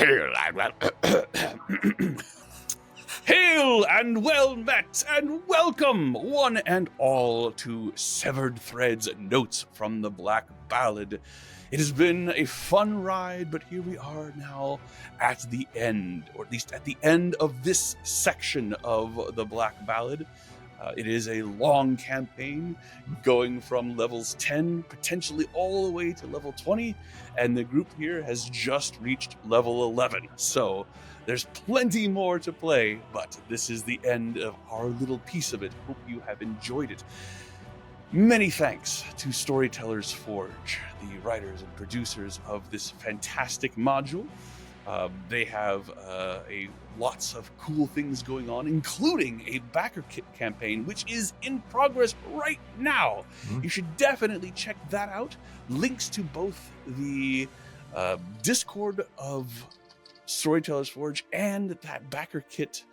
Hail and well met, and welcome, one and all, to Severed Threads Notes from the Black Ballad. It has been a fun ride, but here we are now at the end, or at least at the end of this section of the Black Ballad. It is a long campaign going from levels 10, potentially all the way to level 20, and the group here has just reached level 11. So there's plenty more to play, but this is the end of our little piece of it. Hope you have enjoyed it. Many thanks to Storyteller's Forge, the writers and producers of this fantastic module. They have lots of cool things going on, including a backer kit campaign, which is in progress right now. You should definitely check that out. Links to both the Discord of Storyteller's Forge and that backer kit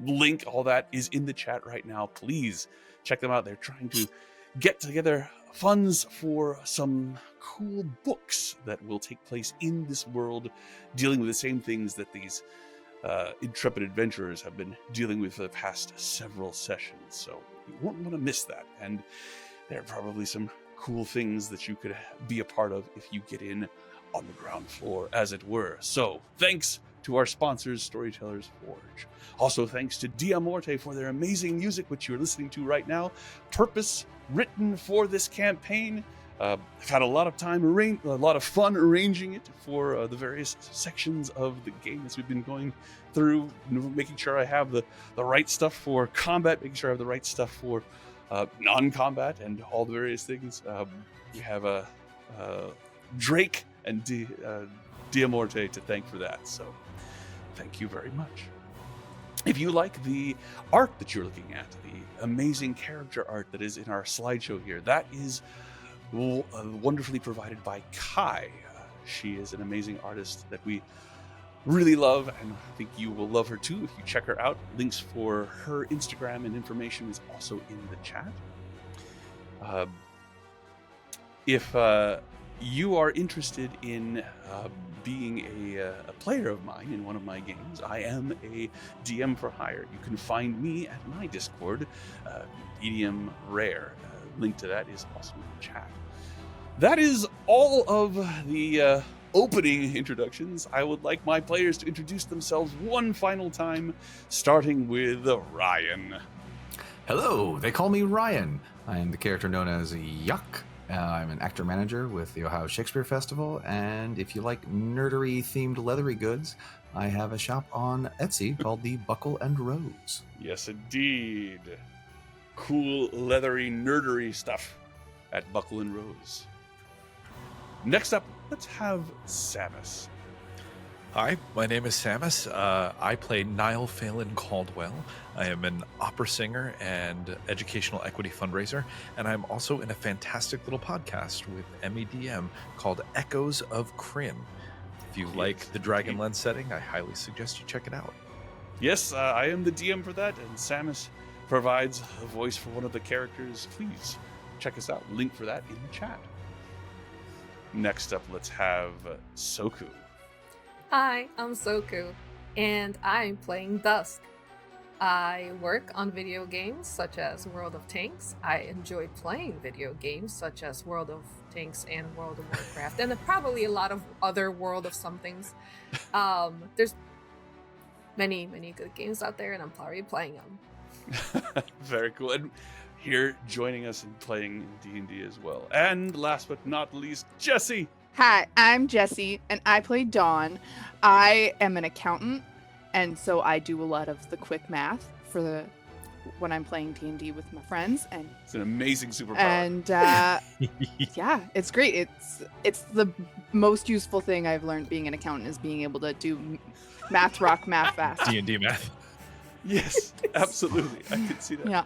link, all that is in the chat right now. Please check them out. They're trying to get together funds for some cool books that will take place in this world, dealing with the same things that these intrepid adventurers have been dealing with for the past several sessions. So you won't want to miss that. And there are probably some cool things that you could be a part of if you get in on the ground floor, as it were. So thanks to our sponsors, Storyteller's Forge. Also thanks to Diamorte for their amazing music, which you're listening to right now. Purpose written for this campaign. I've had a lot of fun arranging it for the various sections of the game as we've been going through, making sure I have the right stuff for combat, making sure I have the right stuff for non-combat, and all the various things. We have Drake and Diamorte to thank for that, so thank you very much. If you like the art that you're looking at, the amazing character art that is in our slideshow here, that is wonderfully provided by Kai. She is an amazing artist that we really love, and I think you will love her too if you check her out. Links for her Instagram and information is also in the chat. If you are interested in being a player of mine in one of my games, I am a DM for hire. You can find me at my Discord, MEDM Rare. Link to that is also in the chat. That is all of the opening introductions. I would like my players to introduce themselves one final time, starting with Ryan. Hello, they call me Ryan. I am the character known as Yuck. I'm an actor-manager with the Ohio Shakespeare Festival, and if you like nerdery-themed leathery goods, I have a shop on Etsy called the Buckle and Rose. Yes, indeed. Cool, leathery, nerdery stuff at Buckle and Rose. Next up, let's have Samus. Hi, my name is Samus. I play Niall Phelan Caldwell. I am an opera singer and educational equity fundraiser, and I'm also in a fantastic little podcast with MEDM called Echoes of Kryn. If you like the Dragonlance setting, I highly suggest you check it out. Yes, I am the DM for that, and Samus provides a voice for one of the characters. Please check us out. Link for that in the chat. Next up, let's have Soku. Hi, I'm Soku, and I'm playing Dusk. I work on video games such as World of Tanks. I enjoy playing video games such as World of Tanks and World of Warcraft, and probably a lot of other World of somethings. There's many good games out there, and I'm probably playing them. Very cool. And here joining us and playing D&D as well. And last but not least, Jessie. Hi, I'm Jessie, and I play Dawn. I am an accountant, and so I do a lot of the quick math for when I'm playing D&D with my friends. And it's an amazing superpower. And yeah, it's great. It's the most useful thing I've learned being an accountant is being able to do math rock, math fast. D&D math. Yes, absolutely. I can see that. Yeah.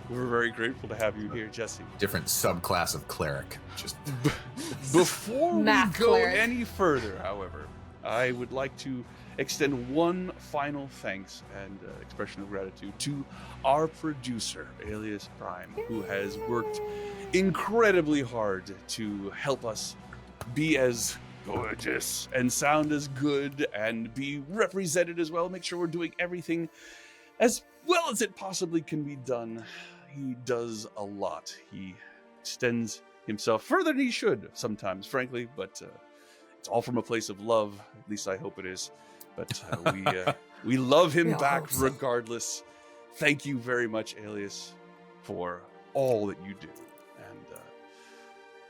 We're very grateful to have you here, Jessie. Different subclass of cleric. Just before we Math go cleric. any further, however, I would like to extend one final thanks and expression of gratitude to our producer, Alias Prime, who has worked incredibly hard to help us be as gorgeous and sound as good and be represented as well. Make sure we're doing everything as well as it possibly can be done. He does a lot. He extends himself further than he should sometimes, frankly, but it's all from a place of love. At least I hope it is. But we love him back regardless. Thank you very much, Alias, for all that you do. And,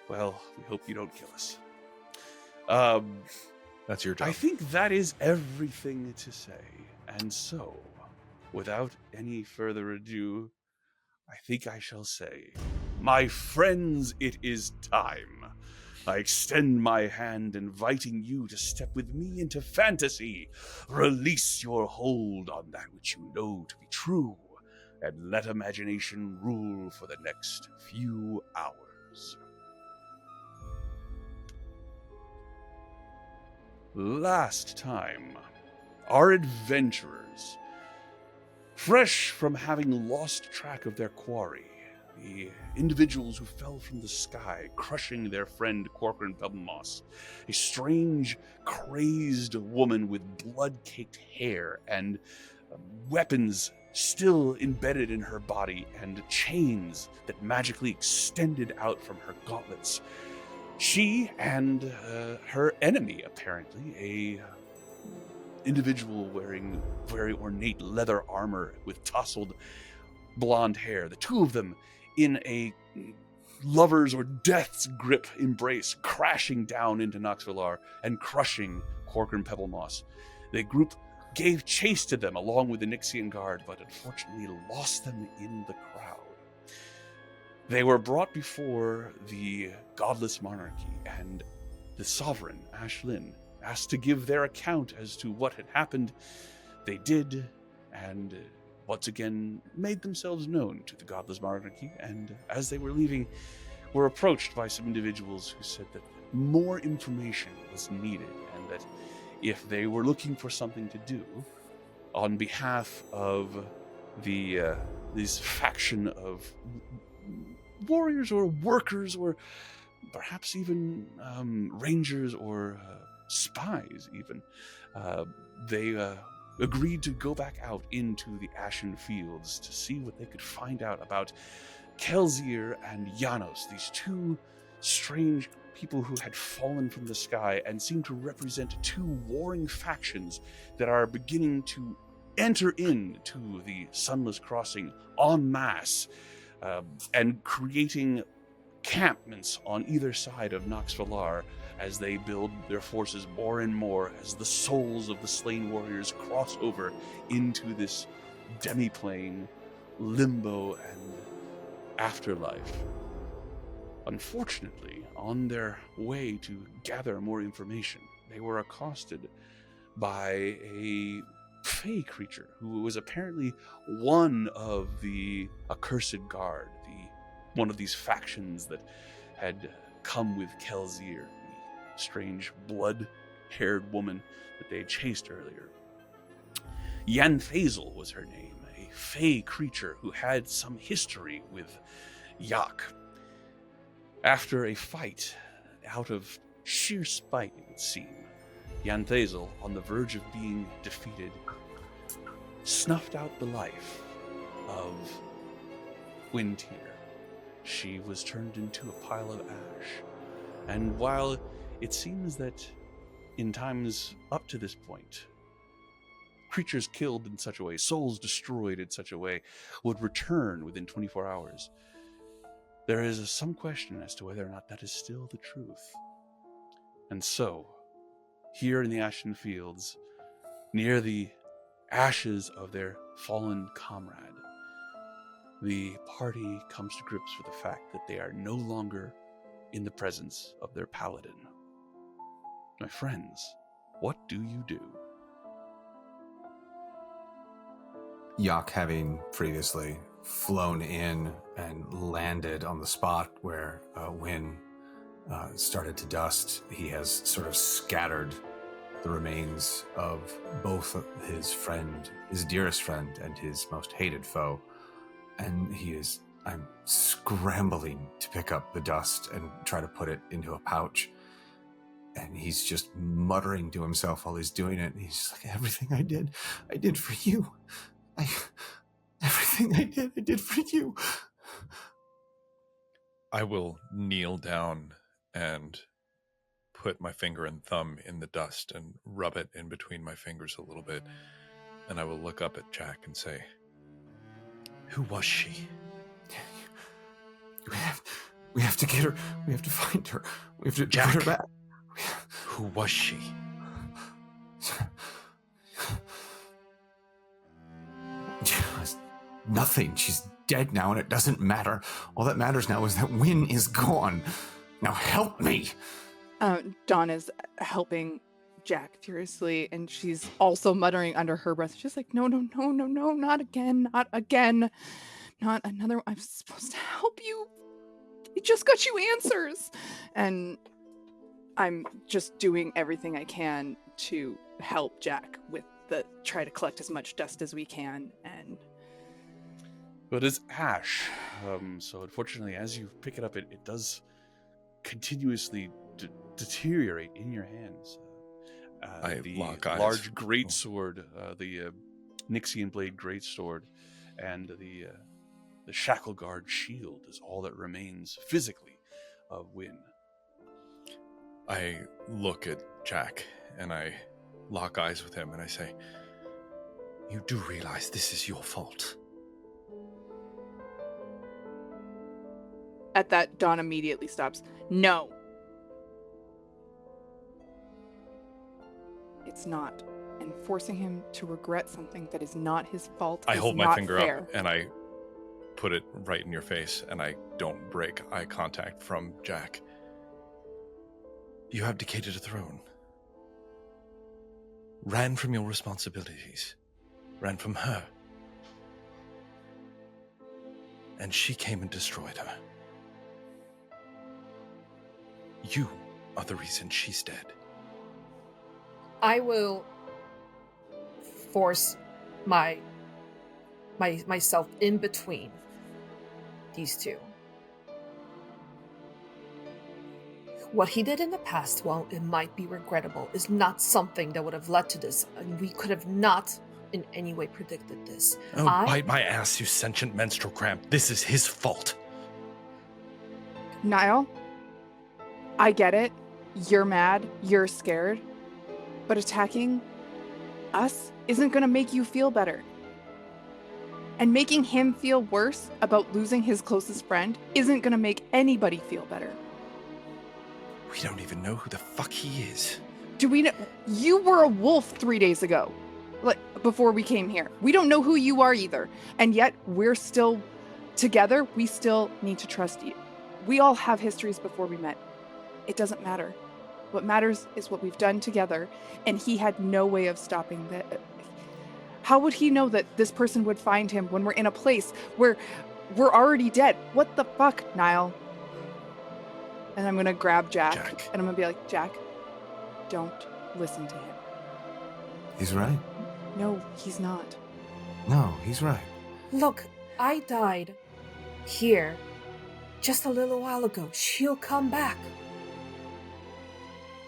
well, we hope you don't kill us. That's your job. I think that is everything to say. And so, without any further ado, I think I shall say, my friends, it is time. I extend my hand, inviting you to step with me into fantasy. Release your hold on that which you know to be true, and let imagination rule for the next few hours. Last time, our adventurers, fresh from having lost track of their quarry, the individuals who fell from the sky, crushing their friend Corcoran Pebblemoss, a strange, crazed woman with blood-caked hair and weapons still embedded in her body and chains that magically extended out from her gauntlets. She and her enemy, apparently, a individual wearing very ornate leather armor with tousled blonde hair, the two of them in a lover's or death's grip embrace, crashing down into Nox Valar and crushing Corcoran Pebblemoss. The group gave chase to them along with the Nixian guard, but unfortunately lost them in the crowd. They were brought before the Godless monarchy, and the sovereign, Ashlynn, asked to give their account as to what had happened. They did, and once again made themselves known to the Godless monarchy, and as they were leaving, were approached by some individuals who said that more information was needed, and that if they were looking for something to do on behalf of this faction of warriors or workers or perhaps even rangers or spies even, they agreed to go back out into the Ashen Fields to see what they could find out about Kelsier and Janos, these two strange people who had fallen from the sky and seemed to represent two warring factions that are beginning to enter into the Sunless Crossing en masse, and creating encampments on either side of Nox Valar as they build their forces more and more as the souls of the slain warriors cross over into this demiplane, limbo, and afterlife. Unfortunately, on their way to gather more information, they were accosted by a fey creature who was apparently one of the accursed guard, one of these factions that had come with Kelsier, the strange blood-haired woman that they had chased earlier. Yanthazel was her name, a fey creature who had some history with Yak. After a fight, out of sheer spite it would seem, Yanthazel, on the verge of being defeated, snuffed out the life of Wynn. She was turned into a pile of ash. And while it seems that in times up to this point, creatures killed in such a way, souls destroyed in such a way, would return within 24 hours, there is some question as to whether or not that is still the truth. And so, here in the Ashen Fields, near the ashes of their fallen comrade, the party comes to grips with the fact that they are no longer in the presence of their paladin. My friends, what do you do? Yak, having previously flown in and landed on the spot where Wynn started to dust, he has sort of scattered the remains of both his friend, his dearest friend, and his most hated foe. And I'm scrambling to pick up the dust and try to put it into a pouch. And he's just muttering to himself while he's doing it. And he's just like, everything I did for you. Everything I did for you. I will kneel down and put my finger and thumb in the dust and rub it in between my fingers a little bit. And I will look up at Jack and say, who was she? We have to get her. We have to find her. We have to Jack, put her back. who was she? Nothing. She's dead now, and it doesn't matter. All that matters now is that Wynn is gone. Now help me. Dawn is helping Jack furiously, and she's also muttering under her breath. She's like, no, not again, not again. Not another one. I'm supposed to help you. He just got you answers. And I'm just doing everything I can to help Jack with try to collect as much dust as we can. And But it's ash. So unfortunately, as you pick it up, it does continuously deteriorate in your hands. The lock eyes. large greatsword, the Nixian blade greatsword, and the Shackleguard shield is all that remains physically of Wynn. I look at Jack and I lock eyes with him and I say, you do realize this is your fault. at that, Dawn immediately stops. No. It's not. And forcing him to regret something that is not his fault I is hold my not finger fair. up and I put it right in your face, and I don't break eye contact from Jack. You abdicated a throne. Ran from your responsibilities. Ran from her. And she came and destroyed her. You are the reason she's dead. I will force myself in between these two. What he did in the past, while it might be regrettable, is not something that would have led to this, and we could have not in any way predicted this. Oh, bite my ass, you sentient menstrual cramp. This is his fault. Niall, I get it. You're mad. You're scared. But attacking us isn't going to make you feel better. And making him feel worse about losing his closest friend isn't going to make anybody feel better. We don't even know who the fuck he is. Do we know? You were a wolf 3 days ago, like before we came here. We don't know who you are either. And yet we're still together. We still need to trust you. We all have histories before we met. It doesn't matter. What matters is what we've done together. And he had no way of stopping that. How would he know that this person would find him when we're in a place where we're already dead? What the fuck, Niall? And I'm going to grab Jack. And I'm going to be like, Jack, don't listen to him. He's right. No, he's not. No, he's right. Look, I died here just a little while ago. She'll come back.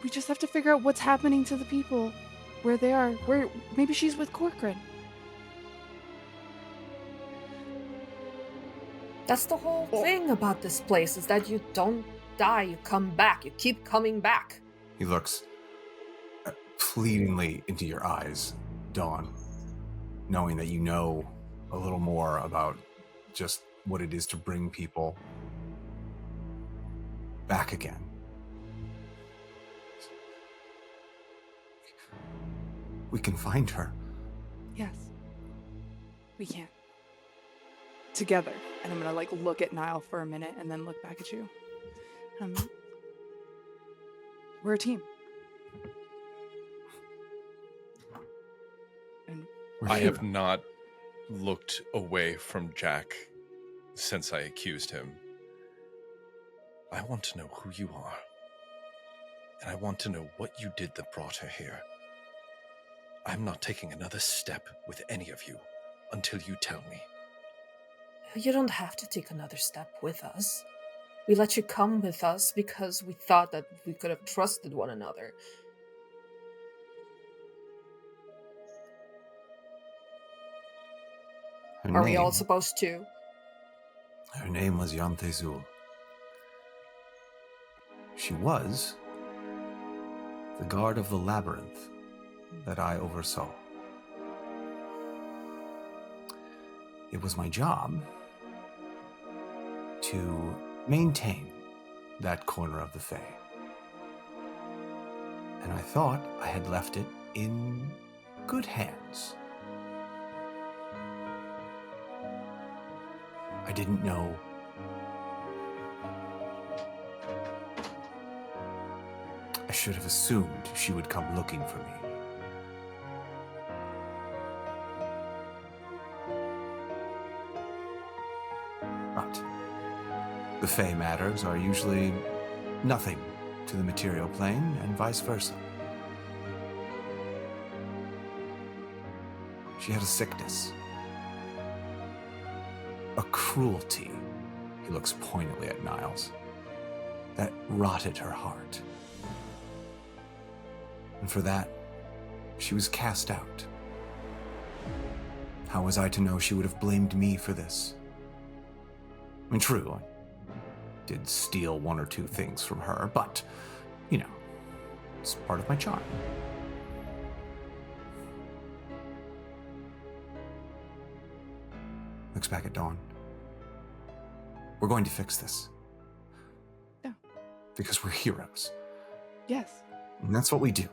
We just have to figure out what's happening to the people, where they are. Where maybe she's with Corcoran. That's the whole thing about this place, is that you don't die, you come back. You keep coming back. He looks pleadingly into your eyes, Dawn, knowing that you know a little more about just what it is to bring people back again. We can find her. Yes. We can. Together. And I'm gonna look at Niall for a minute and then look back at you. We're a team. And I have not looked away from Jack since I accused him. I want to know who you are. And I want to know what you did that brought her here. I'm not taking another step with any of you until you tell me. You don't have to take another step with us. We let you come with us because we thought that we could have trusted one another. Are we all supposed to? Her name was Yantezul. She was the guard of the labyrinth that I oversaw. It was my job to maintain that corner of the Fae. And I thought I had left it in good hands. I didn't know I should have assumed she would come looking for me. But the Fae matters are usually nothing to the material plane, and vice versa. She had a sickness. A cruelty, he looks pointedly at Niles, that rotted her heart. And for that, she was cast out. How was I to know she would have blamed me for this? I mean, true, I did steal one or two things from her, but, you know, it's part of my charm. Looks back at Dawn. We're going to fix this. Yeah. Because we're heroes. Yes. And that's what we do.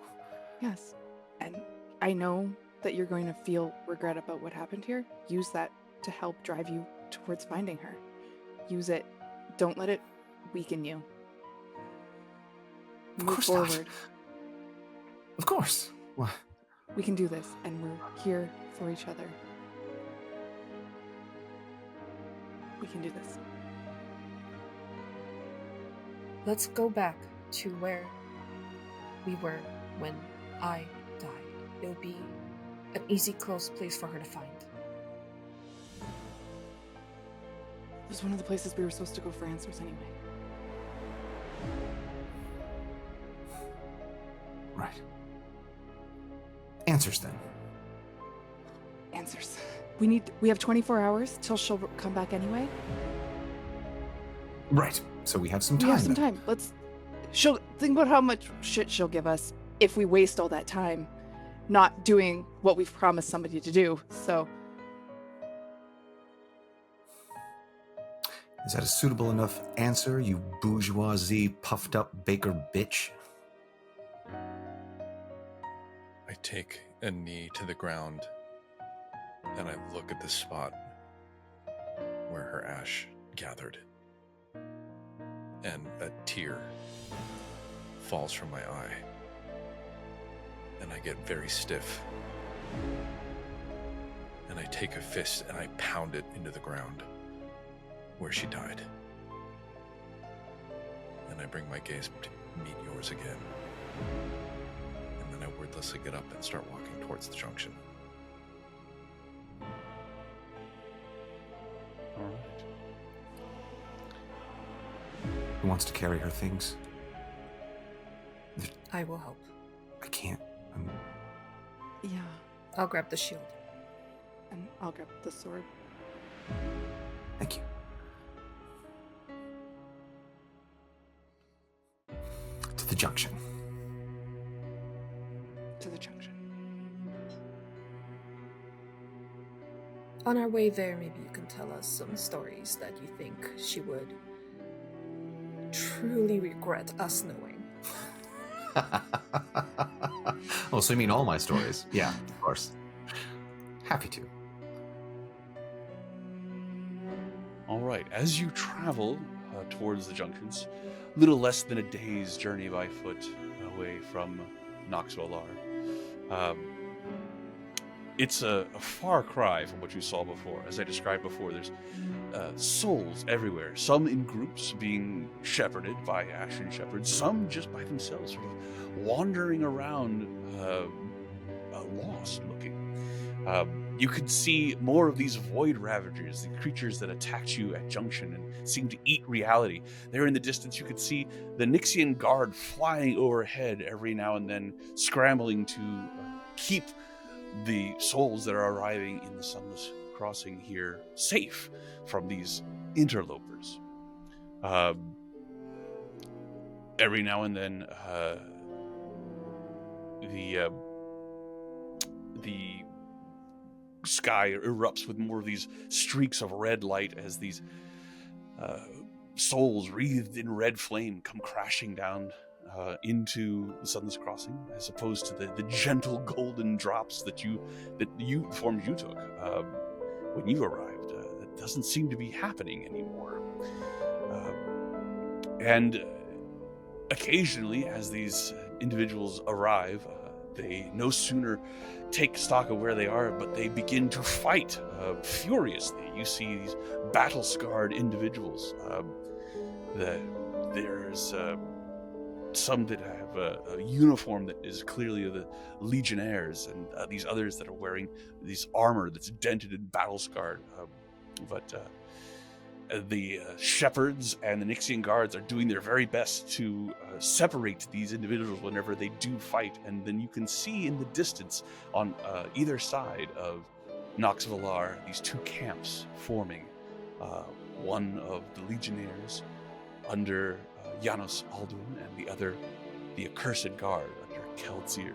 Yes. And I know that you're going to feel regret about what happened here. Use that to help drive you towards finding her. Use it. Don't let it weaken you. Move forward. Not. Of course. What? We can do this, and we're here for each other. We can do this. Let's go back to where we were when I died. It'll be an easy, close place for her to find. It was one of the places we were supposed to go for answers anyway. Right. Answers, then. Answers. We have 24 hours till she'll come back anyway. Right. So we have some time. We have some time. She'll think about how much shit she'll give us if we waste all that time not doing what we've promised somebody to do. So is that a suitable enough answer, you bourgeoisie puffed up baker bitch? I take a knee to the ground and I look at the spot where her ash gathered. And a tear falls from my eye. And I get very stiff. And I take a fist and I pound it into the ground where she died. And I bring my gaze to meet yours again. And then I wordlessly get up and start walking towards the junction. All right. Who wants to carry her things? I will help. I can't. yeah, I'll grab the shield. and I'll grab the sword. Thank you. To the junction. To the junction. On our way there, maybe you can tell us some stories that you think she would truly regret us knowing. Oh, so you mean all my stories? Yeah, of course. Happy to. All right. As you travel towards the junctions, a little less than a day's journey by foot away from Nox Valar, it's a far cry from what you saw before. As I described before, there's souls everywhere, some in groups being shepherded by Ashlynn shepherds, some just by themselves, sort of wandering around lost looking. You could see more of these void ravagers, the creatures that attacked you at Junction and seem to eat reality. There in the distance, you could see the Nixian guard flying overhead every now and then, scrambling to keep the souls that are arriving in the Sunless Crossing here safe from these interlopers. Every now and then, the sky erupts with more of these streaks of red light as these souls wreathed in red flame come crashing down into the Sunless Crossing, as opposed to the gentle golden drops that the forms you took when you arrived. That doesn't seem to be happening anymore. And occasionally, as these individuals arrive, they no sooner take stock of where they are, but they begin to fight furiously. You see these battle-scarred individuals. There's some that have a uniform that is clearly of the Legionnaires, and these others that are wearing these armor that's dented and battle-scarred. The shepherds and the Nixian guards are doing their very best to separate these individuals whenever they do fight. And then you can see in the distance on either side of Nox Valar these two camps forming. One of the Legionnaires under Janos Alduin, and the other the Accursed Guard under Keltzir.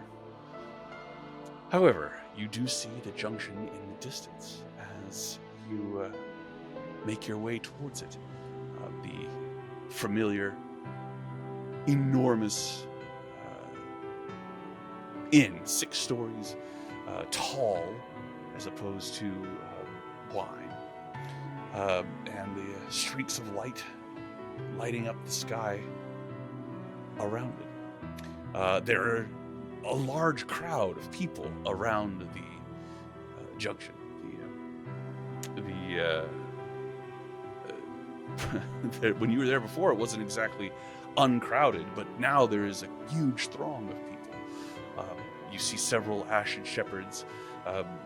However, you do see the Junction in the distance as you make your way towards it. The familiar, enormous inn, 6 stories tall, as opposed to wide, and the streaks of light lighting up the sky around it. There are a large crowd of people around the Junction. When you were there before, it wasn't exactly uncrowded, but now there is a huge throng of people. You see several Ashen shepherds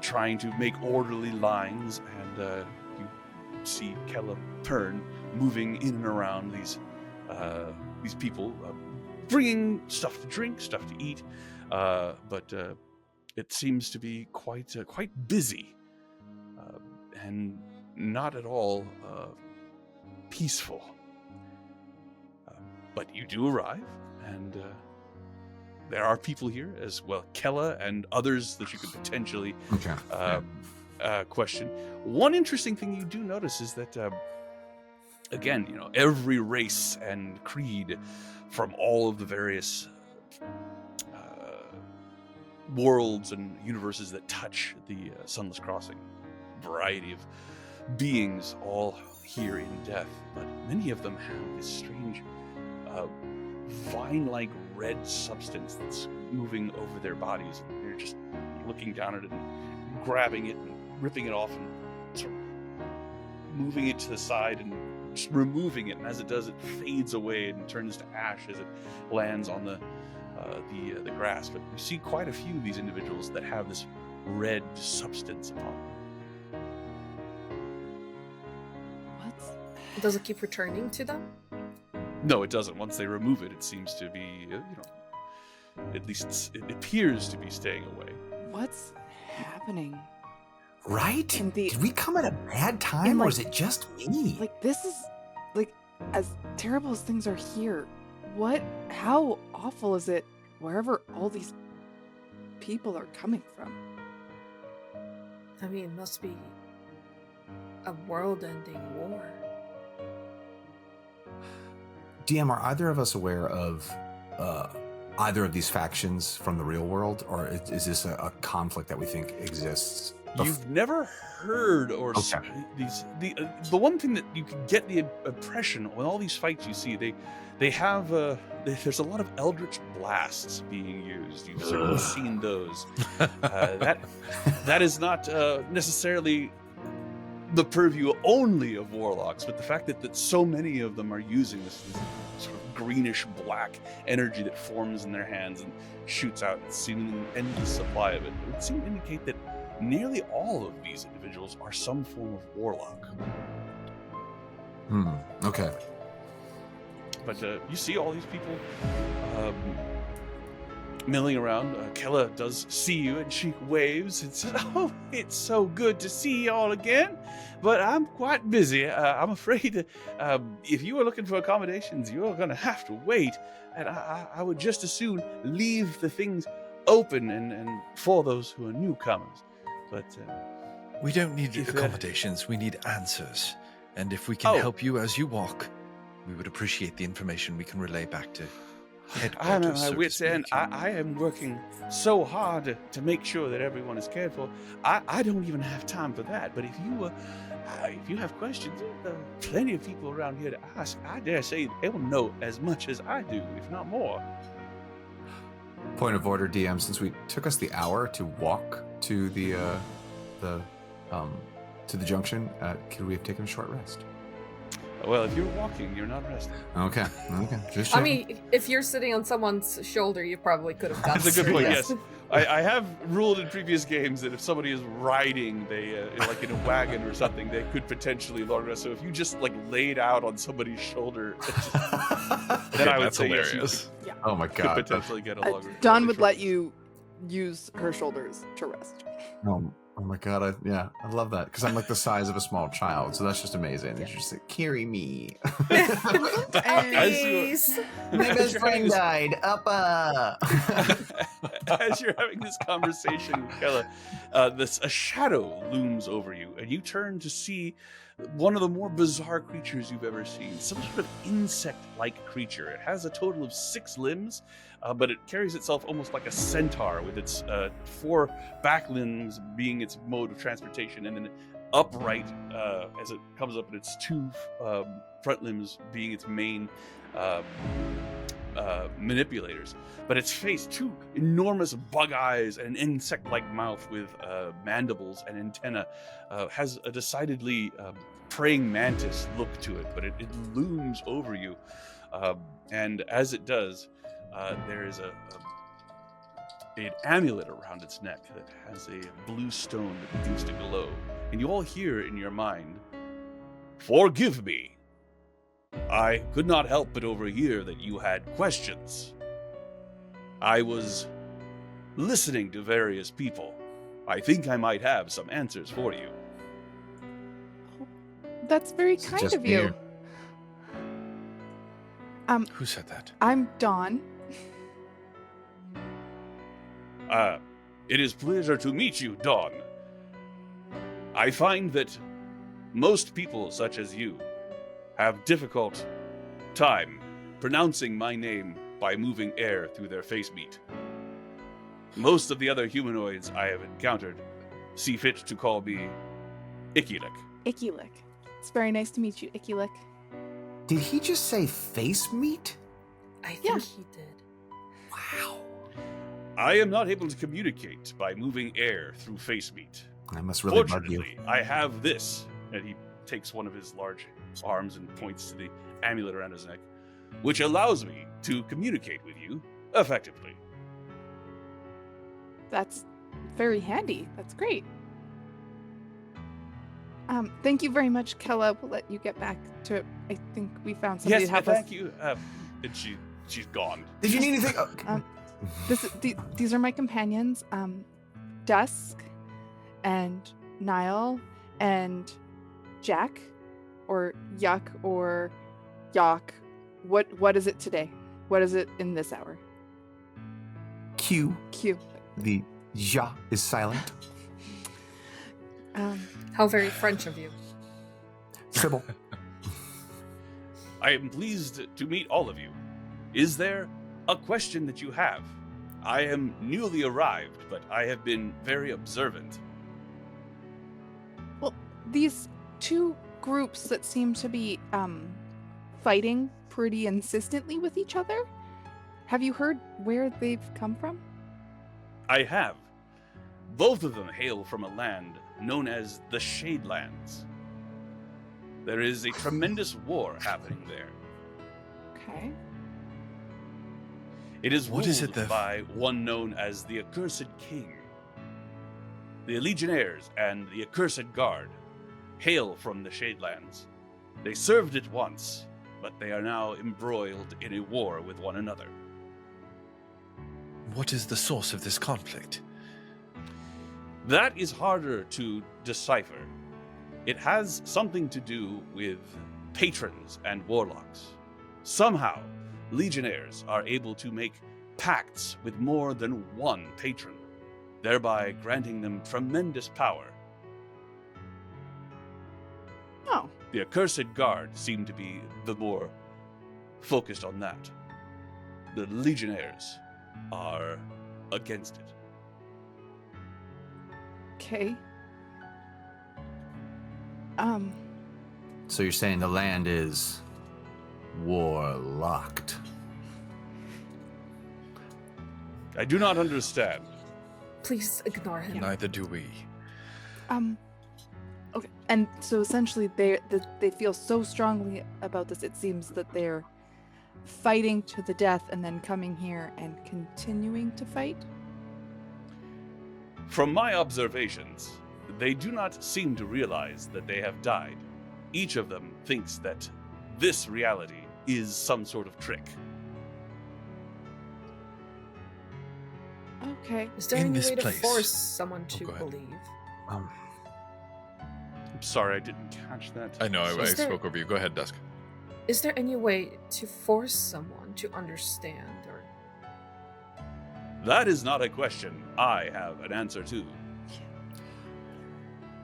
trying to make orderly lines, and you see Kella Pern moving in and around these people, bringing stuff to drink, stuff to eat, but it seems to be quite busy, and not at all peaceful. But you do arrive, and there are people here as well, Kella and others that you could potentially question. One interesting thing you do notice is that, again, every race and creed from all of the various worlds and universes that touch the Sunless Crossing, variety of beings all here in death, but many of them have this strange vine-like red substance that's moving over their bodies. They're just looking down at it and grabbing it and ripping it off and sort of moving it to the side and just removing it, and as it does, it fades away and turns to ash as it lands on the grass. But you see quite a few of these individuals that have this red substance upon them. Does it keep returning to them? No, it doesn't. Once they remove it, it seems to be, at least it appears to be staying away. What's happening? Right? Did we come at a bad time, or is it just me? This is, as terrible as things are here, how awful is it wherever all these people are coming from? I mean, it must be a world-ending war. DM, are either of us aware of either of these factions from the real world, or is this a conflict that we think exists? You've never heard or seen these. The one thing that you can get the impression on all these fights you see, they have there's a lot of eldritch blasts being used. You've certainly seen those. That is not necessarily the purview only of warlocks, but the fact that so many of them are using this sort of greenish black energy that forms in their hands and shoots out seemingly an endless supply of it. It would seem to indicate that nearly all of these individuals are some form of warlock. Okay. But you see all these people milling around. Kella does see you, and she waves and says, "Oh, it's so good to see you all again, but I'm quite busy. I'm afraid if you are looking for accommodations, you're going to have to wait, and I would just as soon leave the things open and for those who are newcomers. But we don't need if, accommodations, we need answers. And if we can help you as you walk, we would appreciate the information we can relay back to headquarters. I'm at my wit's end. I am working so hard to make sure that everyone is cared for. I don't even have time for that. But if you have questions, there are plenty of people around here to ask. I dare say they will know as much as I do, if not more. Point of order, DM. Since we took us the hour to walk to the junction, could we have taken a short rest? Well, if you're walking, you're not resting. Okay. Just I checking. mean, if you're sitting on someone's shoulder, you probably could have done That's a good point, yes. yes. I have ruled in previous games that if somebody is riding, they like in a wagon or something, they could potentially long rest. So if you just like laid out on somebody's shoulder, then I would that's say hilarious. Yeah. Oh my could god. potentially get a longer. Dawn would let you use her shoulders to rest. Oh my god, I love that because I'm like the size of a small child, so that's just amazing. They just like, carry me. Please. My best friend died. As you're having this conversation with Kella, a shadow looms over you, and you turn to see one of the more bizarre creatures you've ever seen. Some sort of insect-like creature. It has a total of 6 limbs, but it carries itself almost like a centaur, with its 4 back limbs being its mode of transportation, and then upright as it comes up, and its 2 front limbs being its main manipulators. But its face, 2 enormous bug eyes and an insect-like mouth with mandibles and antenna, has a decidedly praying mantis look to it, but it looms over you. And as it does, there is an amulet around its neck that has a blue stone that begins to glow. And you all hear in your mind, "Forgive me. I could not help but overhear that you had questions. I was listening to various people. I think I might have some answers for you." That's very It's kind just of you. me. Who said that? I'm Dawn. It is pleasure to meet you, Dawn. I find that most people such as you have difficult time pronouncing my name by moving air through their face meat. Most of the other humanoids I have encountered see fit to call me Ikilik. Ikilik. It's very nice to meet you, Ikilik. Did he just say face meat? I think Yeah. he did. Wow. I am not able to communicate by moving air through face meat. That must really bug you. Fortunately, I have this. And he takes one of his large arms and points to the amulet around his neck, which allows me to communicate with you effectively. That's very handy. That's great. Thank you very much, Kella. We'll let you get back to it. I think we found somebody Yes, to help thank us. you. And she's gone. Did you need anything? These are my companions, Dusk and Niall and Jack, or Yuck, or Yak. What is it today? What is it in this hour? Q. Q. The ja is silent. How very French of you. Sybil. I am pleased to meet all of you. Is there a question that you have? I am newly arrived, but I have been very observant. Well, these 2 groups that seem to be fighting pretty insistently with each other. Have you heard where they've come from? I have. Both of them hail from a land known as the Shadelands. There is a tremendous war happening there. Okay. It is What ruled is it that- by one known as the Accursed King. The Legionnaires and the Accursed Guard hail from the Shadelands. They served it once, but they are now embroiled in a war with one another. What is the source of this conflict? That is harder to decipher. It has something to do with patrons and warlocks. Somehow, Legionnaires are able to make pacts with more than one patron, thereby granting them tremendous power. Oh. The Accursed Guard seem to be the more focused on that. The Legionnaires are against it. Okay. So you're saying the land is war-locked? I do not understand. Please ignore him. Neither do we. Okay. And so essentially they feel so strongly about this, it seems that they're fighting to the death and then coming here and continuing to fight? From my observations, they do not seem to realize that they have died. Each of them thinks that this reality is some sort of trick. Okay. Is there In any this way to place- force someone to go ahead. believe? I'm sorry, I didn't catch that. I know, I Is there- spoke over you. Go ahead, Dusk. Is there any way to force someone to understand or That is not a question I have an answer to.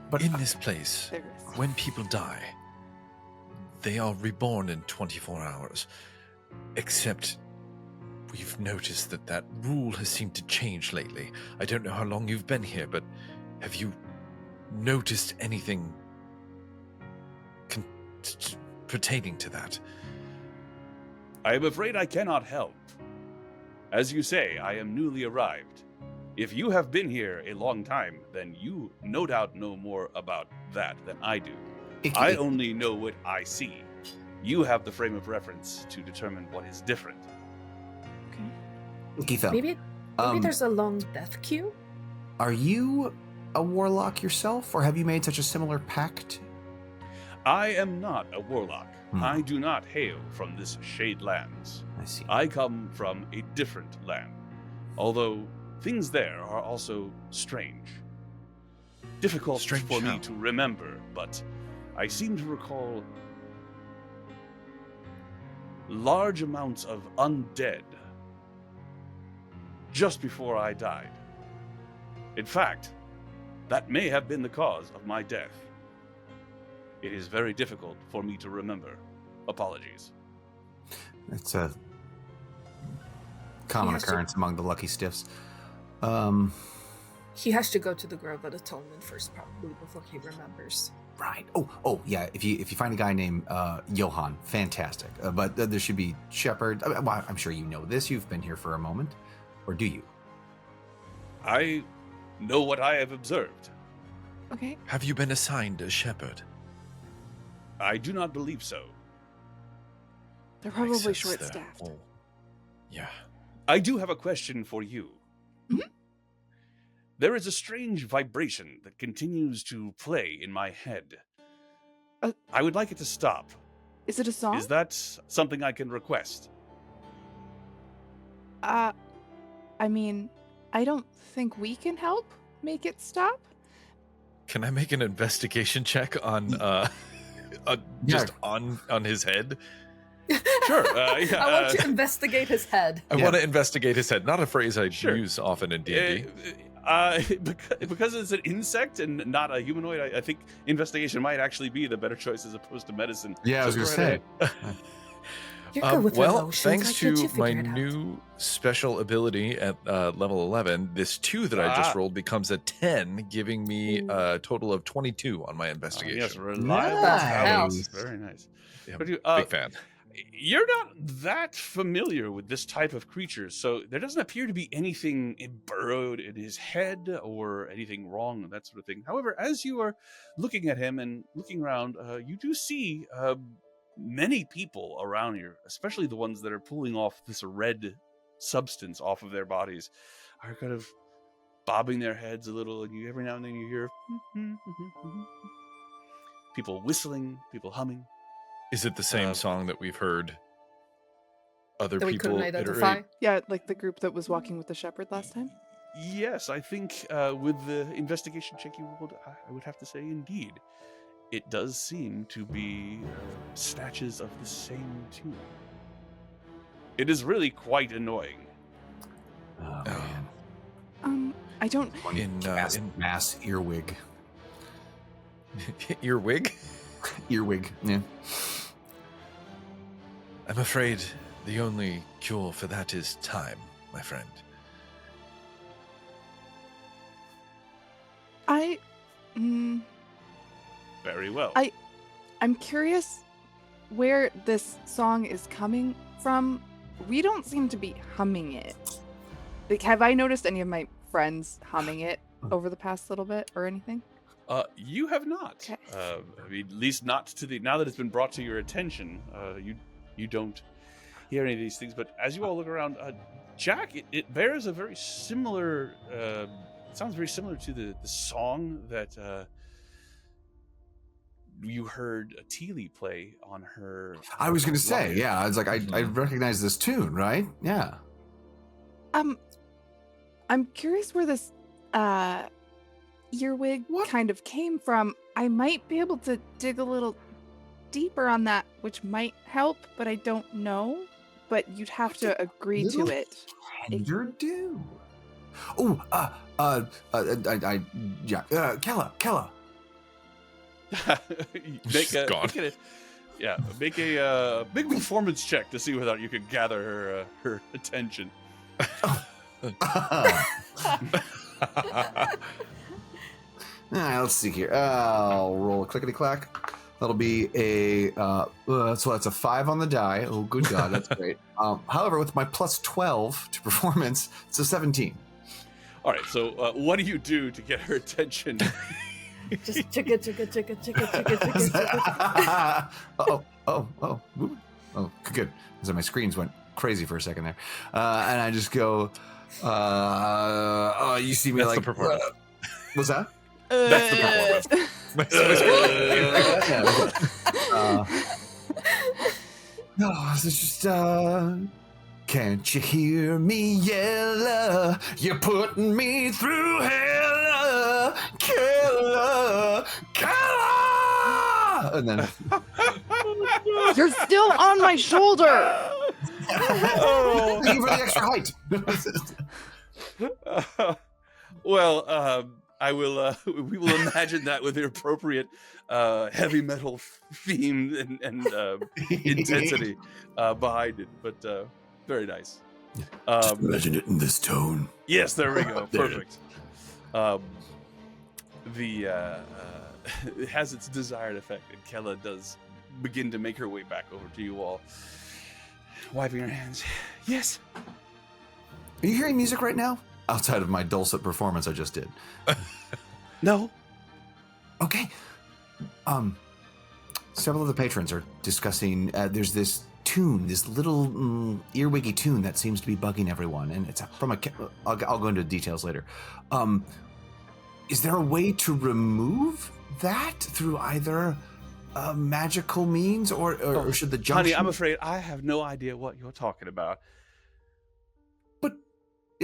But In this place, There is. when people die, they are reborn in 24 hours. Except we've noticed that rule has seemed to change lately. I don't know how long you've been here, but have you noticed anything pertaining to that? I am afraid I cannot help. As you say, I am newly arrived. If you have been here a long time, then you no doubt know more about that than I do. I only know what I see. You have the frame of reference to determine what is different. Okay. Icky thumb. maybe Um, there's a long death queue? Are you a warlock yourself, or have you made such a similar pact? I am not a warlock. Hmm. I do not hail from this Shadelands. I see. I come from a different land, although things there are also strange. Difficult Strange for how? me to remember, but I seem to recall large amounts of undead just before I died. In fact, that may have been the cause of my death. It is very difficult for me to remember. Apologies. It's a common Yes, occurrence among the lucky stiffs. He has to go to the Grove of Atonement first, probably, before he remembers. Right. Oh, yeah. If you find a guy named Johan, fantastic. But there should be Shepherd. Well, I'm sure you know this. You've been here for a moment, or do you? I know what I have observed. Okay. Have you been assigned a shepherd? I do not believe so. They're I probably sense short-staffed. they're all- Yeah. I do have a question for you. Mhm. There is a strange vibration that continues to play in my head. Uh, I would like it to stop. Is it a song? Is that something I can request? I mean, I don't think we can help make it stop. Can I make an investigation check on just on his head? Sure. I want to investigate his head. I Yeah. want to investigate his head. Not a phrase I Sure. use often in D&D. Because it's an insect and not a humanoid, I think investigation might actually be the better choice as opposed to medicine. Yeah, I was So going to go say. right ahead. You're good with your Well, emotions. thanks Why can't to you my figure it out? new special ability at level 11, this 2 that I just Ah. rolled becomes a 10, giving me Ooh. a total of 22 on my Yes, investigation. reliable Nice. talents. Very nice. Yeah, But you, big fan. You're not that familiar with this type of creature, so there doesn't appear to be anything burrowed in his head or anything wrong and that sort of thing. However, as you are looking at him and looking around, you do see many people around here, especially the ones that are pulling off this red substance off of their bodies, are kind of bobbing their heads a little, and every now and then you hear people whistling, people humming. Is it the same song that we've heard other That we people couldn't identify. iterate? Yeah, like the group that was walking with the shepherd last time. Yes, I think with the investigation check you rolled, I would have to say indeed. It does seem to be snatches of the same tune. It is really quite annoying. Oh, man. I don't. Mass earwig. Earwig? Earwig, yeah. I'm afraid the only cure for that is time, my friend. Very well. I'm curious where this song is coming from. We don't seem to be humming it. Like, have I noticed any of my friends humming it over the past little bit or anything? You have not. Okay. I mean, at least not to the now that it's been brought to your attention. You don't hear any of these things. But as you all look around, Jack, it bears a very similar. It sounds very similar to the song that you heard Teely play on her. I was going to say, lyre. yeah. It's like I recognize this tune, right? Yeah. I'm curious where this earwig kind of came from. I might be able to dig a little deeper on that, which might help, but I don't know. But you'd have to agree to it. Tender do. Oh, Kella. make a Gone. make a big performance check to see whether you can gather her attention. Let's see here. I'll roll a clickety clack. That'll be a so that's a 5 on the die. Oh, good God, that's great. However, with my plus 12 to performance, it's a 17. All right. So, what do you do to get her attention? Just chicka. Oh, good. So my screens went crazy for a second there, and I just go. You see me That's like the performance. What's that? That's the performance. No, it's just can't you hear me yell? You're putting me through hell, killer. And then You're still on my shoulder. thank you for the extra height. Well, I will. We will imagine that with the appropriate heavy metal theme and intensity behind it. But very nice. Just imagine it in this tone. Yes, there we go. Perfect. It has its desired effect, and Kella does begin to make her way back over to you all, wiping her hands. Yes. Are you hearing music right now? Outside of my dulcet performance I just did. No. Okay. Several of the patrons are discussing. There's this tune, this little earwiggy tune that seems to be bugging everyone, and it's from a. I'll go into details later. Is there a way to remove that through either magical means, or should the junction? Honey, I'm afraid I have no idea what you're talking about. But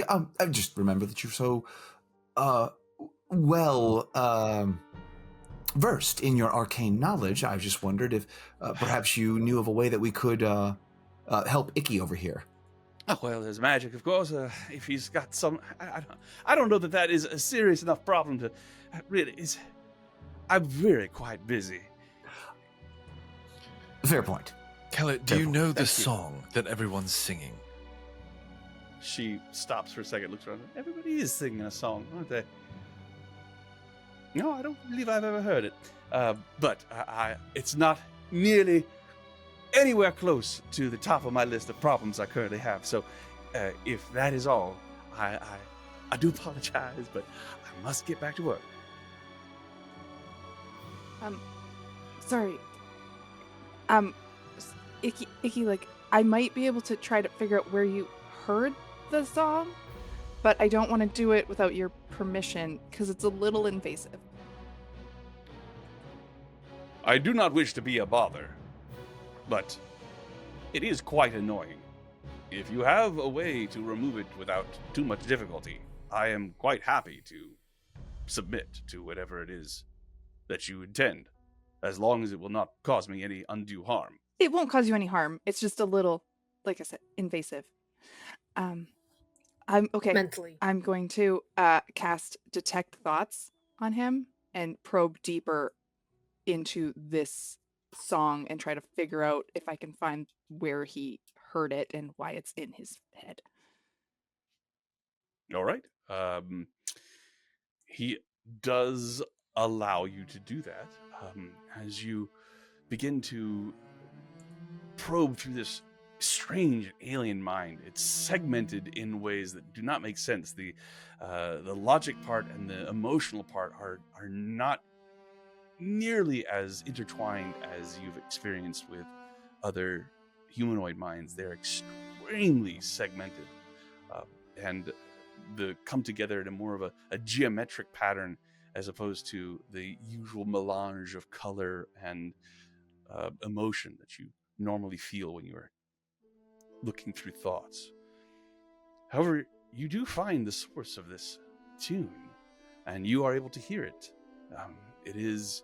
I just remember that you're so versed in your arcane knowledge. I just wondered if perhaps you knew of a way that we could help Icky over here. Oh, well, there's magic, of course. If he's got some, I don't know that is a serious enough problem to really. I'm really quite busy. Fair point. Kella, do you know the Thank you. song that everyone's singing? She stops for a second, looks around. Everybody is singing a song, aren't they? No, I don't believe I've ever heard it. But it's not nearly anywhere close to the top of my list of problems I currently have. So, if that is all, I do apologize, but I must get back to work. Sorry. Icky, like, I might be able to try to figure out where you heard the song, but I don't want to do it without your permission because it's a little invasive. I do not wish to be a bother, but it is quite annoying. If you have a way to remove it without too much difficulty, I am quite happy to submit to whatever it is that you intend, as long as it will not cause me any undue harm. It won't cause you any harm. It's just a little, like I said, invasive. I'm okay. Mentally. I'm going to cast Detect Thoughts on him and probe deeper into this song and try to figure out if I can find where he heard it and why it's in his head. All right. He does allow you to do that. As you begin to probe through this strange alien mind, it's segmented in ways that do not make sense. The logic part and the emotional part are not nearly as intertwined as you've experienced with other humanoid minds. They're extremely segmented, and come together in a more of a geometric pattern as opposed to the usual melange of color and emotion that you normally feel when you're looking through thoughts. However, you do find the source of this tune, and you are able to hear it. It is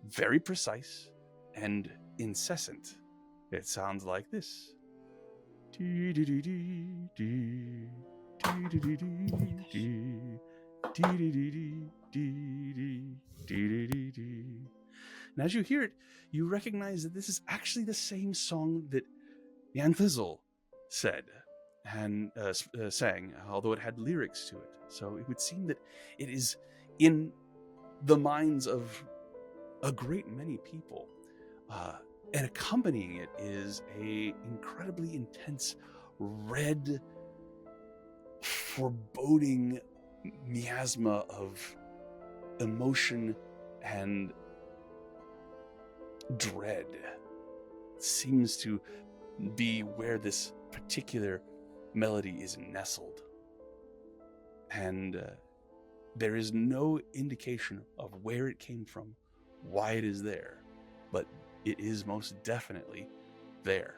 very precise and incessant. It sounds like this. And as you hear it, you recognize that this is actually the same song that Yanthizil said and sang, although it had lyrics to it. So it would seem that it is in the minds of a great many people. And accompanying it is a incredibly intense red, foreboding miasma of emotion and dread. It seems to be where this particular melody is nestled. And there is no indication of where it came from, why it is there, but it is most definitely there.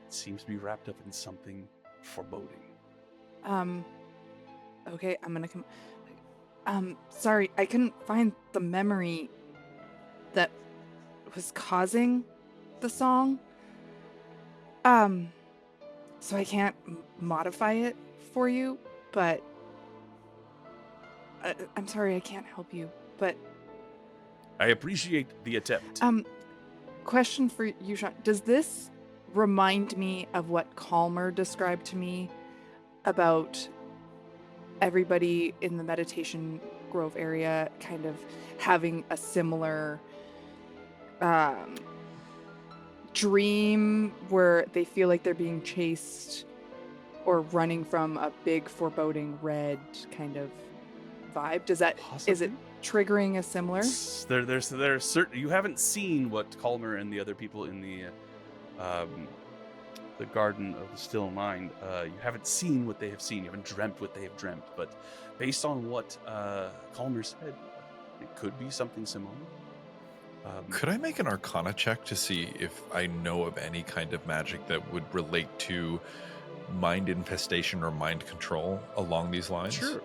It seems to be wrapped up in something foreboding. Okay, I'm gonna come. Sorry, I couldn't find the memory that was causing the song. So I can't modify it for you, but I'm sorry I can't help you, but I appreciate the attempt. Question for you, Sean. Does this remind me of what Calmer described to me about everybody in the Meditation Grove area kind of having a similar dream where they feel like they're being chased or running from a big foreboding red kind of vibe? Does that Possibly. Is it triggering a similar? There's certain, you haven't seen what Calmer and the other people in the Garden of the Still Mind, you haven't seen what they have seen, you haven't dreamt what they have dreamt, but based on what Calmer said, it could be something similar. Could I make an Arcana check to see if I know of any kind of magic that would relate to mind infestation or mind control along these lines? Sure.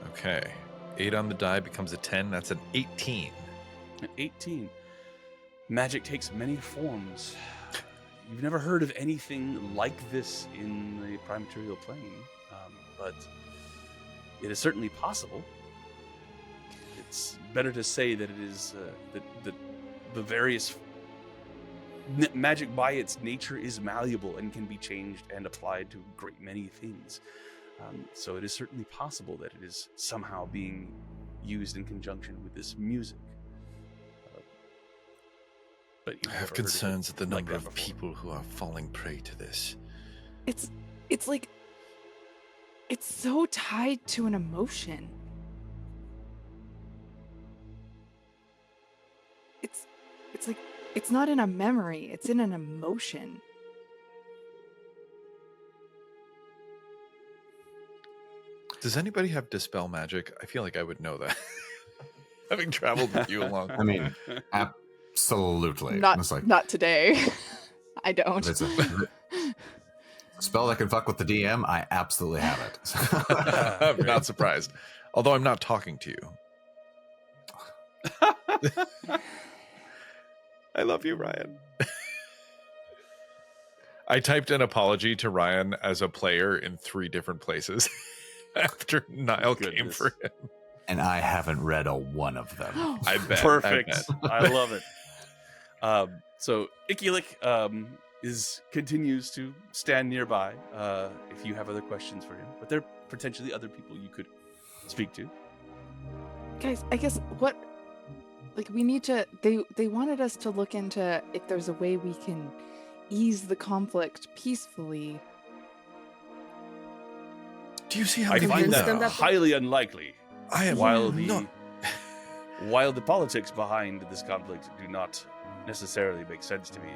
Okay. 8 on the die becomes a 10. That's an 18. An 18. Magic takes many forms. You've never heard of anything like this in the prime material plane, but it is certainly possible. It's better to say that it is that the various magic by its nature is malleable and can be changed and applied to a great many things. So it is certainly possible that it is somehow being used in conjunction with this music. But I have concerns at the number of people who are falling prey to this. It's like it's so tied to an emotion. It's like it's not in a memory, it's in an emotion. Does anybody have dispel magic? I feel like I would know that. Having traveled with you along. I mean, absolutely. Not It's like, not today. I don't. if it's a spell that can fuck with the DM, I absolutely have it. I'm not surprised. Although I'm not talking to you. I love you, Ryan. I typed an apology to Ryan as a player in 3 different places after Niall came for him. And I haven't read a one of them. I bet. Perfect. I bet. I love it. So Ikilik continues to stand nearby if you have other questions for him. But there are potentially other people you could speak to. Guys, I guess we need to they wanted us to look into if there's a way we can ease the conflict peacefully. Do you see how I they find do that that? highly unlikely. I am While not. while the politics behind this conflict do not necessarily make sense to me,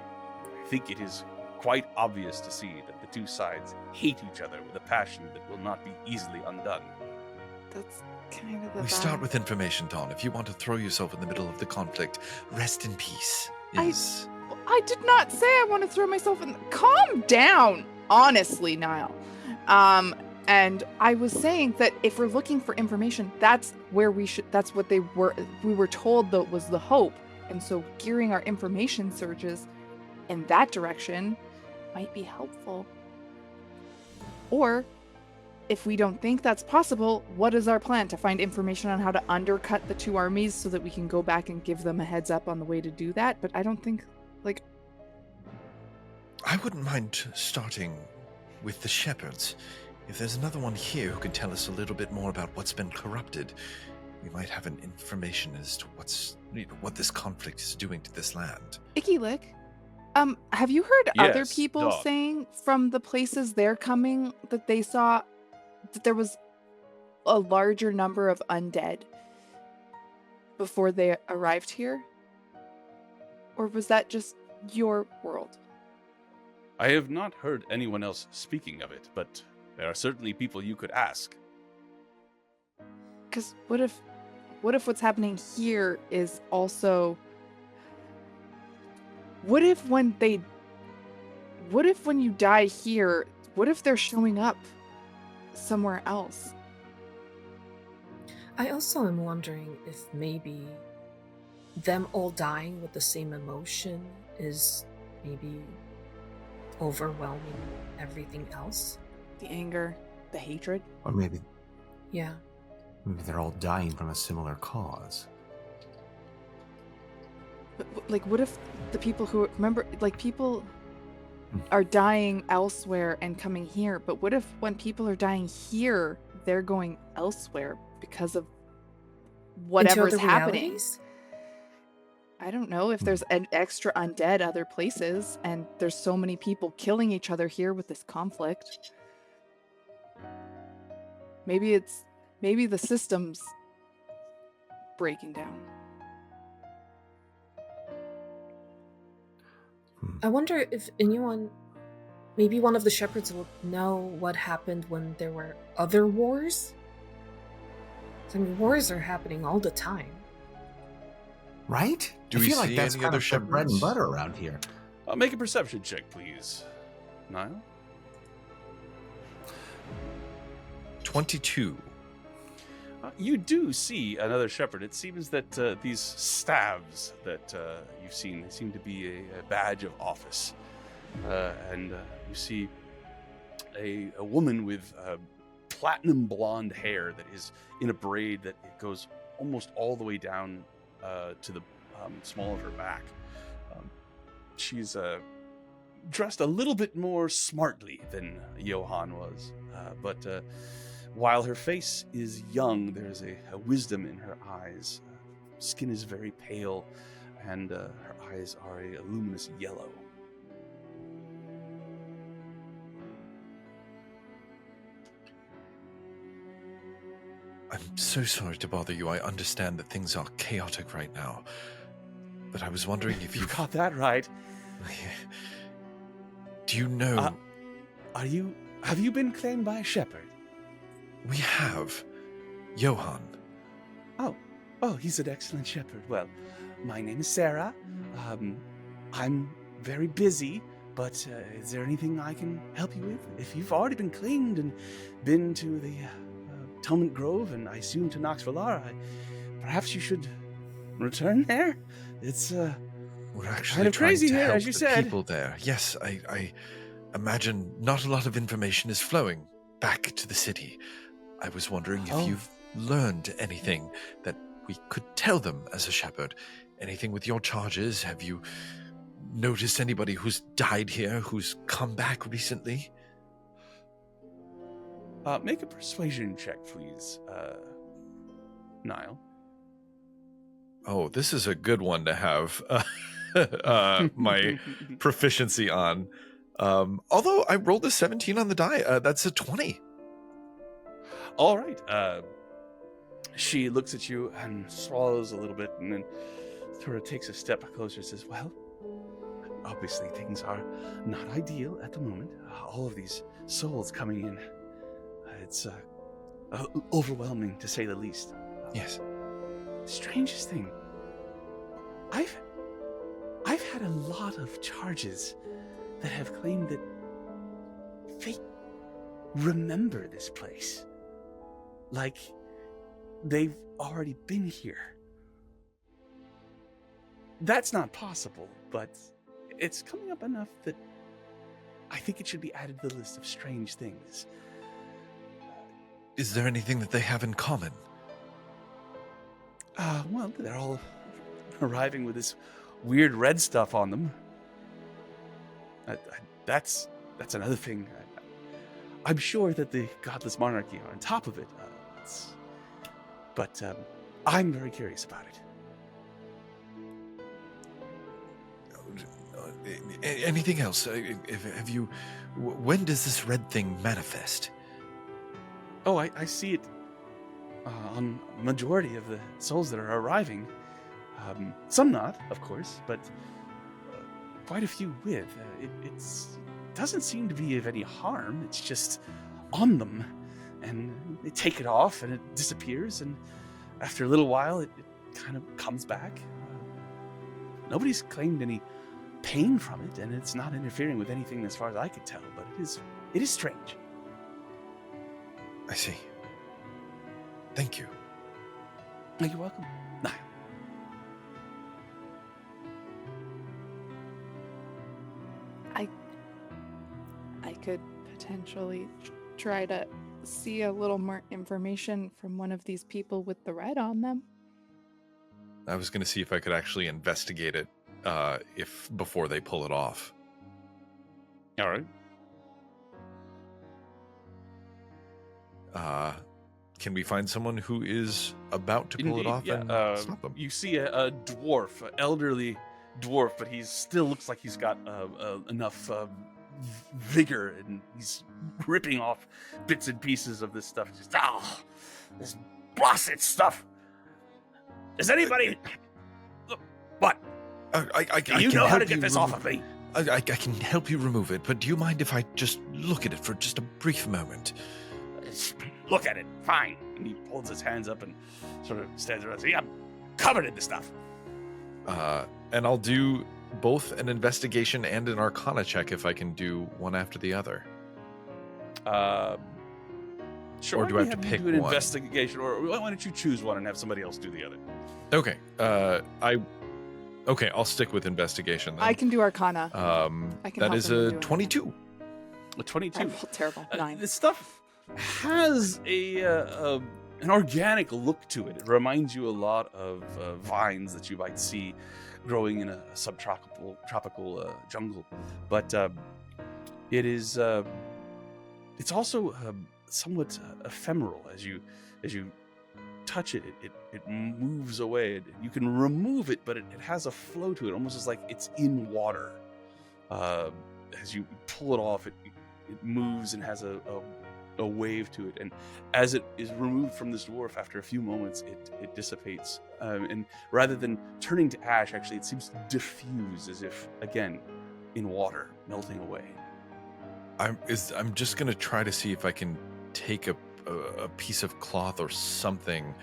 I think it is quite obvious to see that the two sides hate each other with a passion that will not be easily undone. That's kind of the We vibe. start with information, Dawn. If you want to throw yourself in the middle of the conflict, rest in peace. I did not say I want to throw myself in. Calm down, honestly, Niall. And I was saying that if we're looking for information, that's where we should. That's what we were told that was the hope. And so gearing our information searches in that direction might be helpful. Or if we don't think that's possible, what is our plan? To find information on how to undercut the two armies so that we can go back and give them a heads up on the way to do that? But I don't think, I wouldn't mind starting with the shepherds. If there's another one here who can tell us a little bit more about what's been corrupted, we might have an information as to what this conflict is doing to this land. Ikilik, have you heard other Yes, people dog. saying from the places they're coming that they saw that there was a larger number of undead before they arrived here? Or was that just your world? I have not heard anyone else speaking of it, but there are certainly people you could ask. Because what if what's happening here is also... What if when you die here, what if they're showing up somewhere else? I also am wondering if maybe them all dying with the same emotion is maybe overwhelming everything else. The anger, the hatred. Or maybe Yeah. they're all dying from a similar cause. But, what if the people who remember, people are dying elsewhere and coming here, but what if when people are dying here, they're going elsewhere because of whatever's Into other happening? realities? I don't know if there's an extra undead other places, and there's so many people killing each other here with this conflict. Maybe the system's breaking down. I wonder if maybe one of the shepherds will know what happened when there were other wars. I mean, wars are happening all the time. Right? Do I we feel like see that's any kind other of the bread and shepherds? butter around here. Make a perception check, please. Niall? 22. You do see another shepherd. It seems that these staves that you've seen, they seem to be a badge of office. And you see a woman with platinum blonde hair that is in a braid that it goes almost all the way down to the small of her back. She's dressed a little bit more smartly than Johann was, but while her face is young, there's a wisdom in her eyes. Skin is very pale, and her eyes are a luminous yellow. I'm so sorry to bother you. I understand that things are chaotic right now. But I was wondering if You got that right. Do you know... Have you been claimed by a shepherd? We have Johan. Oh, he's an excellent shepherd. Well, my name is Sarah. I'm very busy, but is there anything I can help you with? If you've already been claimed and been to the Atonement Grove, and I assume to Nox Valar, perhaps you should return there? It's We're actually kind of trying crazy to here, help as you the said. people there. Yes, I imagine not a lot of information is flowing back to the city. I was wondering if you've learned anything that we could tell them as a shepherd. Anything with your charges? Have you noticed anybody who's died here, who's come back recently? Make a persuasion check, please, Niall. Oh, this is a good one to have my proficiency on. Although I rolled a 17 on the die, that's a 20. All right. She looks at you and swallows a little bit, and then sort of takes a step closer and says, well, obviously things are not ideal at the moment. All of these souls coming in. It's overwhelming, to say the least. Yes. Strangest thing. I've had a lot of charges that have claimed that they remember this place. Like they've already been here. That's not possible, but it's coming up enough that I think it should be added to the list of strange things. Is there anything that they have in common? Well, they're all arriving with this weird red stuff on them. That's another thing. I'm sure that the Godless Monarchy are on top of it. But I'm very curious about it. Anything else? Have you? When does this red thing manifest? Oh, I see it on majority of the souls that are arriving. Some not, of course, but quite a few with. It doesn't seem to be of any harm. It's just on them, and they take it off, and it disappears, and after a little while, it kind of comes back. Nobody's claimed any pain from it, and it's not interfering with anything as far as I could tell, but it is strange. I see. Thank you. You're welcome. Niall. I could potentially try to see a little more information from one of these people with the red on them. I was going to see if I could actually investigate it if before they pull it off. All right. Can we find someone who is about to pull it off and stop them? You see a dwarf, an elderly dwarf, but he still looks like he's got enough vigor, and he's ripping off bits and pieces of this stuff. Just this blasted stuff. Does anybody? What? Do you know how to get this off of me? I can help you remove it, but do you mind if I just look at it for just a brief moment? Look at it. Fine. And he holds his hands up and sort of stands around and says, I'm covered in this stuff. And I'll do both an investigation and an arcana check if I can do one after the other. Sure. Or do I have to pick do an one? Investigation, or why don't you choose one and have somebody else do the other? Okay. Okay, I'll stick with investigation then. I can do Arcana. I can that help is him a with doing 22. A 22. I rolled terrible. 9. This stuff has an organic look to it. It reminds you a lot of vines that you might see growing in a subtropical jungle, but it is it's also somewhat ephemeral. As you touch it, it moves away. You can remove it, but it has a flow to it, almost as like it's in water. As you pull it off, it moves and has a wave to it, and as it is removed from this dwarf, after a few moments, it dissipates, and rather than turning to ash, actually it seems to diffuse, as if again in water, melting away. I'm just gonna try to see if I can take a piece of cloth or something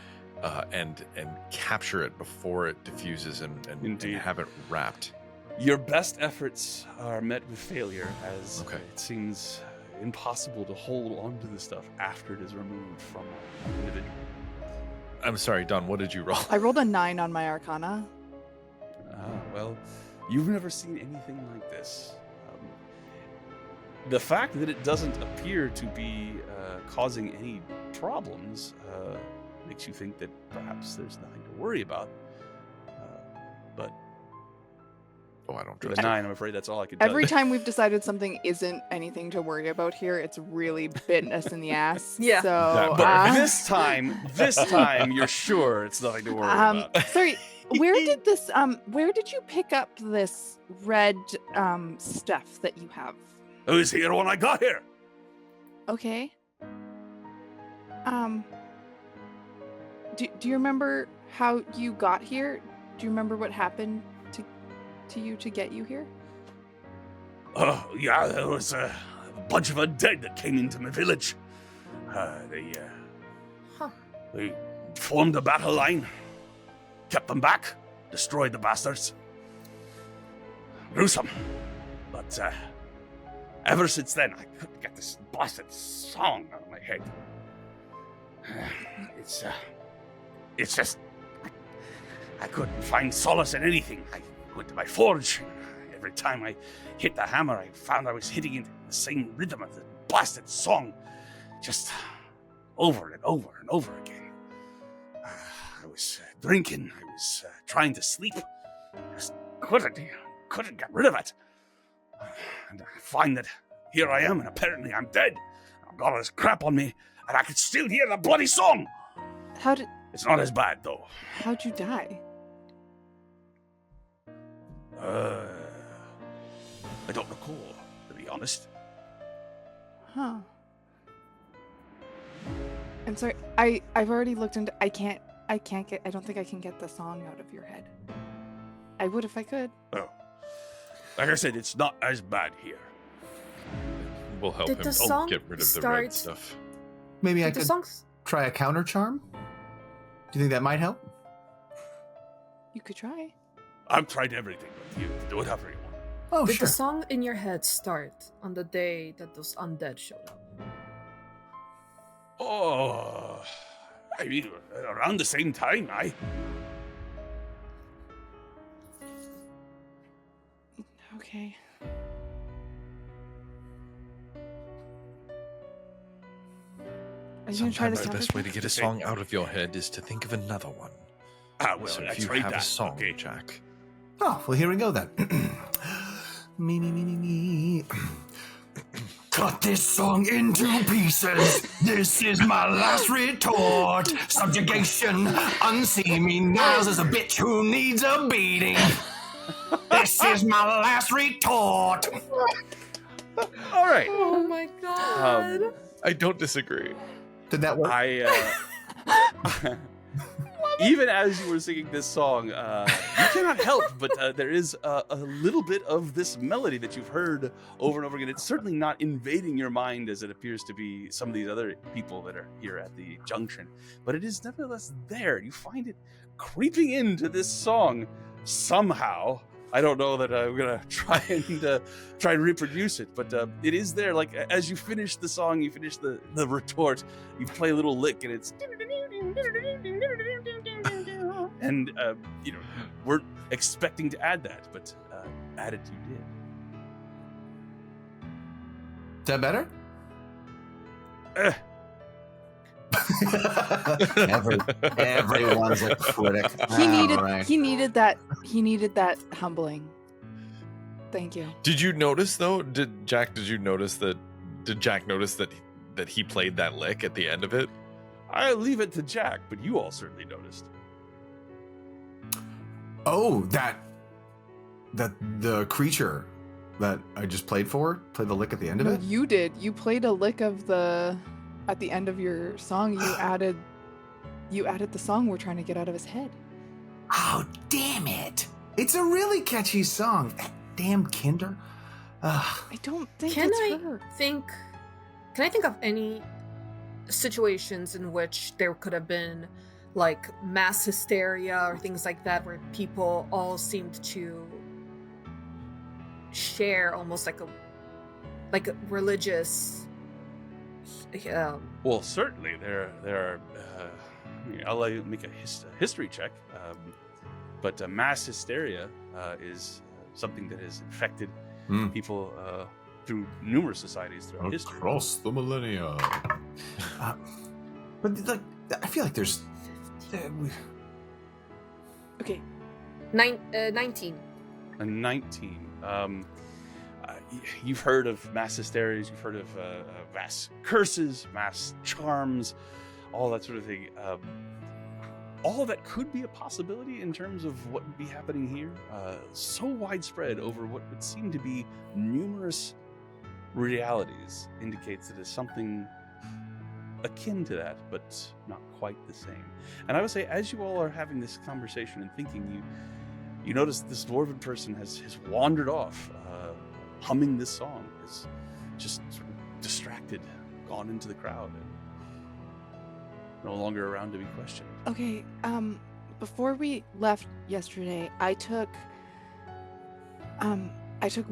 and capture it before it diffuses and Indeed. have it wrapped. Your best efforts are met with failure, as Okay. it seems impossible to hold onto the stuff after it is removed from an individual. I'm sorry, Don, what did you roll? I rolled a 9 on my Arcana. Well, you've never seen anything like this. The fact that it doesn't appear to be causing any problems makes you think that perhaps there's nothing to worry about. But Oh, I don't for trust the it. 9, I'm afraid that's all I could tell Every you. time we've decided something isn't anything to worry about here, it's really bitten us in the ass. Yeah. So, But this time, you're sure it's nothing to worry about. sorry, where did you pick up this red stuff that you have? It was here when I got here. Okay. Do you remember how you got here? Do you remember what happened to you to get you here? Oh, yeah, there was a bunch of undead that came into my village. They formed a battle line, kept them back, destroyed the bastards. Gruesome. But ever since then, I couldn't get this blasted song out of my head. It's just... I couldn't find solace in anything. I went to my forge. Every time I hit the hammer, I found I was hitting it in the same rhythm of the blasted song. Just over and over and over again. I was drinking. I was trying to sleep. Just couldn't get rid of it. And I find that here I am, and apparently I'm dead. I've got all this crap on me, and I can still hear the bloody song. It's not as bad, though. How'd you die? I don't recall, to be honest. Huh. I'm sorry. I've already looked into. I don't think I can get the song out of your head. I would if I could. Oh. Like I said, it's not as bad here. We'll help Did him the song get rid of the start- red stuff. Maybe I Did the could songs? try a counter charm. Do you think that might help? You could try. I've tried everything, but you do whatever you want. Oh, Did sure. the song in your head start on the day that those undead showed up? Oh, I mean, around the same time, Okay. Are you gonna try the Sometimes the best way to counter? get a song out of your head is to think of another one. well, So I if you tried have that. a song, Okay. Jack. Oh, well, here we go then. me. Cut this song into pieces. This is my last retort. Subjugation. Unsee me now as a bitch who needs a beating. This is my last retort. All right. Oh my god! I don't disagree. Did that work? Even as you were singing this song, you cannot help but there is a little bit of this melody that you've heard over and over again. It's certainly not invading your mind as it appears to be some of these other people that are here at the Junction, but it is nevertheless there. You find it creeping into this song somehow. I don't know that I'm gonna try and reproduce it, but it is there. Like as you finish the song, you finish the retort, you play a little lick, and it's and you weren't expecting to add that, but add it you did. Is that better? Everyone's a critic. He needed that humbling. Thank you. Did you notice though? Did Jack notice that he played that lick at the end of it? I leave it to Jack, but you all certainly noticed. Oh, that the creature that I just played the lick at the end of No, it. you did. You played a lick of at the end of your song. You added the song we're trying to get out of his head. Oh, damn it! It's a really catchy song. That damn Kinder. I don't think Can it's I her. think? Can I think of any situations in which there could have been like mass hysteria or things like that, where people all seemed to share almost like a religious. Well, certainly there are. I'll let you make a history check, but mass hysteria is something that has infected people through numerous societies throughout history. Across the millennia. But like, I feel like there's. Okay. 19. A 19. You've heard of mass hysterias, you've heard of mass curses, mass charms, all that sort of thing. All that could be a possibility in terms of what would be happening here. So widespread over what would seem to be numerous realities indicates that it's something akin to that, but not quite the same. And I would say, as you all are having this conversation and thinking, you notice this dwarven person has wandered off, humming this song, is just sort of distracted, gone into the crowd, and no longer around to be questioned. Okay, before we left yesterday, I took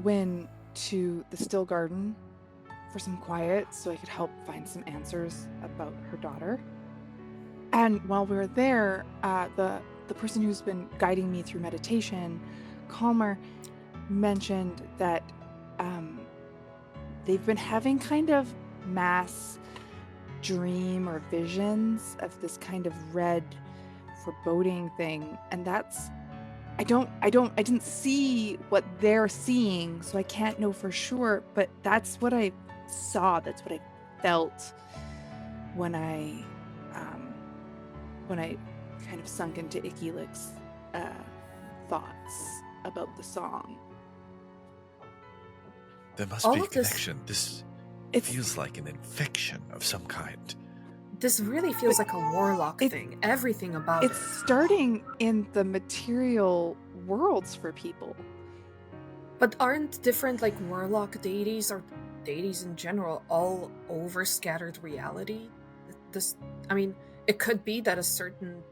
Wynn to the Still Garden for some quiet so I could help find some answers about her daughter. And while we were there, the person who's been guiding me through meditation, Calmer, mentioned that they've been having kind of mass dream or visions of this kind of red foreboding thing, and that's I didn't see what they're seeing, so I can't know for sure, but that's what I saw, that's what I felt when I kind of sunk into Ikilik's thoughts about the song. There must All be a of this- connection. This It's feels like an infection of some kind. This really feels like a warlock thing. Everything about it's it. starting in the material worlds for people. But aren't different like warlock deities or deities in general all over scattered reality? It could be that a certain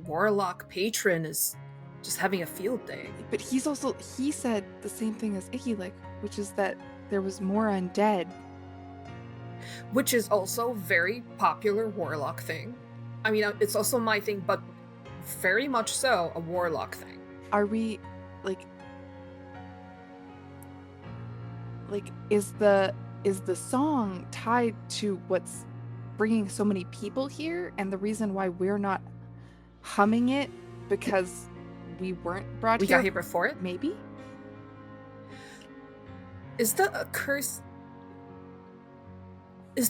warlock patron is just having a field day. But he said the same thing as Ikilik, which is that there was more undead. Which is also very popular warlock thing. I mean, it's also my thing, but very much so a warlock thing. Are we like is the song tied to what's bringing so many people here, and the reason why we're not humming it because we weren't brought We here? got here before it? Maybe. Is the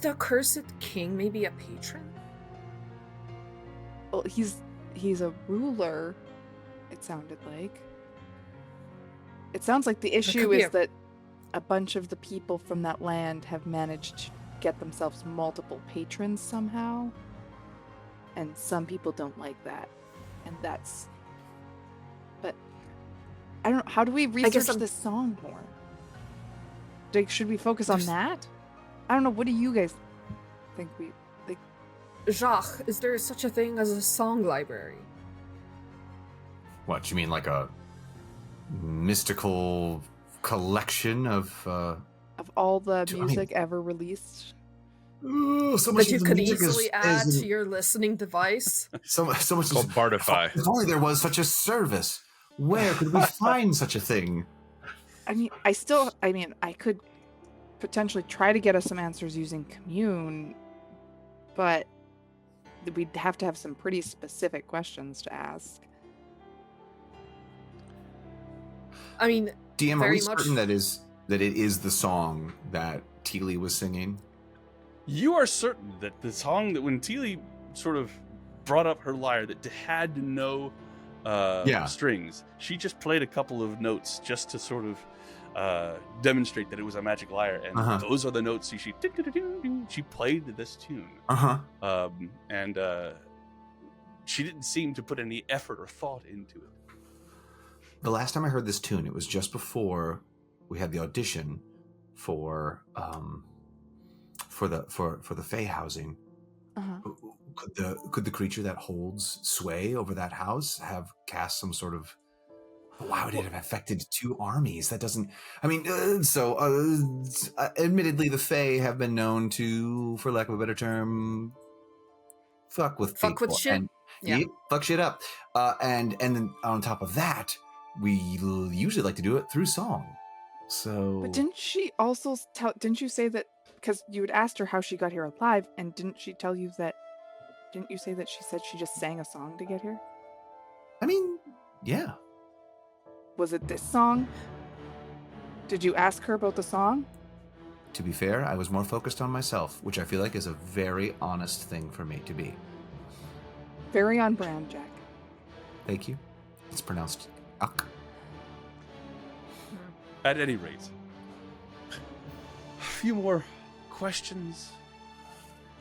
accursed king maybe a patron? Well, he's a ruler. It sounded like. It sounds like the issue is that a bunch of the people from that land have managed to get themselves multiple patrons somehow, and some people don't like that, and that's. But I don't know. How do we research this song more? Should we focus on that? I don't know. What do you guys think we like? Jacques, is there such a thing as a song library? What, you mean like a mystical collection of all the music ever released? Ooh, so that you could easily add to your listening device? So much It's called Bardify. If only there was such a service. Where could we find such a thing? I could potentially try to get us some answers using Commune, but we'd have to have some pretty specific questions to ask. I mean, DM, are very we much certain that it is the song that Teely was singing? You are certain that the song that when Teely sort of brought up her lyre that had no strings, she just played a couple of notes just to sort of demonstrate that it was a magic lyre, and those are the notes she played this tune. And she didn't seem to put any effort or thought into it. The last time I heard this tune, it was just before we had the audition for the Fae housing, Could the creature that holds sway over that house have cast some sort of? Why would it have affected 2 armies? That doesn't. I mean, admittedly, the Fae have been known to, for lack of a better term, fuck with shit. And, fuck shit up. And then on top of that, we usually like to do it through song. So, But didn't she also didn't you say that, because you had asked her how she got here alive, and didn't you say that she said she just sang a song to get here? I mean, yeah. Was it this song? Did you ask her about the song? To be fair, I was more focused on myself, which I feel like is a very honest thing for me to be. Very on brand, Jack. Thank you. It's pronounced uck. At any rate, a few more questions.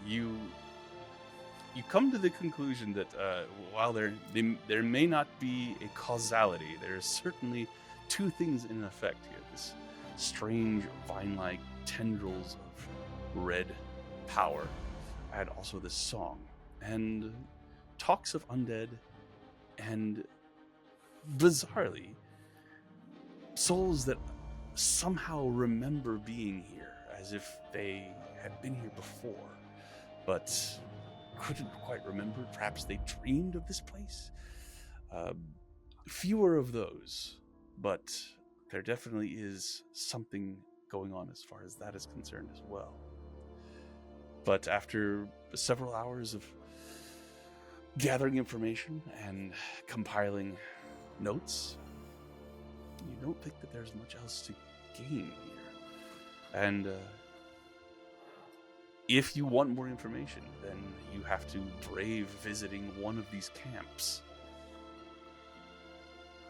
You come to the conclusion that while there may not be a causality, there is certainly 2 things in effect here. This strange vine-like tendrils of red power, and also this song, and talks of undead, and bizarrely, souls that somehow remember being here, as if they had been here before, but couldn't quite remember. Perhaps they dreamed of this place. Fewer of those, but there definitely is something going on as far as that is concerned as well. But after several hours of gathering information and compiling notes, you don't think that there's much else to gain here. And if you want more information, then you have to brave visiting one of these camps.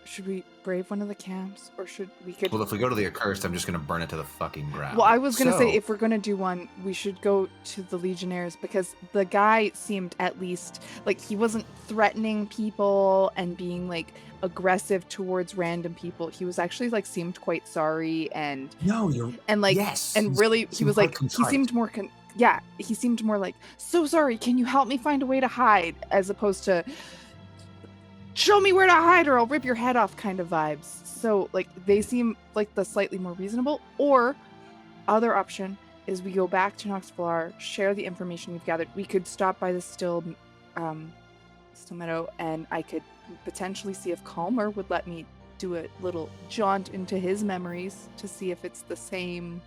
Should we brave one of the camps, or should we could? Well, if we go to the accursed, I'm just going to burn it to the fucking ground. Well, I was going to say, if we're going to do one, we should go to the Legionnaires, because the guy seemed at least like he wasn't threatening people and being like aggressive towards random people. He was actually like seemed quite sorry and yes, and really he was like contrite. he seemed more he seemed more like, so sorry, can you help me find a way to hide, as opposed to show me where to hide or I'll rip your head off kind of vibes. So like they seem like the slightly more reasonable. Or other option is we go back to Nox Valar, share the information we've gathered. We could stop by the still meadow, and I could potentially see if Calmer would let me do a little jaunt into his memories to see if it's the same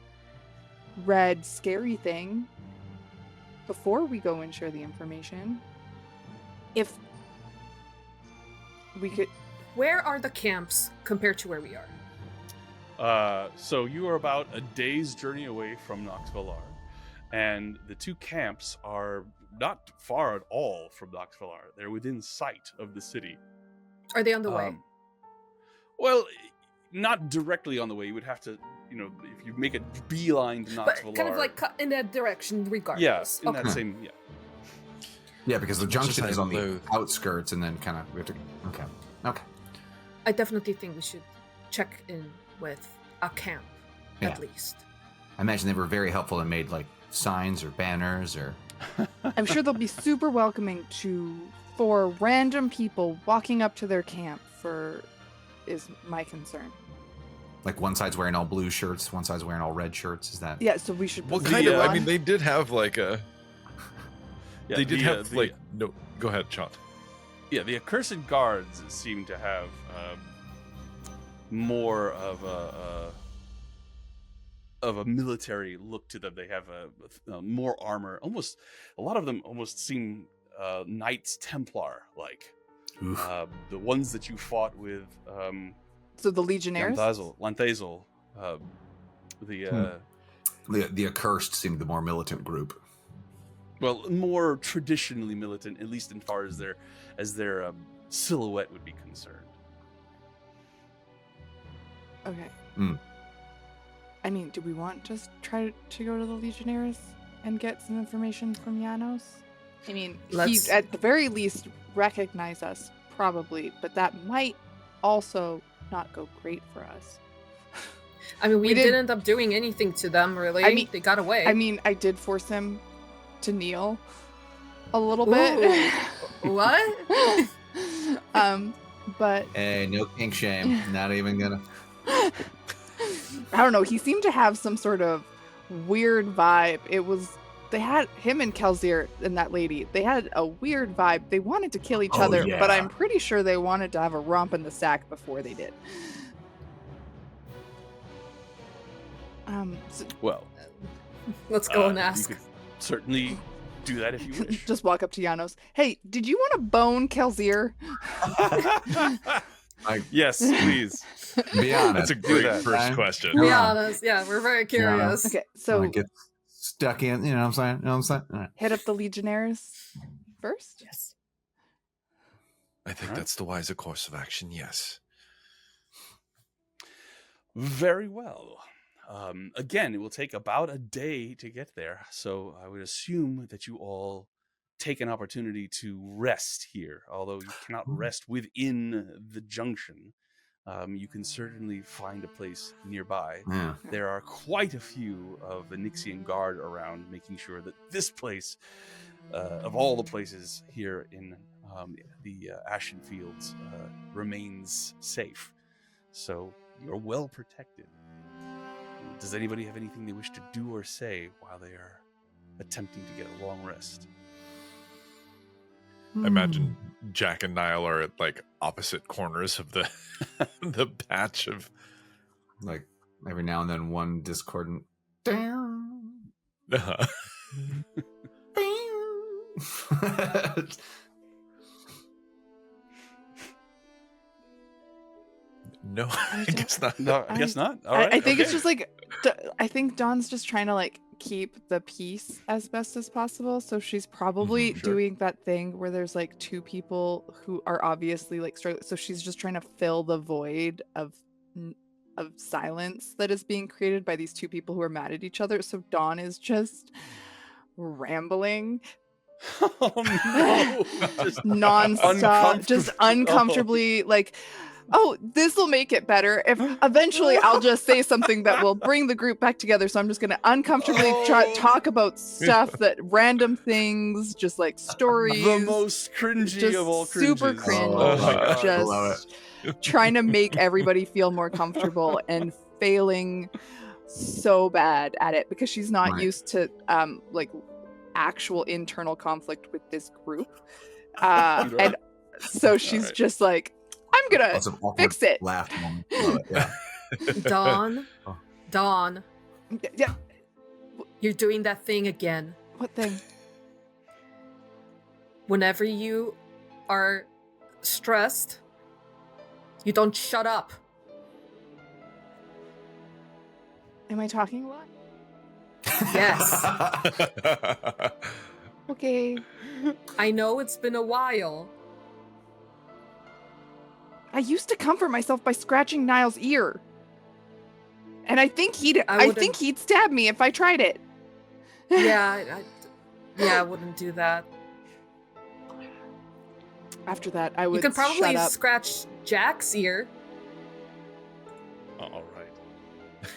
red scary thing before we go and share the information. If we could. Where are the camps compared to where we are? So you are about a day's journey away from Nox Valar, and the 2 camps are not far at all from Nox Valar. They're within sight of the city. Are they on the way? Well, not directly on the way. You would have to, if you make a beeline to Nox Valar. But kind of like cut in that direction regardless. Yes, in that same, Yeah, because the junction is on the outskirts, and then kind of we have to. Okay. I definitely think we should check in with a camp, at least. I imagine they were very helpful and made like signs or banners or. I'm sure they'll be super welcoming for random people walking up to their camp. Is my concern. Like one side's wearing all blue shirts, one side's wearing all red shirts. Is that? Yeah. So we should. Well, kind of. I mean, they did have like a. Yeah, they did have like no. Go ahead, Chant. Yeah, the accursed guards seem to have more of a military look to them. They have more armor. Almost a lot of them almost seem Knights Templar like. The ones that you fought with. So the Legionnaires. Lanthazel. The accursed seemed the more militant group. Well, more traditionally militant, at least as far as their silhouette would be concerned. Okay. I mean, do we want to try to go to the Legionnaires and get some information from Janos? I mean, he at the very least recognize us, probably, but that might also not go great for us. I mean, we didn't end up doing anything to them, really. I mean, they got away. I mean, I did force him to kneel. a little bit. What? But Hey, no kink shame. Not even gonna. I don't know. He seemed to have some sort of weird vibe. They had him and Kelsier and that lady. They had a weird vibe. They wanted to kill each Oh, other, yeah. but I'm pretty sure they wanted to have a romp in the sack before they did. Well, Let's go and ask. You could certainly do that if you wish. Just walk up to Janos. Hey, did you want to bone Kelsier? Yes, please. Be honest. That's a great that. first question. Be honest. Yeah, we're very curious. Okay, so get stuck in. You know what I'm saying? You know what I'm saying? All right. hit up the Legionnaires first. Yes. I think Alright. that's the wiser course of action, yes. Very well. Again, it will take about a day to get there, so I would assume that you all take an opportunity to rest here. Although you cannot rest within the junction, you can certainly find a place nearby. Yeah. There are quite a few of the Nixian guard around, making sure that this place, of all the places here in the Ashen Fields, remains safe. So you're well protected. Does anybody have anything they wish to do or say while they are attempting to get a long rest? I imagine Jack and Niall are at like opposite corners of the the patch of Like every now and then one discordant. No, I guess not. No, I guess not. All right. I think it's okay. just like I think Dawn's just trying to like keep the peace as best as possible. So she's probably Sure. doing that thing where there's like two people who are obviously like struggling. So she's just trying to fill the void of silence that is being created by these two people who are mad at each other. So Dawn is just rambling Oh no! Just nonstop, just uncomfortably like, oh, this will make it better. If eventually I'll just say something that will bring the group back together. So I'm just gonna uncomfortably talk about stuff that random things, just like stories. The most cringy just of all super cringes. cringe. Oh my God, I just love trying to make everybody feel more comfortable and failing so bad at it because she's not Right. used to like actual internal conflict with this group. Right. And so she's right. just like, I'm gonna Lots of awkward fix it. laugh moment. Love it, yeah. Dawn. Oh. Dawn. Yeah, You're doing that thing again. what thing? Whenever you are stressed, you don't shut up. Am I talking a lot? Yes. Okay. I know it's been a while. I used to comfort myself by scratching Niall's ear. And I think I I wouldn't- think he'd stab me if I tried it. Yeah, I wouldn't do that. After that, I would You could probably shut up. scratch Jack's ear. All right.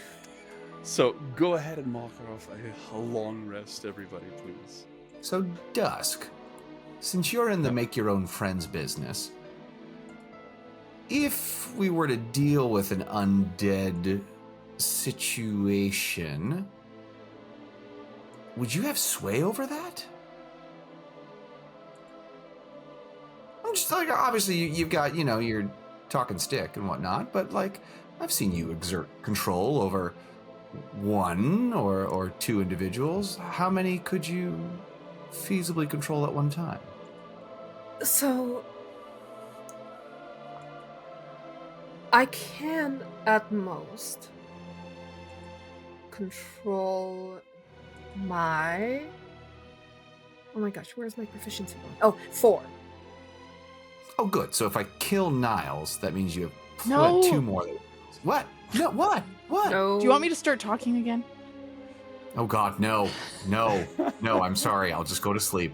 So go ahead and mark off a long rest, everybody, please. So, Dusk, since you're in the make your own friends business, if we were to deal with an undead situation, would you have sway over that? I'm just like, obviously you've got, you're talking stick and whatnot, but like, I've seen you exert control over one or two individuals. How many could you feasibly control at one time? So I can at most control my... Oh my gosh, where's my proficiency going? Oh, 4. Oh, good. So if I kill Niles, that means you have No. two more. What? No, what? What? No. Do you want me to start talking again? Oh, God, no. No. No, I'm sorry. I'll just go to sleep.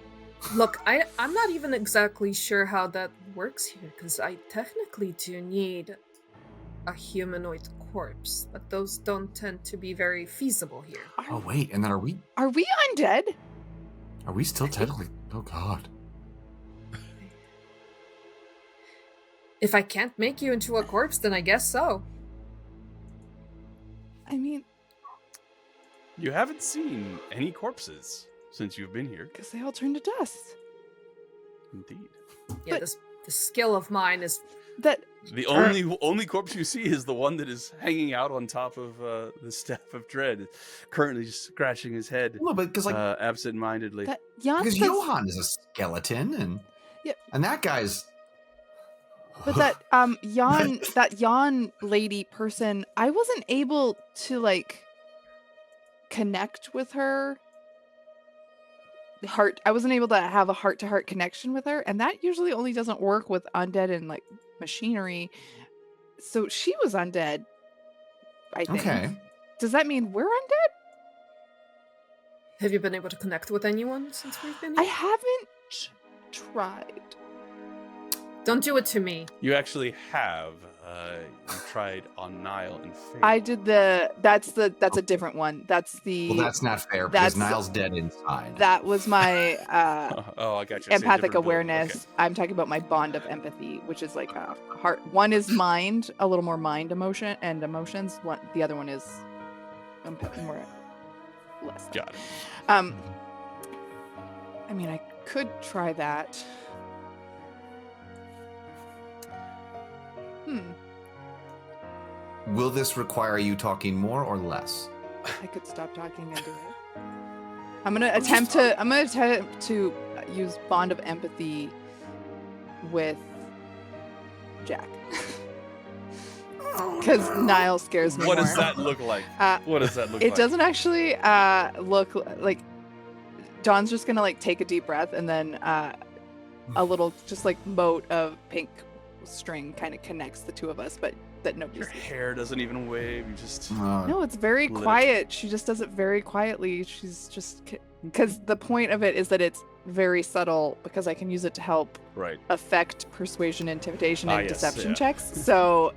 Look, I'm not even exactly sure how that works here, because I technically do need a humanoid corpse, but those don't tend to be very feasible here. Oh, wait. And then are we Are we undead? still technically Oh, God. If I can't make you into a corpse, then I guess so. I mean, You haven't seen any corpses since you've been here. because they all turned to dust. Indeed. Yeah, But- this skill of mine is That The only corpse you see is the one that is hanging out on top of the Staff of Dread, currently just scratching his head No, but because absent-mindedly. that Jan because says- Johan is a skeleton, and Yep. and that guy's. But that Jan lady person, I wasn't able to like connect with her. I wasn't able to have a heart-to-heart connection with her, and that usually only doesn't work with undead and like machinery. So she was undead, I think. Okay. Does that mean we're undead? Have you been able to connect with anyone since we've been I here? haven't tried. Don't do it to me. You actually have. You tried on Nile and failed. I did that's a different one. That's the Well, that's not fair because that's- Niall's dead inside. that was my Oh, I got you. Same empathic different ability. awareness. Okay. I'm talking about my bond of empathy, which is like a heart. One is mind, a little more mind emotion and emotions. The other one is more less. Got it. I mean, I could try that. Will this require you talking more or less? I could stop talking and do it. I'm gonna attempt to use bond of empathy with Jack. Because Niall scares me What more. does that look like? What does that look It like? doesn't actually look like Dawn's just gonna like take a deep breath and then a little just like mote of pink string kind of connects the two of us, but that Your nobody's. hair doesn't even wave. You just. No, it's very Lit. quiet. She just does it very quietly. She's just because the point of it is that it's very subtle because I can use it to help Right. affect persuasion, intimidation, and Yes, deception yeah. checks. So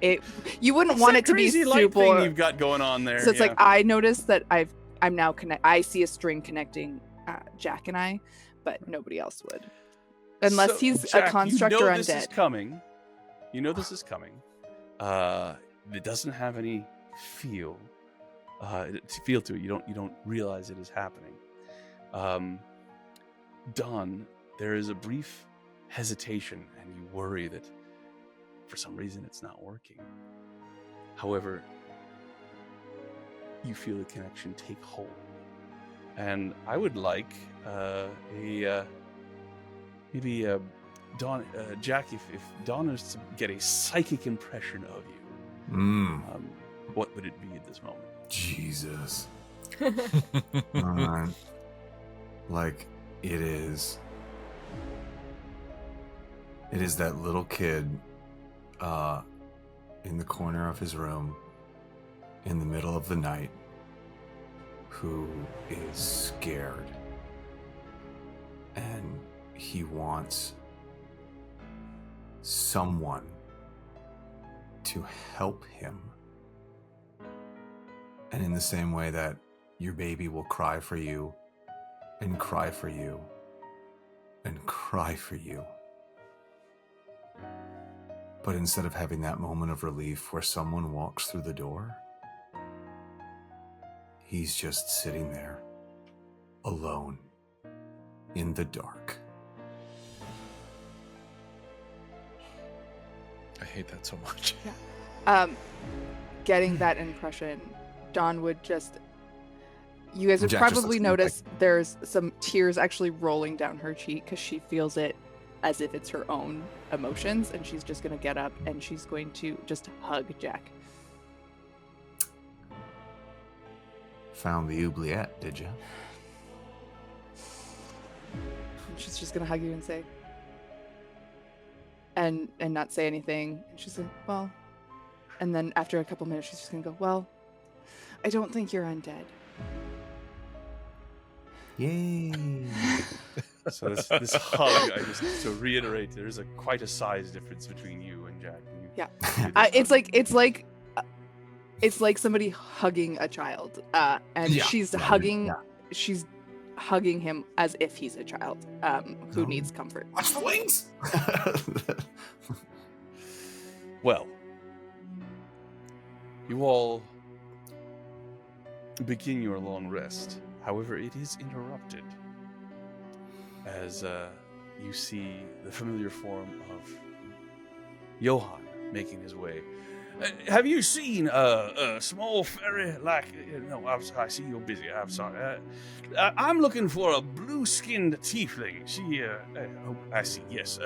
you wouldn't want it to be crazy light thing super. you've got going on there. So it's yeah. like I noticed that I'm now I see a string connecting Jack and I, but nobody else would, unless So, he's Jack, a construct or this is undead. coming. You know this is coming. It doesn't have any feel. Feel to it. You don't realize it is happening. Dawn, there is a brief hesitation, and you worry that for some reason it's not working. However, you feel the connection take hold, and I would like maybe Dawn, Jack, if Dawn is to get a psychic impression of you, what would it be at this moment? Jesus. Like it is that little kid in the corner of his room in the middle of the night who is scared and he wants someone to help him. And in the same way that your baby will cry for you and cry for you and cry for you. But instead of having that moment of relief where someone walks through the door, he's just sitting there, alone, in the dark. I hate that so much. Getting that impression, Dawn would just. You guys would Jack just probably looks at me notice there's some tears actually rolling down her cheek because she feels it as if it's her own emotions, and she's just going to get up and she's going to just hug Jack. Found the oubliette, did you? And she's just going to hug you and say, and not say anything. And she's like, well, and then after a couple minutes, she's just going to go, well, I don't think you're undead. Yay! So this hug, to reiterate, there's quite a size difference between you and Jack. When you Yeah. do this It's like somebody hugging a child, and Yeah, she's yeah, hugging. yeah. She's hugging him as if he's a child who needs comfort. Watch the wings! Well, you all begin your long rest. However, it is interrupted as you see the familiar form of Johann making his way. Have you seen a small fairy like... No, I see you're busy. I'm sorry. I'm looking for a blue-skinned tiefling. She... oh, I see. Yes.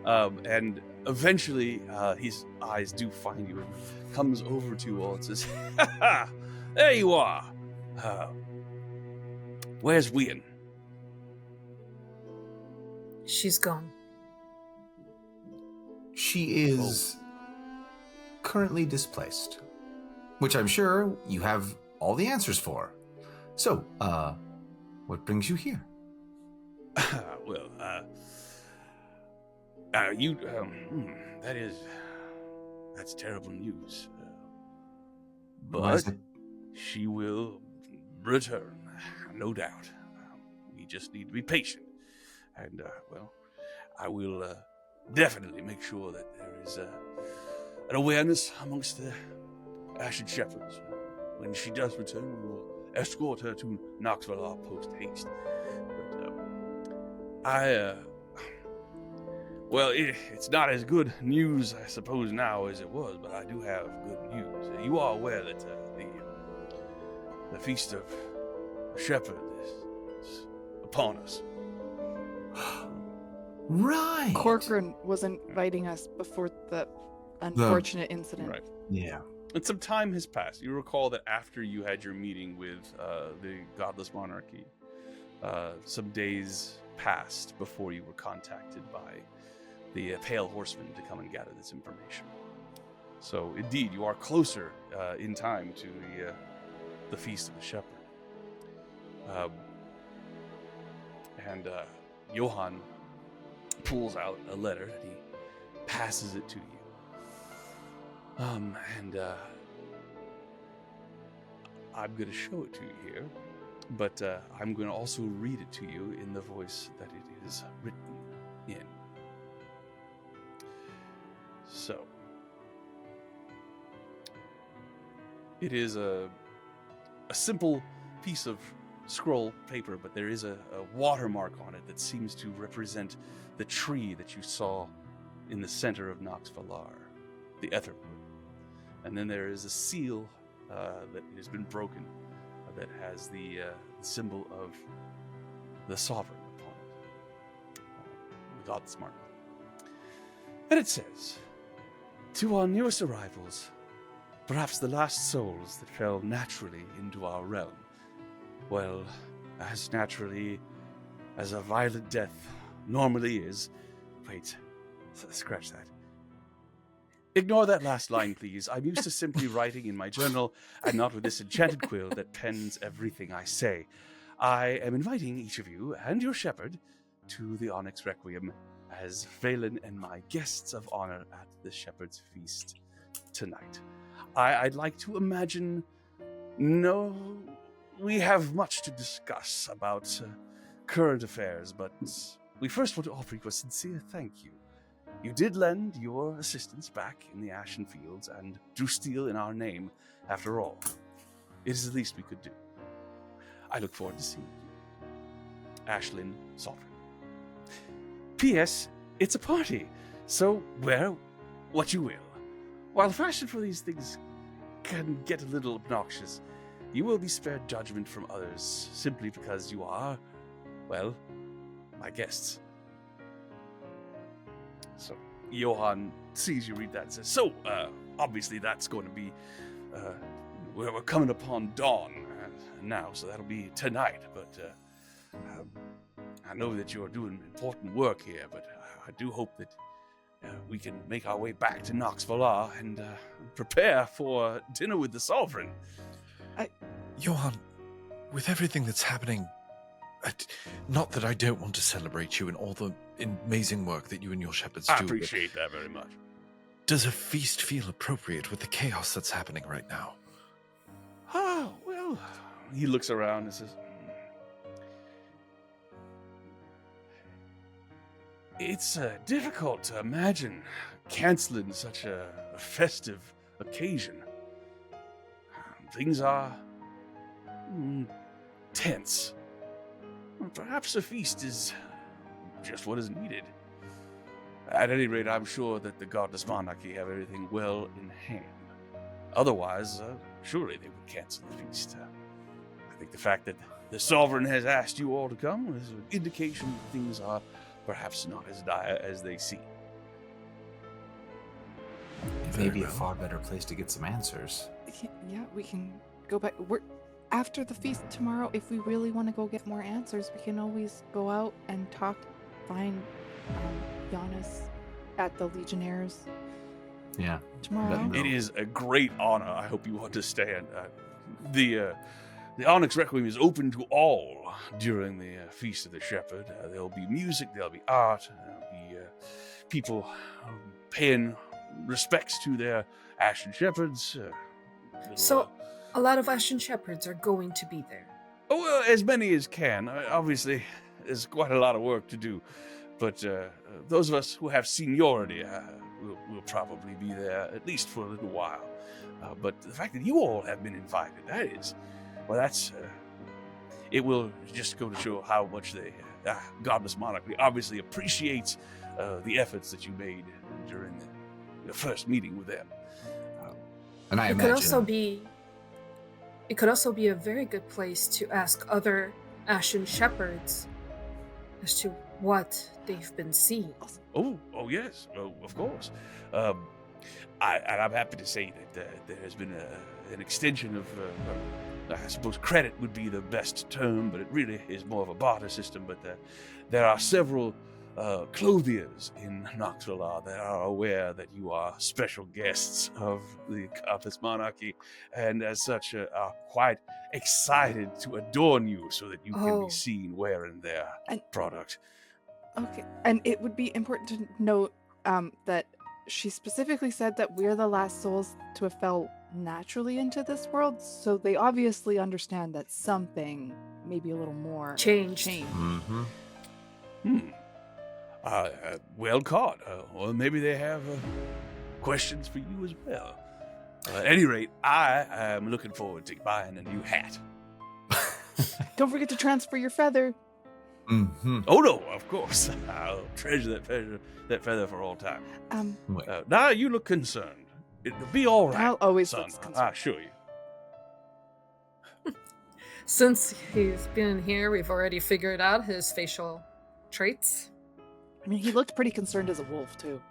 And eventually, his eyes do find you and comes over to you all and says, "Ha ha! There you are! Where's Wynn?" She's gone. She is currently displaced, which I'm sure you have all the answers for. So, what brings you here? Well, that's terrible news. Why is But it- she will return, no doubt. We just need to be patient. And, I will definitely make sure that there is an awareness amongst the Ashen Shepherds. When she does return, we will escort her to Nox Valar post haste. But it's not as good news, I suppose, now as it was, but I do have good news. You are aware that the Feast of Shepherd is upon us. Right. Corcoran was inviting us before the unfortunate incident. Right. Yeah. And some time has passed. You recall that after you had your meeting with the Godless monarchy, some days passed before you were contacted by the Pale Horseman to come and gather this information. So, indeed, you are closer in time to the Feast of the Shepherd. And Johann pulls out a letter and he passes it to you. I'm going to show it to you here, but I'm going to also read it to you in the voice that it is written in. So, it is a simple piece of scroll paper, but there is a watermark on it that seems to represent the tree that you saw in the center of Nox Valar, the Etherwood. And then there is a seal that has been broken that has the symbol of the Sovereign upon it, the Godless mark. And it says, "To our newest arrivals, perhaps the last souls that fell naturally into our realm, well, as naturally as a violent death normally is." Wait, scratch that. Ignore that last line, please. I'm used to simply writing in my journal, and not with this enchanted quill that pens everything I say. I am inviting each of you and your shepherd to the Onyx Requiem as Valen and my guests of honor at the Shepherd's Feast tonight. I'd like to imagine... No, we have much to discuss about current affairs, but we first want to offer you a sincere thank you. You did lend your assistance back in the Ashen Fields and drew steel in our name, after all. It is the least we could do. I look forward to seeing you. Ashlynn, Sovereign. P.S. It's a party, so wear what you will. While fashion for these things can get a little obnoxious, you will be spared judgment from others simply because you are, well, my guests. So, Johann sees you read that and says, "So, obviously that's going to be, we're coming upon dawn now, so that'll be tonight, but I know that you're doing important work here, but I do hope that we can make our way back to Nox Valar and prepare for dinner with the Sovereign." Johann, with everything that's happening, not that I don't want to celebrate you and all the amazing work that you and your shepherds do. I appreciate that very much. Does a feast feel appropriate with the chaos that's happening right now? Oh, well, he looks around and says, It's difficult to imagine canceling such a festive occasion. Things are tense. Perhaps a feast is just what is needed. At any rate, I'm sure that the Godless Monarchy have everything well in hand. Otherwise, surely they would cancel the feast. I think the fact that the Sovereign has asked you all to come is an indication that things are perhaps not as dire as they seem. It may be a far better place to get some answers. Yeah, we can go back. After the feast tomorrow, if we really want to go get more answers, we can always go out and find Giannis at the Legionnaires. Yeah. Tomorrow. It is a great honor. I hope you understand. The Onyx Requiem is open to all during the Feast of the Shepherd. There'll be music, there'll be art, there'll be people paying respects to their Ashen Shepherds. So, a lot of Ashen Shepherds are going to be there. Oh, well, as many as can. Obviously, there's quite a lot of work to do. But those of us who have seniority will probably be there, at least for a little while. But the fact that you all have been invited, it will just go to show how much the Godless Monarchy obviously appreciates the efforts that you made during the first meeting with them. And I It imagine could also be a very good place to ask other Ashen Shepherds as to what they've been seeing. Oh yes, of course. I'm happy to say that there has been an extension of, I suppose credit would be the best term, but it really is more of a barter system. But there are several clothiers in Nox Valar that are aware that you are special guests of the Godless Monarchy, and as such are quite excited to adorn you so that you can be seen wearing their product. Okay, and it would be important to note that she specifically said that we're the last souls to have fell naturally into this world, so they obviously understand that something, maybe a little more, changed. Mm-hmm. Well caught. Or maybe they have questions for you as well. At any rate, I am looking forward to buying a new hat. Don't forget to transfer your feather. Mm-hmm. Oh no, of course. I'll treasure that feather for all time. Now you look concerned. It'll be all right. I'll always son. look concerned. I assure you. Since he's been here, we've already figured out his facial traits. I mean, he looked pretty concerned as a wolf, too.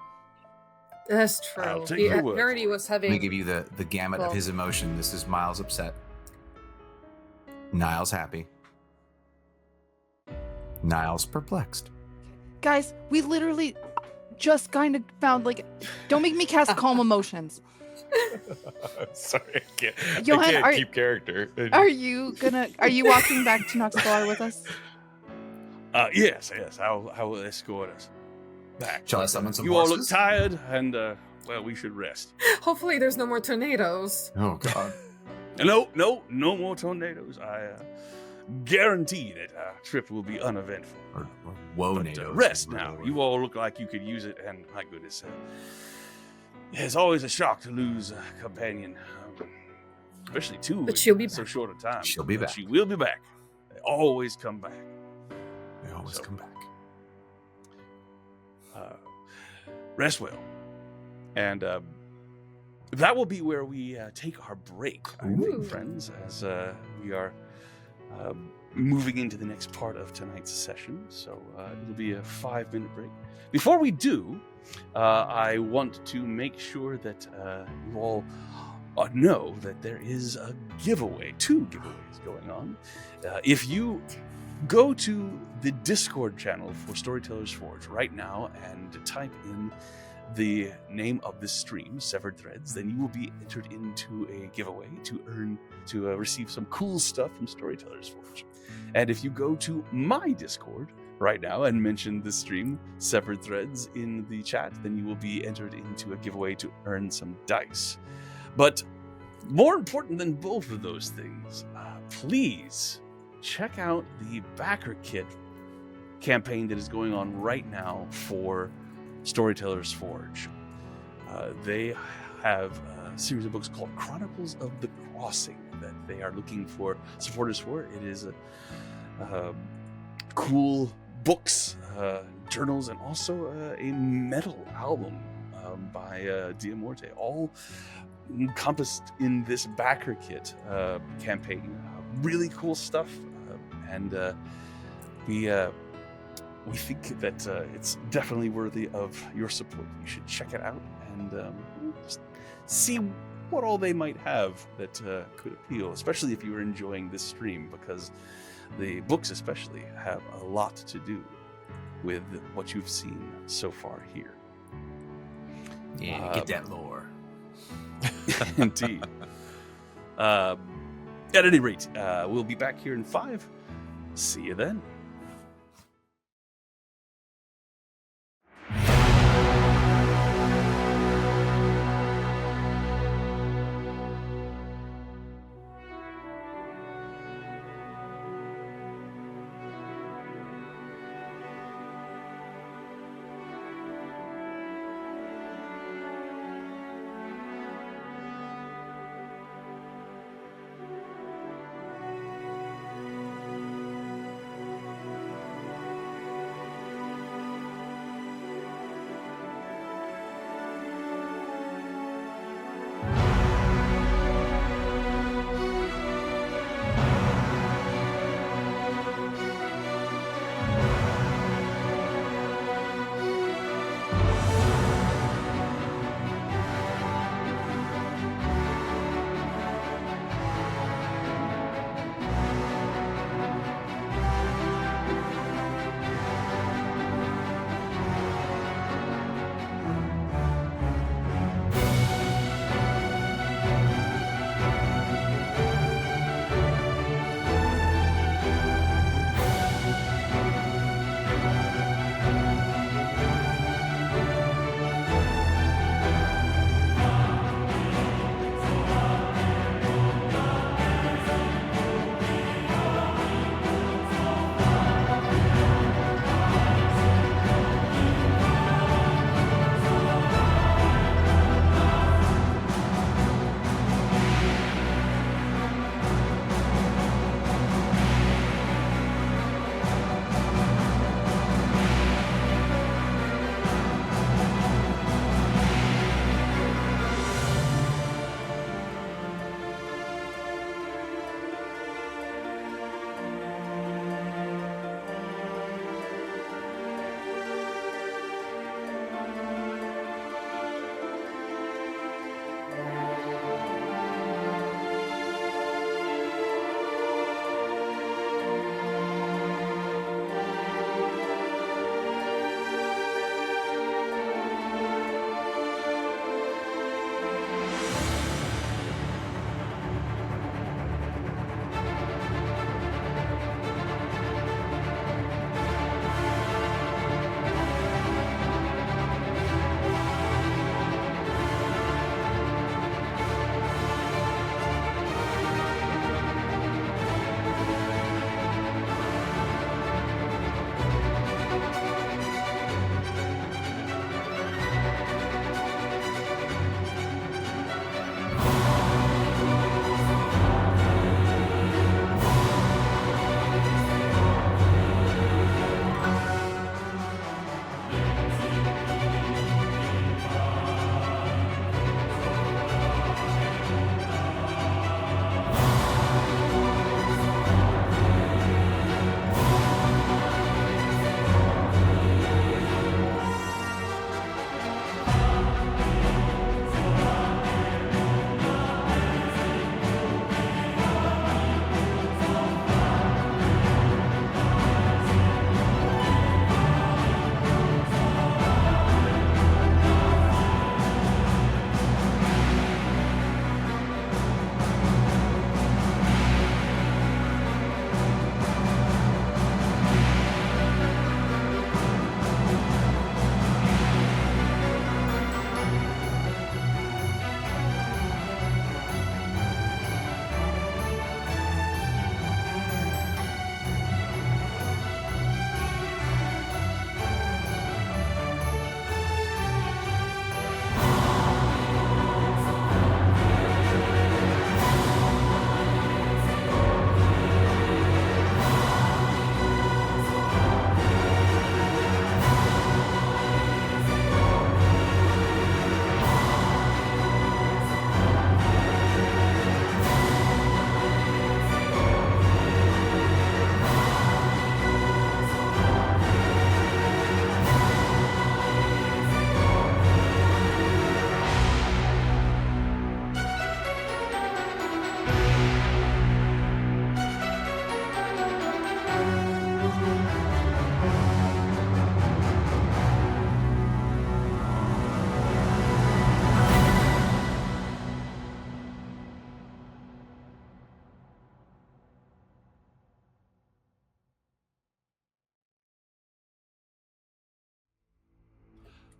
That's true. I'll take He your word already for it. was having... Let me give you the gamut of his emotion. This is Miles upset. Niles happy. Niles perplexed. Guys, we literally just kind of found, don't make me cast calm emotions. Sorry, I can't Johan, keep character. Are you walking back to Nox Valar with us? Yes. I will escort us back. Shall I summon some You all look horses? tired, and we should rest. Hopefully there's no more tornadoes. Oh, God. No more tornadoes. I guarantee that our trip will be uneventful. Or woe But nados. rest now. You all look like you could use it, and my goodness, it's always a shock to lose a companion, especially two. But she'll be in so back. short a time. She'll be But back. She will be back. They always come back. They always So- come back. Rest well, and that will be where we take our break, I think, Ooh. friends, as we are moving into the next part of tonight's session. So it'll be a 5-minute break. Before we do, I want to make sure that you all know that there is a giveaway, 2 giveaways going on. If you go to the Discord channel for Storyteller's Forge right now and type in the name of the stream, Severed Threads, then you will be entered into a giveaway to receive some cool stuff from Storyteller's Forge. And if you go to my Discord right now and mention the stream, Severed Threads, in the chat, then you will be entered into a giveaway to earn some dice. But more important than both of those things, please check out the backer kit campaign that is going on right now for Storyteller's Forge. They have a series of books called Chronicles of the Crossing that they are looking for supporters for. It is cool books, journals, and also a metal album by Diamorte, all encompassed in this backer kit campaign. Really cool stuff, and we think that it's definitely worthy of your support. You should check it out and just see what all they might have that could appeal, especially if you were enjoying this stream, because the books especially have a lot to do with what you've seen so far here. Yeah, get that lore. Indeed. At any rate, we'll be back here in 5. See you then.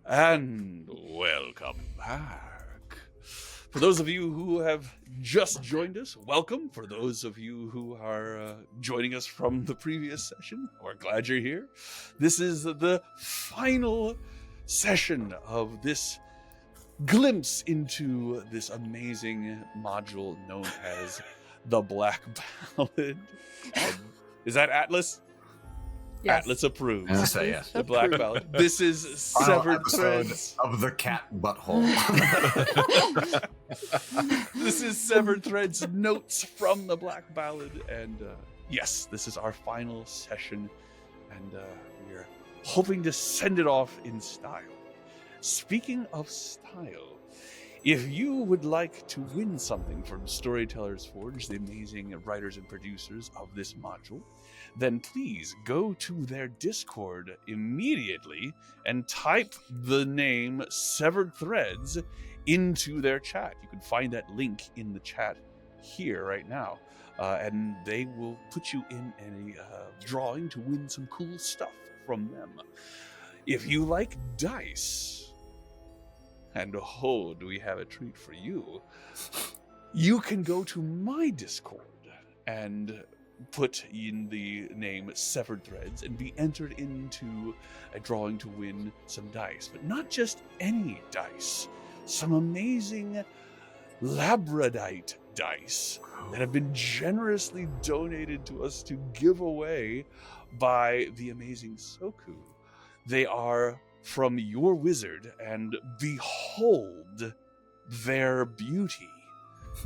And welcome back. For those of you who have just joined us, welcome. For those of you who are joining us from the previous session, we're glad you're here. This is the final session of this glimpse into this amazing module known as the Black Ballad. Is that Atlas? Yes. Atlas approves. I'll say yes. The Black Ballad. This is Final Severed episode Threads. of the cat butthole. This is Severed Threads notes from the Black Ballad. And yes, this is our final session. And we're hoping to send it off in style. Speaking of style, if you would like to win something from Storyteller's Forge, the amazing writers and producers of this module, then please go to their Discord immediately and type the name Severed Threads into their chat. You can find that link in the chat here right now. And they will put you in a drawing to win some cool stuff from them. If you like dice, and oh, do we have a treat for you, you can go to my Discord and put in the name Severed Threads and be entered into a drawing to win some dice. But not just any dice, some amazing labradite dice that have been generously donated to us to give away by the amazing Soku. They are from your wizard, and behold their beauty.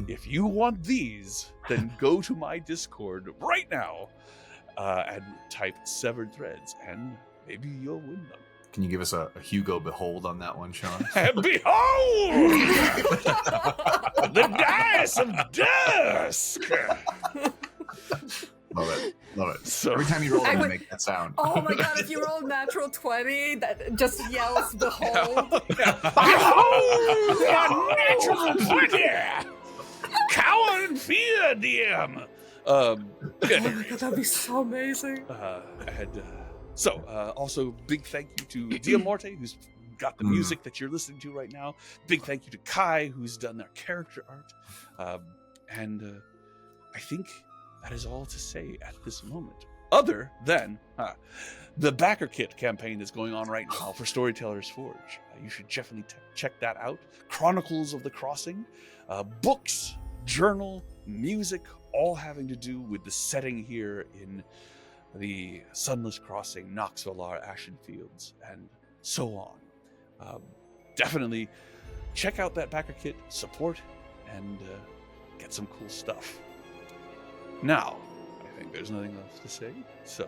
If you want these, then go to my Discord right now and type Severed Threads, and maybe you'll win them. Can you give us a Hugo Behold on that one, Sean? And behold! The dice of Dusk! Love it. Love it. So, Every time you roll, you make that sound. Oh my god, if you roll natural 20, that just yells behold. behold! A natural 20! Cower and fear, DM! Oh my god, that'd be so amazing. Also, big thank you to Diamorte, who's got the music that you're listening to right now. Big thank you to Kai, who's done their character art. And I think that is all to say at this moment. Other than the backer kit campaign that's going on right now for Storyteller's Forge. You should definitely check that out. Chronicles of the Crossing, books, journal, music, all having to do with the setting here in the Sunless Crossing, Nox Valar, Ashlynn Fields, and so on. Definitely check out that backer kit, support, and get some cool stuff. Now, I think there's nothing else to say, so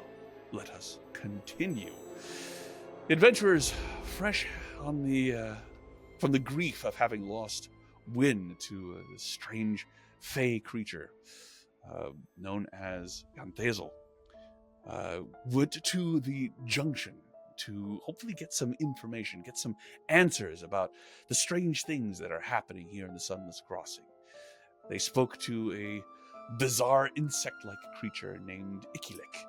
let us continue. Adventurers, fresh on from the grief of having lost Wynn to this strange fey creature known as Gantezel, went to the Junction to hopefully get some information, get some answers about the strange things that are happening here in the Sunless Crossing. They spoke to a bizarre insect-like creature named Ikilik,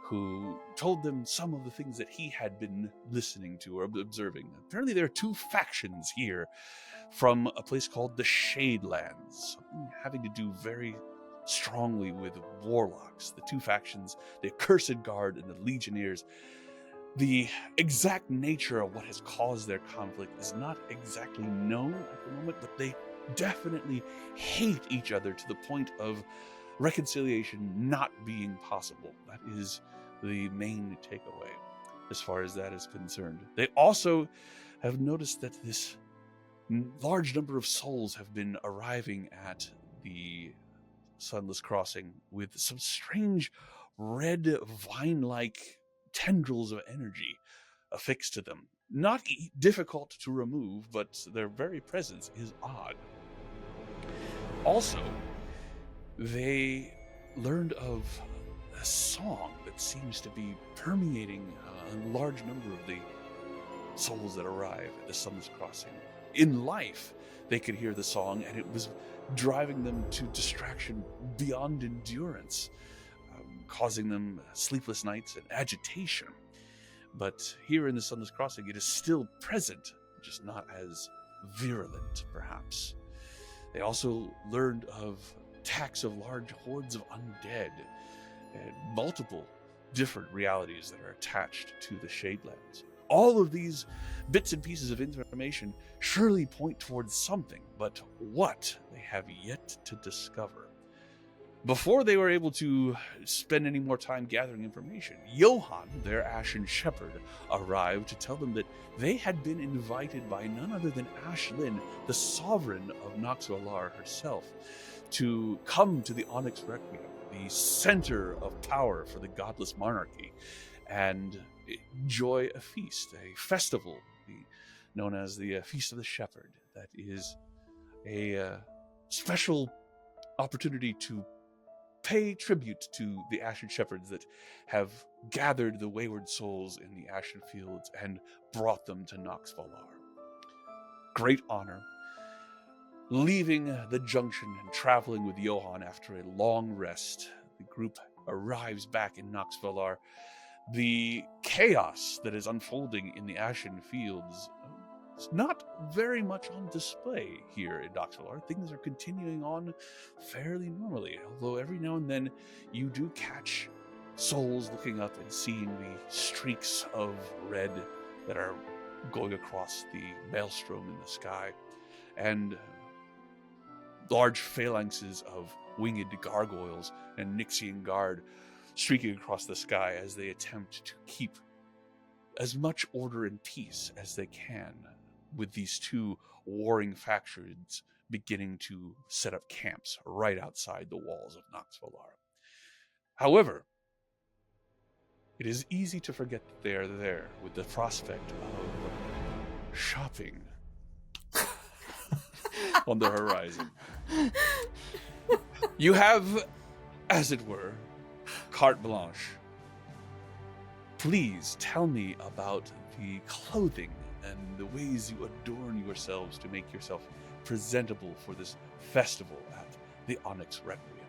who told them some of the things that he had been listening to or observing. Apparently there are two factions here from a place called the Shadelands, something having to do very strongly with warlocks. The two factions, the Accursed Guard and the Legionnaires. The exact nature of what has caused their conflict is not exactly known at the moment, but they definitely hate each other to the point of reconciliation not being possible. That is the main takeaway as far as that is concerned. They also have noticed that this large number of souls have been arriving at the Sunless Crossing with some strange red vine-like tendrils of energy affixed to them. Not difficult to remove, but their very presence is odd. Also, they learned of a song that seems to be permeating a large number of the souls that arrive at the Sunless Crossing. In life, they could hear the song, and it was driving them to distraction beyond endurance, causing them sleepless nights and agitation. But here in the Sunless Crossing, it is still present, just not as virulent, perhaps. They also learned of attacks of large hordes of undead and multiple different realities that are attached to the Shadelands. All of these bits and pieces of information surely point towards something, but what they have yet to discover. Before they were able to spend any more time gathering information, Johan, their Ashen Shepherd, arrived to tell them that they had been invited by none other than Ashlynn, the sovereign of Nox Valar herself, to come to the Onyx Requiem, the center of power for the Godless monarchy, and enjoy a feast, a festival known as the Feast of the Shepherd. That is a special opportunity to pay tribute to the Ashen Shepherds that have gathered the wayward souls in the Ashen Fields and brought them to Nox Valar. Great honor. Leaving the Junction and traveling with Johan after a long rest, the group arrives back in Nox Valar. The chaos that is unfolding in the Ashen Fields is not very much on display here in Nox Valar. Things are continuing on fairly normally, although every now and then you do catch souls looking up and seeing the streaks of red that are going across the maelstrom in the sky, and large phalanxes of winged gargoyles and Nixian guard streaking across the sky as they attempt to keep as much order and peace as they can, with these two warring factions beginning to set up camps right outside the walls of Nox Valar. However, it is easy to forget that they are there with the prospect of shopping on the horizon. You have, as it were, carte blanche. Please tell me about the clothing and the ways you adorn yourselves to make yourself presentable for this festival at the Onyx Requiem.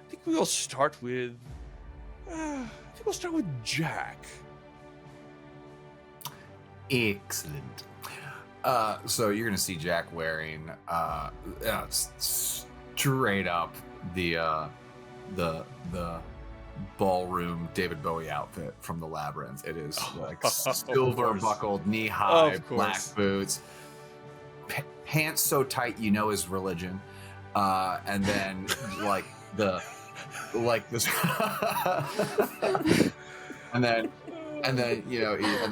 I think we'll start with Jack. Excellent. So you're gonna see Jack wearing straight up the ballroom David Bowie outfit from the Labyrinth. It is like silver buckled, knee high, black boots, pants so tight you know his religion, and then like this, and then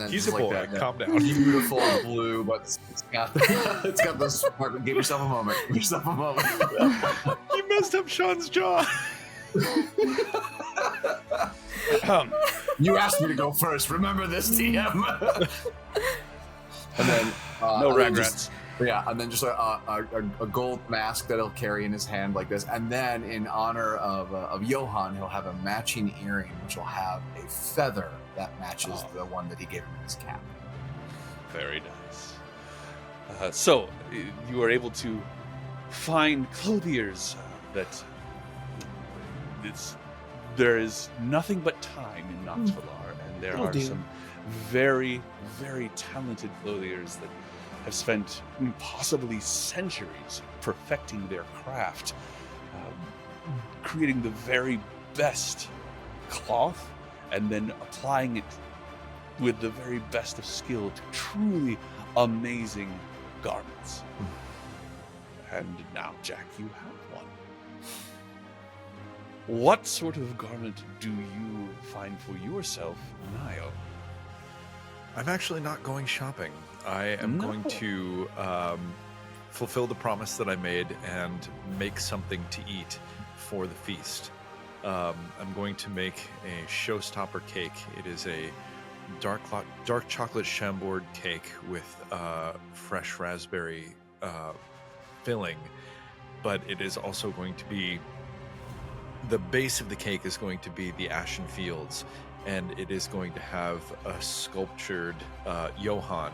he's a boy. Calm down. Beautiful blue, but it's got the sparkle. Give yourself a moment. You messed up Sean's jaw. You asked me to go first. Remember this, DM. And then no regrets. And then just a gold mask that he'll carry in his hand like this. And then in honor of Johan, he'll have a matching earring, which will have a feather that matches the one that he gave him in his cap. Very nice. So you are able to find clothiers that there is nothing but time in Nox Valar, and there are some very, very talented clothiers that have spent possibly centuries perfecting their craft, creating the very best cloth, and then applying it with the very best of skill to truly amazing garments. And now, Jack, you have one. What sort of garment do you find for yourself, Niall? I'm actually not going shopping. I am going to fulfill the promise that I made and make something to eat for the feast. I'm going to make a showstopper cake. It is a dark chocolate Chambord cake with fresh raspberry filling, but it is also going to be, the base of the cake is going to be the Ashen Fields, and it is going to have a sculptured Johan,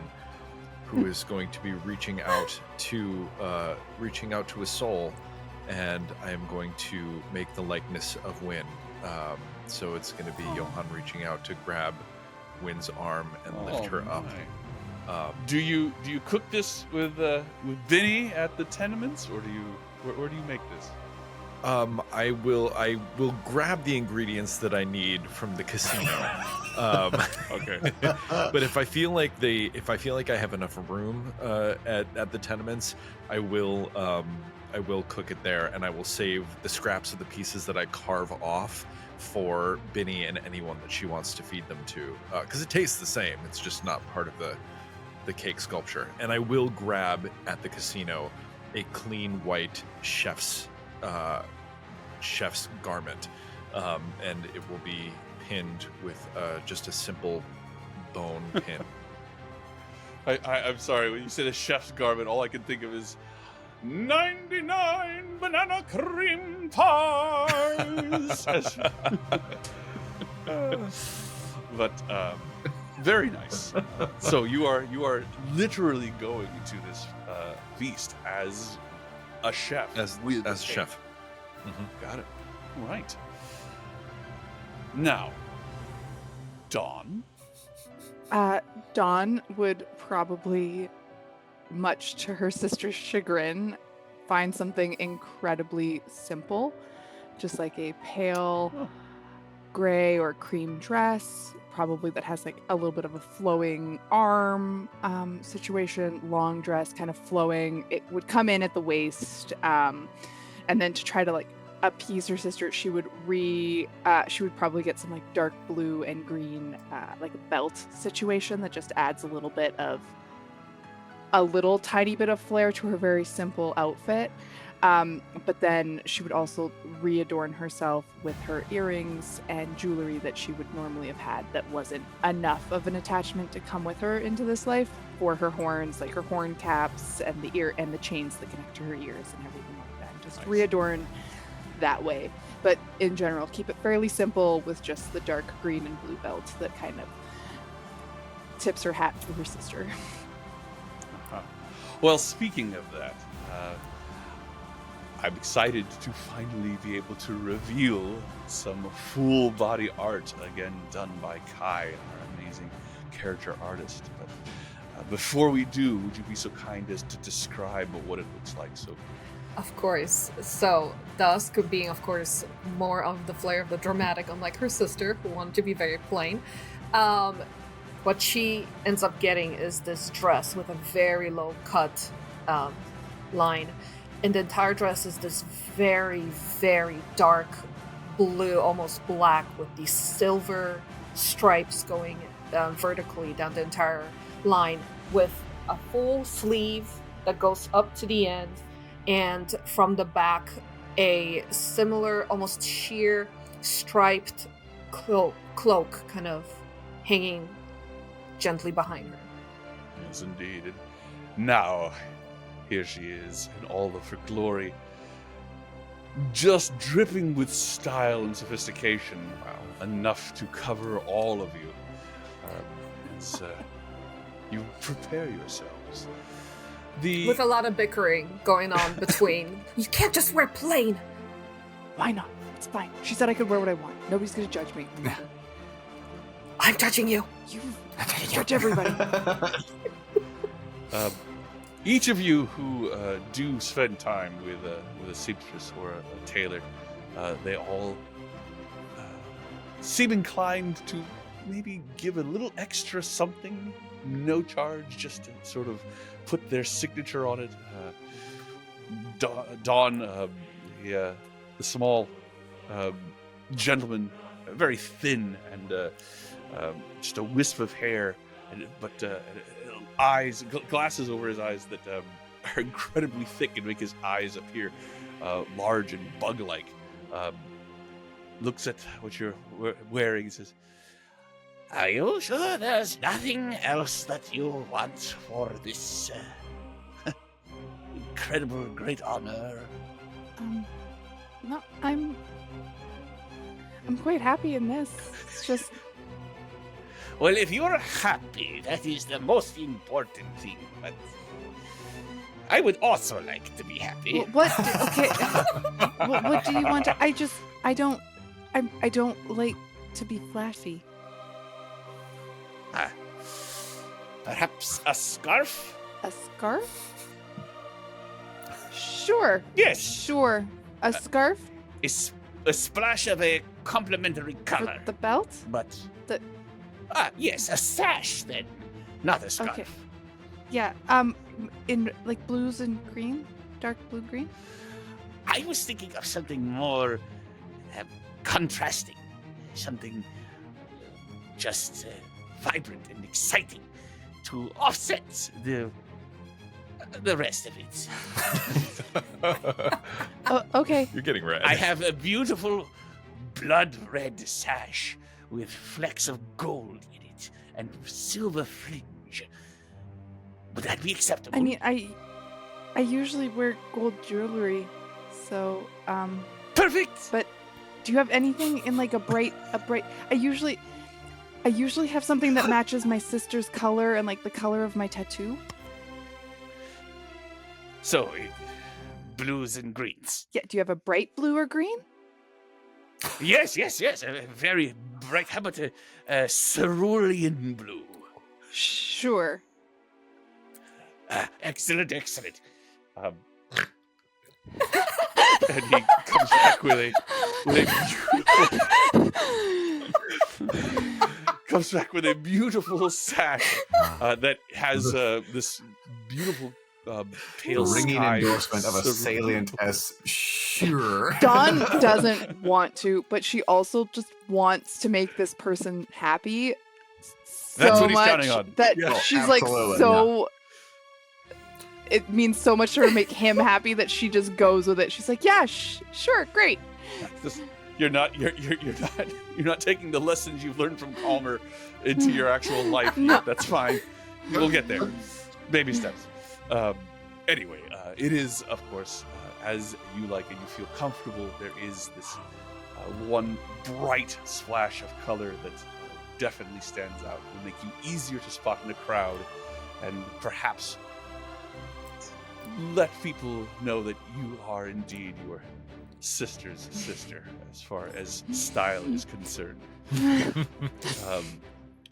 who is going to be reaching out to a soul, and I am going to make the likeness of Wynn. So it's going to be Johan reaching out to grab Wynn's arm and lift her up. My. Do you cook this with Vinny at the tenements, or where do you make this? I will grab the ingredients that I need from the casino. Okay. But if I feel like I have enough room at the tenements, I will cook it there, and I will save the scraps of the pieces that I carve off for Binny and anyone that she wants to feed them to, because it tastes the same. It's just not part of the cake sculpture. And I will grab at the casino a clean white chef's garment, and it will be pinned with just a simple bone pin. I'm sorry, when you said a chef's garment, all I can think of is 99 banana cream pies. But very nice. So you are literally going to this feast as a chef, as chef. Mm-hmm. Got it. Right. Now, Dawn. Dawn would probably, much to her sister's chagrin, find something incredibly simple, just like a pale gray or cream dress, probably that has like a little bit of a flowing arm situation, long dress, kind of flowing. It would come in at the waist, and then to try to like appease her sister, she would probably get some like dark blue and green, like a belt situation that just adds a little tiny bit of flair to her very simple outfit. But then she would also readorn herself with her earrings and jewelry that she would normally have had that wasn't enough of an attachment to come with her into this life, for her horns, like her horn caps and the chains that connect to her ears and everything like that. Just Nice. readorn that way. But in general, keep it fairly simple with just the dark green and blue belt that kind of tips her hat to her sister. Uh-huh. Well, speaking of that, I'm excited to finally be able to reveal some full body art again done by Kai, our amazing character artist. But before we do, would you be so kind as to describe what it looks like? So, Of course. So, Dusk being, of course, more of the flair of the dramatic, unlike her sister, who wanted to be very plain. What she ends up getting is this dress with a very low cut line. And the entire dress is this very, very dark blue, almost black, with these silver stripes going vertically down the entire line, with a full sleeve that goes up to the end, and from the back, a similar, almost sheer, striped cloak kind of hanging gently behind her. yes, indeed. And now, here she is in all of her glory, just dripping with style and sophistication. Wow, enough to cover all of you. As you prepare yourselves. With a lot of bickering going on between, you can't just wear plain! Why not? It's fine. She said I could wear what I want. Nobody's gonna judge me. I'm judging you! You judge everybody. Each of you who do spend time with a seamstress or a tailor, they all seem inclined to maybe give a little extra something, no charge, just to sort of put their signature on it. Dawn, the small gentleman, very thin and just a wisp of hair, but eyes, glasses over his eyes that are incredibly thick and make his eyes appear large and bug-like. Looks at what you're wearing and says, "Are you sure there's nothing else that you want for this incredible, great honor?" No, I'm quite happy in this. It's just, Well, if you're happy, that is the most important thing. But I would also like to be happy. what do you want to? I don't like to be flashy. Perhaps a scarf? A scarf? Sure. Yes. Sure. A scarf? A splash of a complementary color. The belt? But... The- yes, a sash then. Not a scarf. Okay. Yeah. In like blues and green? Dark blue green? I was thinking of something more contrasting. Something just vibrant and exciting to offset the rest of it. Okay. You're getting red. I have a beautiful blood red sash with flecks of gold in it and silver fringe. Would that be acceptable? I mean, I usually wear gold jewelry, so Perfect. But do you have anything in like a bright? I usually have something that matches my sister's color and like the color of my tattoo. So, blues and greens. Yeah. Do you have a bright blue or green? Yes. A very bright. How about a cerulean blue? Sure. Excellent. And he comes back with a beautiful sash that has this beautiful pale Ringing sky endorsement of a salient as sure. Dawn doesn't want to, but she also just wants to make this person happy. That's so what he's much counting on. That Yeah. she's like Absolutely, so. It means so much to her to make him happy that she just goes with it. She's like, yeah, sure, great. You're not taking the lessons you've learned from Calmer into your actual life. No. That's fine. We'll get there. Baby steps. Anyway, it is, of course, as you like and you feel comfortable, there is this one bright splash of color that definitely stands out. Will make you easier to spot in a crowd and perhaps let people know that you are indeed your sister's sister as far as style is concerned.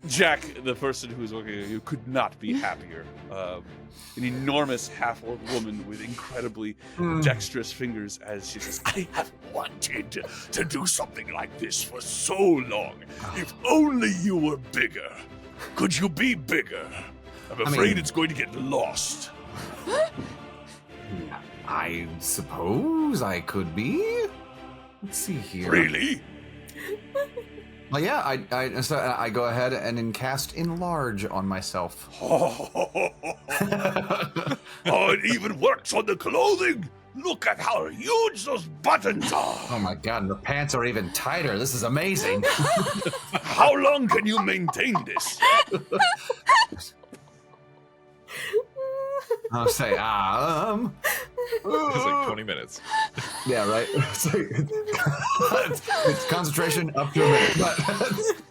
Jack, the person who's working with you, could not be happier. An enormous half-orc woman with incredibly dexterous fingers as she says, I have wanted to do something like this for so long. If only you were bigger. Could you be bigger? I'm afraid it's going to get lost. I suppose I could be. Let's see here. Really? Well, yeah, I go ahead and cast Enlarge on myself. Oh, it even works on the clothing. Look at how huge those buttons are. Oh my god, and the pants are even tighter. This is amazing. How long can you maintain this? I'll say, It's like 20 minutes. yeah, right. It's concentration up to a minute.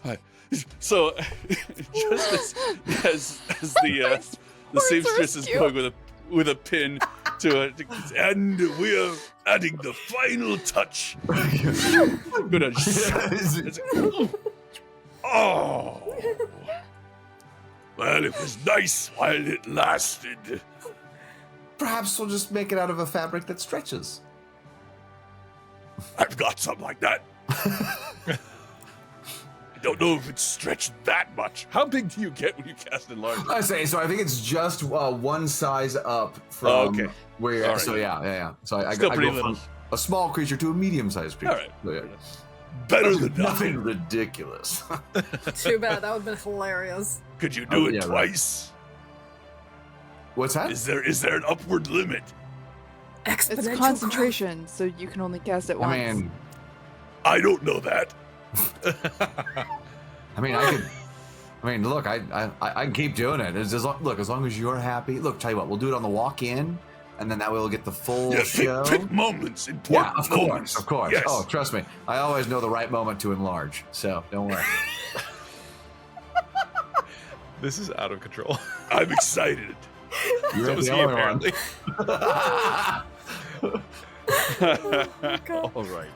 But So, just as the seamstress is going with a pin to it, and we're adding the final touch. I'm gonna. Oh. Well, it was nice while it lasted. perhaps we'll just make it out of a fabric that stretches. I've got something like that. I don't know if it's stretched that much. How big do you get when you cast Enlarge? I say, so I think it's just one size up from where you're at. All So right. yeah. So I Still go pretty from little. a small creature to a medium-sized creature. All right. So, yeah. Better than Nothing nothing. ridiculous. Too bad. That would have been hilarious. Could you do it yeah, right. twice? What's that? Is there an upward limit? It's Exponential concentration, so you can only cast it once. I mean, I don't know that. Look, I can keep doing it. It's just, look, as long as you're happy. Look, tell you what, we'll do it on the walk in, and then that way we'll get the full Yeah, show. pick moments, important Yeah, of moments. course. Yes. Oh, trust me, I always know the right moment to enlarge, so don't worry. This is out of control. I'm excited. You're So is the he, only one. apparently. All right.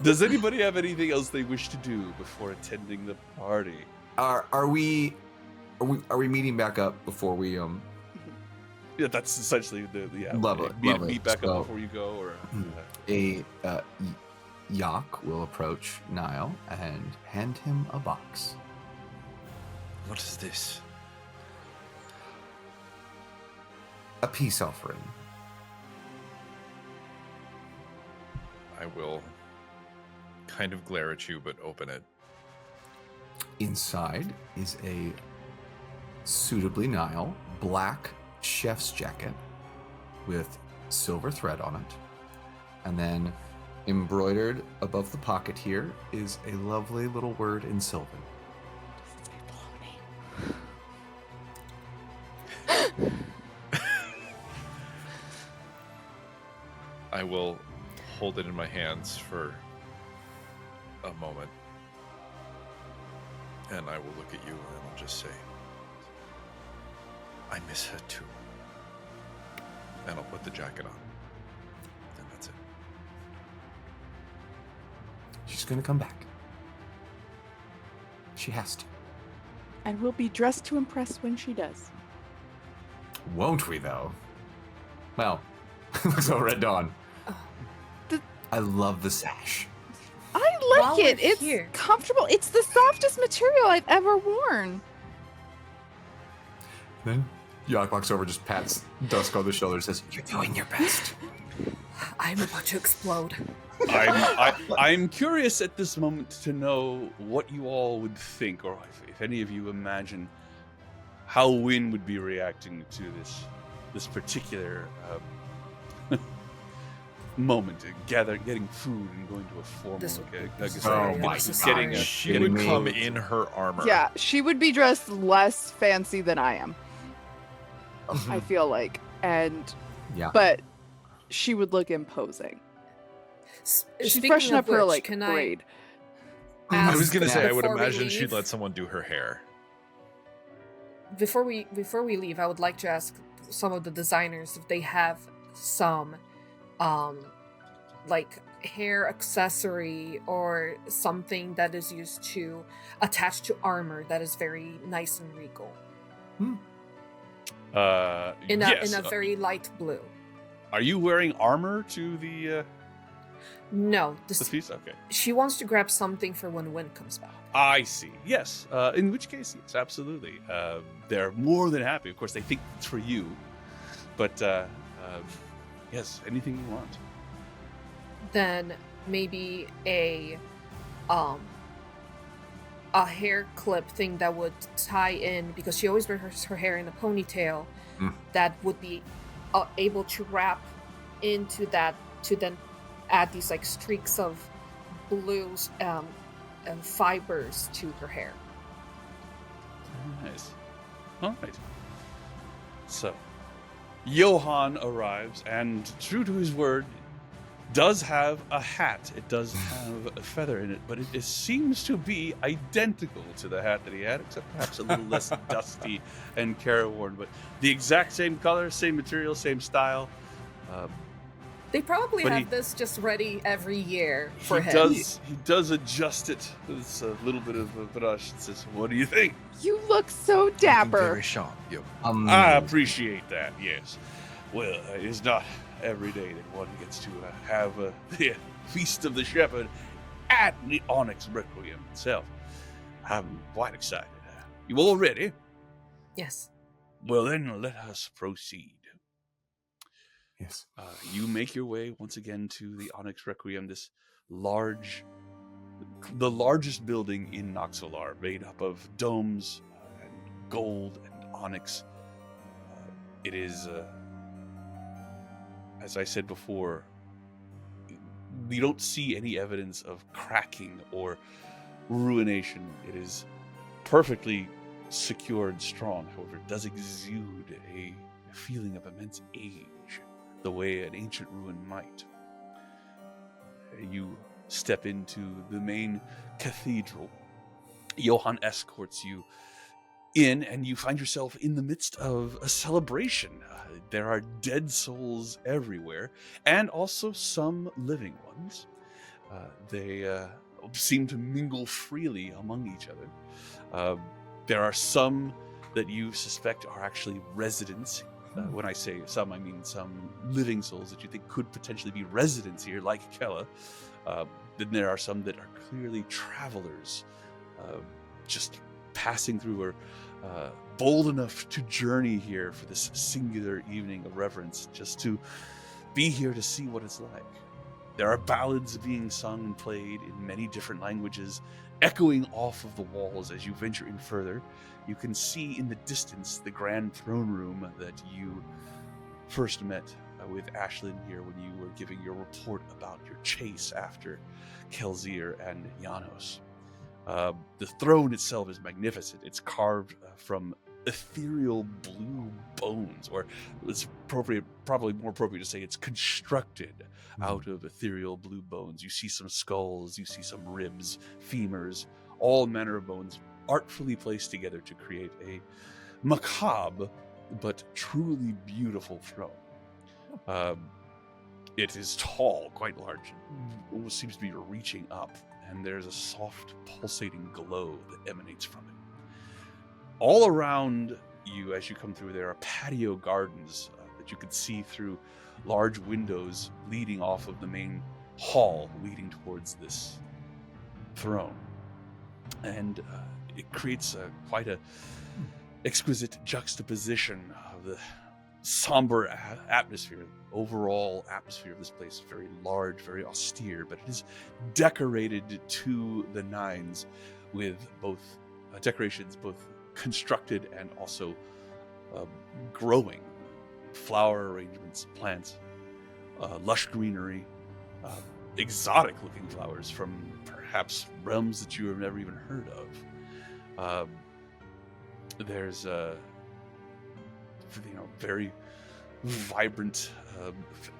Does anybody have anything else they wish to do before attending the party? Are we meeting back up before we Yeah, that's essentially the Love it, meet, love it. meet back So- up before you go, or Yak will approach Niall and hand him a box. What is this? A peace offering. I will kind of glare at you, but open it. Inside is a suitably Niall black chef's jacket with silver thread on it. And then embroidered above the pocket here is a lovely little word in Sylvan. I will hold it in my hands for a moment. And I will look at you and I'll just say, I miss her too. And I'll put the jacket on. And that's it. She's gonna come back. She has to. And we'll be dressed to impress when she does. Won't we, though? Well, looks all Red Dawn. I love the sash. I While like it. we're It's here- comfortable. It's the softest material I've ever worn. Then Yak walks over, just pats Dusk on the shoulder, and says, "You're doing your best." I'm about to explode. I'm curious at this moment to know what you all would think, or if any of you imagine how Wynn would be reacting to this particular moment, getting food and going to a formal. This- Oh my getting God. She getting would me. come in her armor. Yeah, she would be dressed less fancy than I am. I feel like, Yeah. but she would look imposing. She's Speaking freshening of up her which, like can braid. I was gonna ask say, I would before we imagine she'd leave- let someone do her hair. Before we leave, I would like to ask some of the designers if they have some like hair accessory or something that is used to attach to armor that is very nice and regal. In yes. a very light blue. Are you wearing armor to the No, piece? Okay. she wants to grab something for when Wynn comes back. I see. Yes. In which case, yes, absolutely. They're more than happy. Of course, they think it's for you, but yes, anything you want. Then maybe a hair clip thing that would tie in, because she always wears her hair in a ponytail, that would be able to wrap into that to then add these like streaks of blues and fibers to her hair. Nice. All right. So, Johann arrives, and true to his word, does have a hat. It does have a feather in it, but it seems to be identical to the hat that he had, except perhaps a little less dusty and careworn. But the exact same color, same material, same style. They probably But have he- this just ready every year for he him. He does adjust it with a little bit of a brush and says, "What do you think?" You look so Looking dapper. Very sharp. Yep. I appreciate that, yes. Well, it's not every day that one gets to have the Feast of the Shepherd at the Onyx Requiem itself. I'm quite excited. You all ready? Yes. Well, then let us proceed. Yes. You make your way once again to the Onyx Requiem, the largest building in Nox Valar, made up of domes and gold and onyx. It is, as I said before, we don't see any evidence of cracking or ruination. It is perfectly secure and strong. However, it does exude a feeling of immense age, the way an ancient ruin might. You step into the main cathedral. Johann escorts you in, and you find yourself in the midst of a celebration. There are dead souls everywhere, and also some living ones. seem to mingle freely among each other. There are some that you suspect are actually residents. When I say some, I mean some living souls that you think could potentially be residents here, like Kella. Then there are some that are clearly travelers, just passing through, or bold enough to journey here for this singular evening of reverence, just to be here to see what it's like. There are ballads being sung and played in many different languages, echoing off of the walls as you venture in further. You can see in the distance the grand throne room that you first met with Ashlynn here when you were giving your report about your chase after Kelzir and Janos. The throne itself is magnificent. It's carved from ethereal blue bones, or it's probably more appropriate to say it's constructed out of ethereal blue bones. You see some skulls, you see some ribs, femurs, all manner of bones artfully placed together to create a macabre but truly beautiful throne. It is tall, quite large, almost seems to be reaching up, and there's a soft pulsating glow that emanates from it. All around you, as you come through, there are patio gardens that you can see through large windows leading off of the main hall leading towards this throne. And it creates quite a exquisite juxtaposition of the somber atmosphere. Overall atmosphere of this place is very large, very austere, but it is decorated to the nines with both decorations, both constructed and also growing flower arrangements, plants, lush greenery, exotic looking flowers from perhaps realms that you have never even heard of. There's very vibrant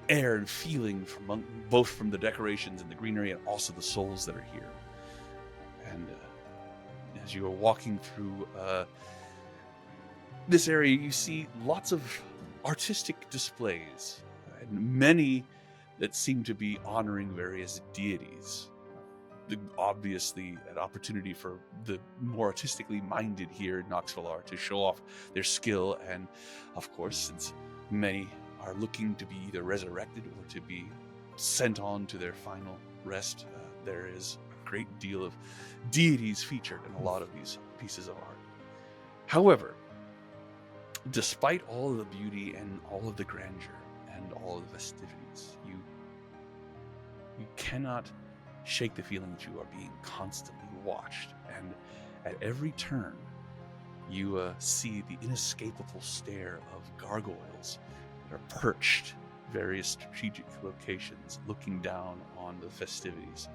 air and feeling from both from the decorations and the greenery, and also the souls that are here. And as you are walking through this area, you see lots of artistic displays, and many that seem to be honoring various deities. Obviously, an opportunity for the more artistically minded here in Nox Valar to show off their skill, and of course, since many are looking to be either resurrected or to be sent on to their final rest, there is a great deal of deities featured in a lot of these pieces of art. However, despite all of the beauty and all of the grandeur and all of the festivities, you cannot shake the feeling that you are being constantly watched, and at every turn you see the inescapable stare of gargoyles that are perched in various strategic locations looking down on the festivities.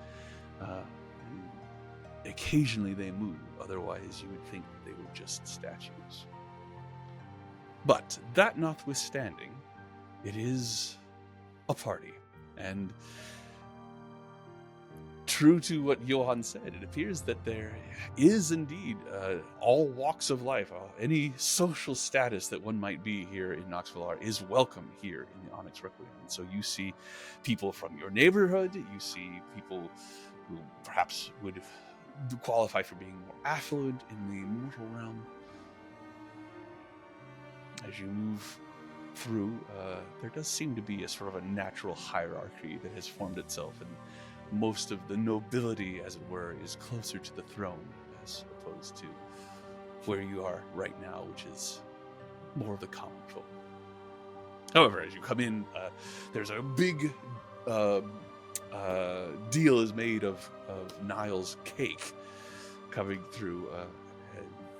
Occasionally they move, otherwise you would think that they were just statues. But that notwithstanding, it is a party, and true to what Johan said, it appears that there is indeed all walks of life, any social status that one might be here in Nox Valar is welcome here in the Onyx Requiem. And so you see people from your neighborhood, you see people who perhaps would qualify for being more affluent in the mortal realm. As you move through, there does seem to be a sort of a natural hierarchy that has formed itself, and most of the nobility, as it were, is closer to the throne as opposed to where you are right now, which is more of the common folk. However, as you come in, there's a big deal is made of Niall's cake coming through,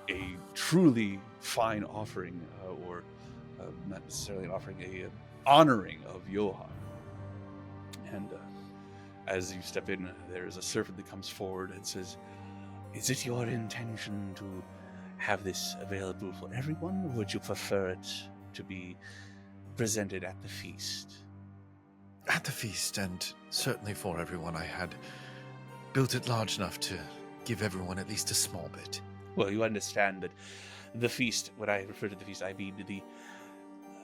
a truly fine offering, or not necessarily an offering, a honoring of Johan. And as you step in, there is a servant that comes forward and says, "Is it your intention to have this available for everyone, or would you prefer it to be presented at the feast?" At the feast, and certainly for everyone. I had built it large enough to give everyone at least a small bit. Well, you understand that the feast, when I refer to the feast, I mean the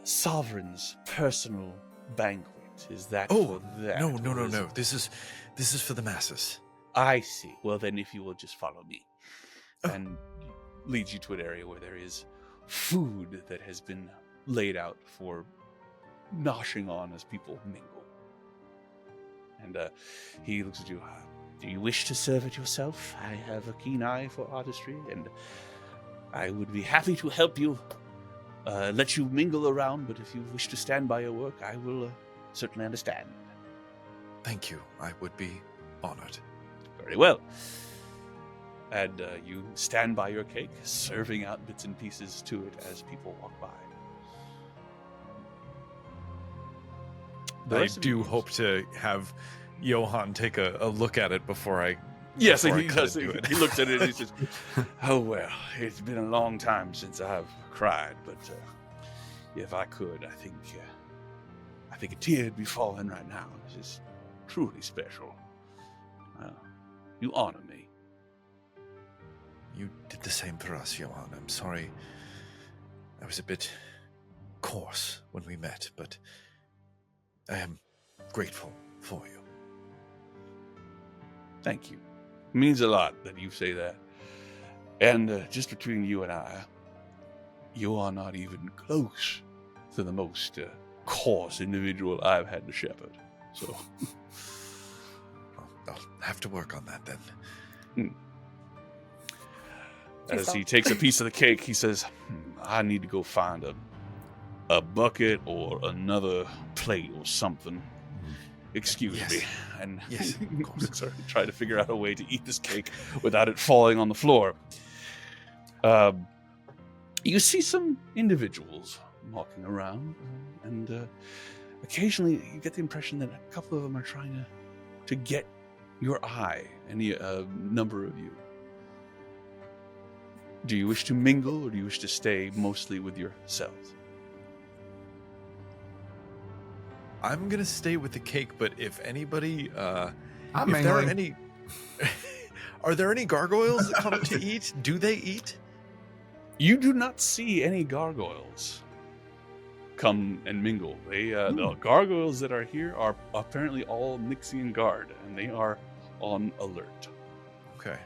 sovereign's personal banquet. Is that for that? No. This is for the masses. I see. Well, then if you will just follow me. And leads you to an area where there is food that has been laid out for noshing on as people mingle. And he looks at you. Do you wish to serve it yourself? I have a keen eye for artistry, and I would be happy to help you, let you mingle around, but if you wish to stand by your work, I will certainly understand. Thank you. I would be honored. Very well. And you stand by your cake, serving out bits and pieces to it as people walk by. I do hope to have Johan take a look at it before I. Yes, before he I does. do it. He looks at it and he says, "Oh well, it's been a long time since I've cried, but if I could, I think a tear'd be falling right now. This is truly special. You honor me." You did the same for us, Johan. I'm sorry. I was a bit coarse when we met, but I am grateful for you. Thank you. It means a lot that you say that. And just between you and I, you are not even close to the most coarse individual I've had to shepherd. So I'll have to work on that then. As he takes a piece of the cake, he says, I need to go find a bucket or another plate or something. Excuse me. And yes, of course. try to figure out a way to eat this cake without it falling on the floor. You see some individuals walking around, and occasionally you get the impression that a couple of them are trying to get your eye, any number of you. Do you wish to mingle, or do you wish to stay mostly with yourselves? I'm gonna stay with the cake, but if anybody, I'm if there are mingling. any, are there any gargoyles that come to eat? Do they eat? You do not see any gargoyles come and mingle. The gargoyles that are here are apparently all Nixian guard, and they are on alert. Okay.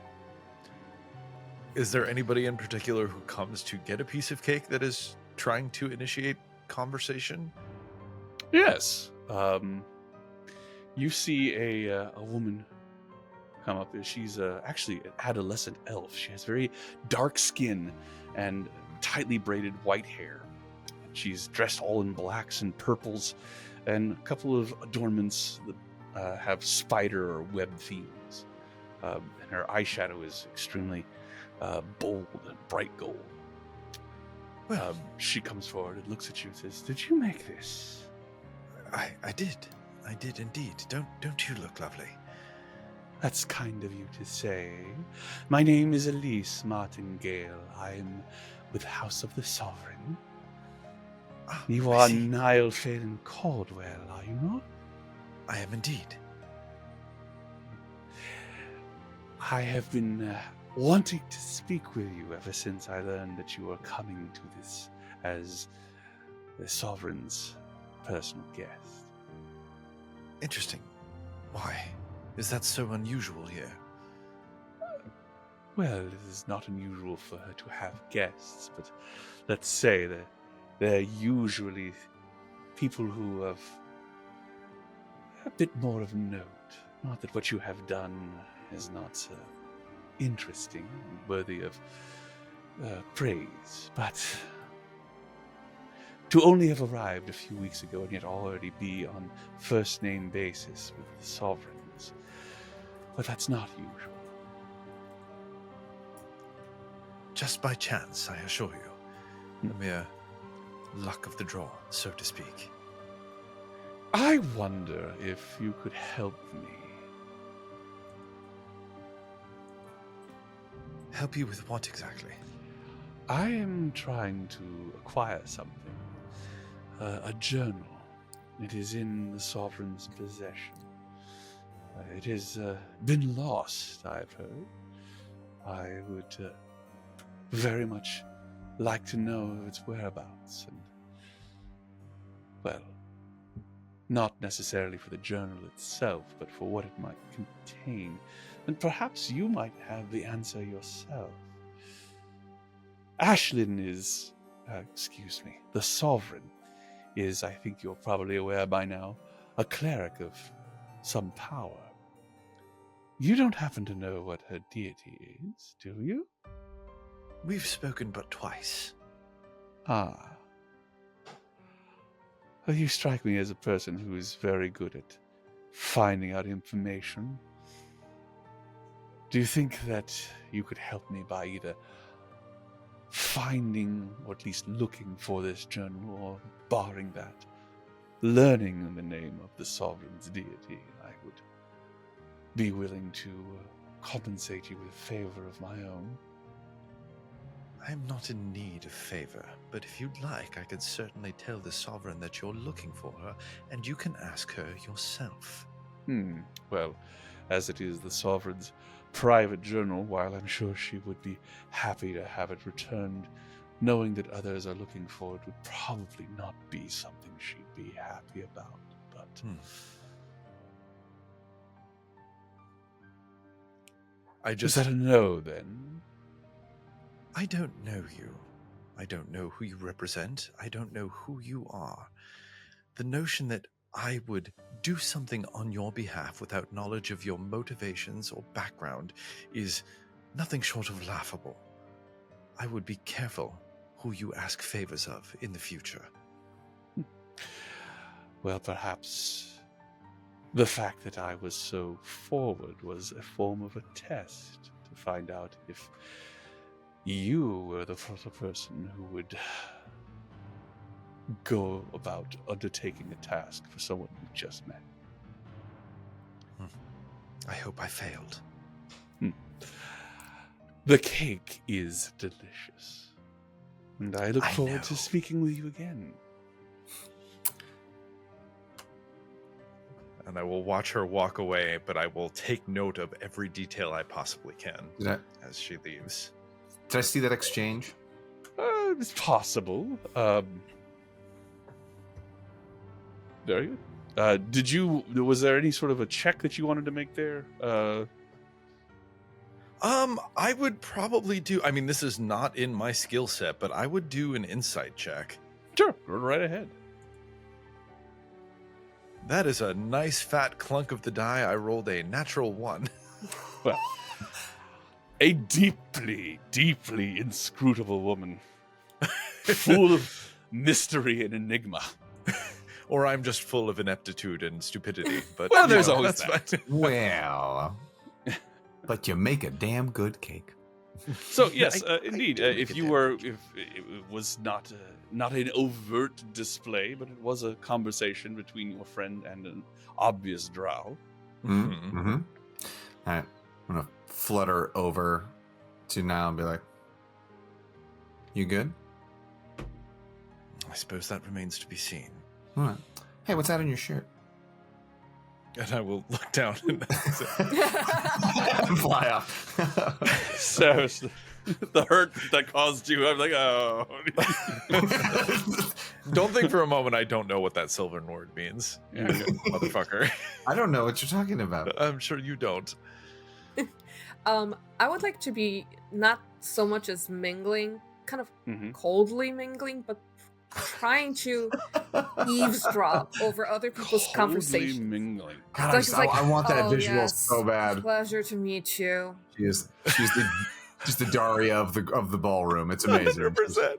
Is there anybody in particular who comes to get a piece of cake that is trying to initiate conversation? Yes. You see a woman come up. She's actually an adolescent elf. She has very dark skin and tightly braided white hair. She's dressed all in blacks and purples, and a couple of adornments that have spider or web themes. And her eyeshadow is extremely bold and bright gold. Well, she comes forward and looks at you and says, "Did you make this?" I did indeed. Don't you look lovely? That's kind of you to say. My name is Elise Martingale. I'm with House of the Sovereign. You are Niall Phelan Caldwell, are you not? I am indeed. I have been wanting to speak with you ever since I learned that you are coming to this as the Sovereign's personal guest. Interesting. Why? Is that so unusual here? Well, it is not unusual for her to have guests, but let's say that they're usually people who have a bit more of note. Not that what you have done is not interesting and worthy of praise, but to only have arrived a few weeks ago and yet already be on first-name basis with the Sovereigns. But that's not usual. Just by chance, I assure you. A mere luck of the draw, so to speak. I wonder if you could help me. Help you with what exactly? I am trying to acquire something. A journal. It is in the Sovereign's possession. It has been lost, I've heard. I would very much like to know of its whereabouts, and, well, not necessarily for the journal itself, but for what it might contain. then perhaps you might have the answer yourself. Ashlynn is, the Sovereign is, I think you're probably aware by now, a cleric of some power. You don't happen to know what her deity is, do you? We've spoken but twice. Ah. Well, you strike me as a person who is very good at finding out information. Do you think that you could help me by either finding, or at least looking for this journal, or barring that, learning in the name of the Sovereign's deity? I would be willing to compensate you with a favor of my own. I am not in need of favor, but if you'd like, I could certainly tell the Sovereign that you're looking for her, and you can ask her yourself. Well, as it is the Sovereign's private journal, while I'm sure she would be happy to have it returned, knowing that others are looking for it would probably not be something she'd be happy about, but... Is that a no, then? I don't know you. I don't know who you represent. I don't know who you are. The notion that I would do something on your behalf without knowledge of your motivations or background is nothing short of laughable. I would be careful who you ask favors of in the future. Well, perhaps the fact that I was so forward was a form of a test to find out if you were the sort of person who would go about undertaking a task for someone you just met. I hope I failed. The cake is delicious, and I look forward to speaking with you again. And I will watch her walk away, but I will take note of every detail I possibly can as she leaves. Did I see that exchange? It's possible. Very good. Was there any sort of a check that you wanted to make there? I would probably do, I mean, this is not in my skill set, but I would do an insight check. Sure, run right ahead. That is a nice fat clunk of the die. I rolled a natural 1. Well, a deeply, deeply inscrutable woman, full of mystery and enigma. Or I'm just full of ineptitude and stupidity. But well, there's always that. Well, but you make a damn good cake. So yes, indeed, if it was not an overt display, but it was a conversation between your friend and an obvious drow. Mm-hmm. All right, I'm gonna flutter over to Niall and be like, "You good?" I suppose that remains to be seen. All right. Hey, what's that on your shirt? And I will look down and fly off. So the hurt that caused you, I'm like, oh. Don't think for a moment I don't know what that silver word means, Yeah. motherfucker. I don't know what you're talking about. I'm sure you don't. I would like to be not so much as mingling, kind of coldly mingling, but trying to eavesdrop over other people's conversations. Mingling. God, I want that visual so bad. Pleasure to meet you. She's the Daria of the ballroom. It's amazing. 100%.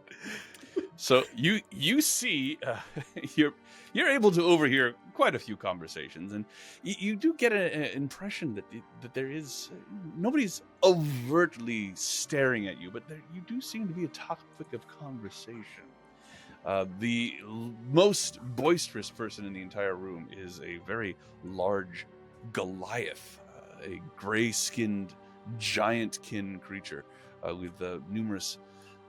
So you see, you're able to overhear quite a few conversations, and you do get an impression that there is nobody's overtly staring at you, but you do seem to be a topic of conversation. The most boisterous person in the entire room is a very large Goliath, a gray-skinned giant-kin creature with numerous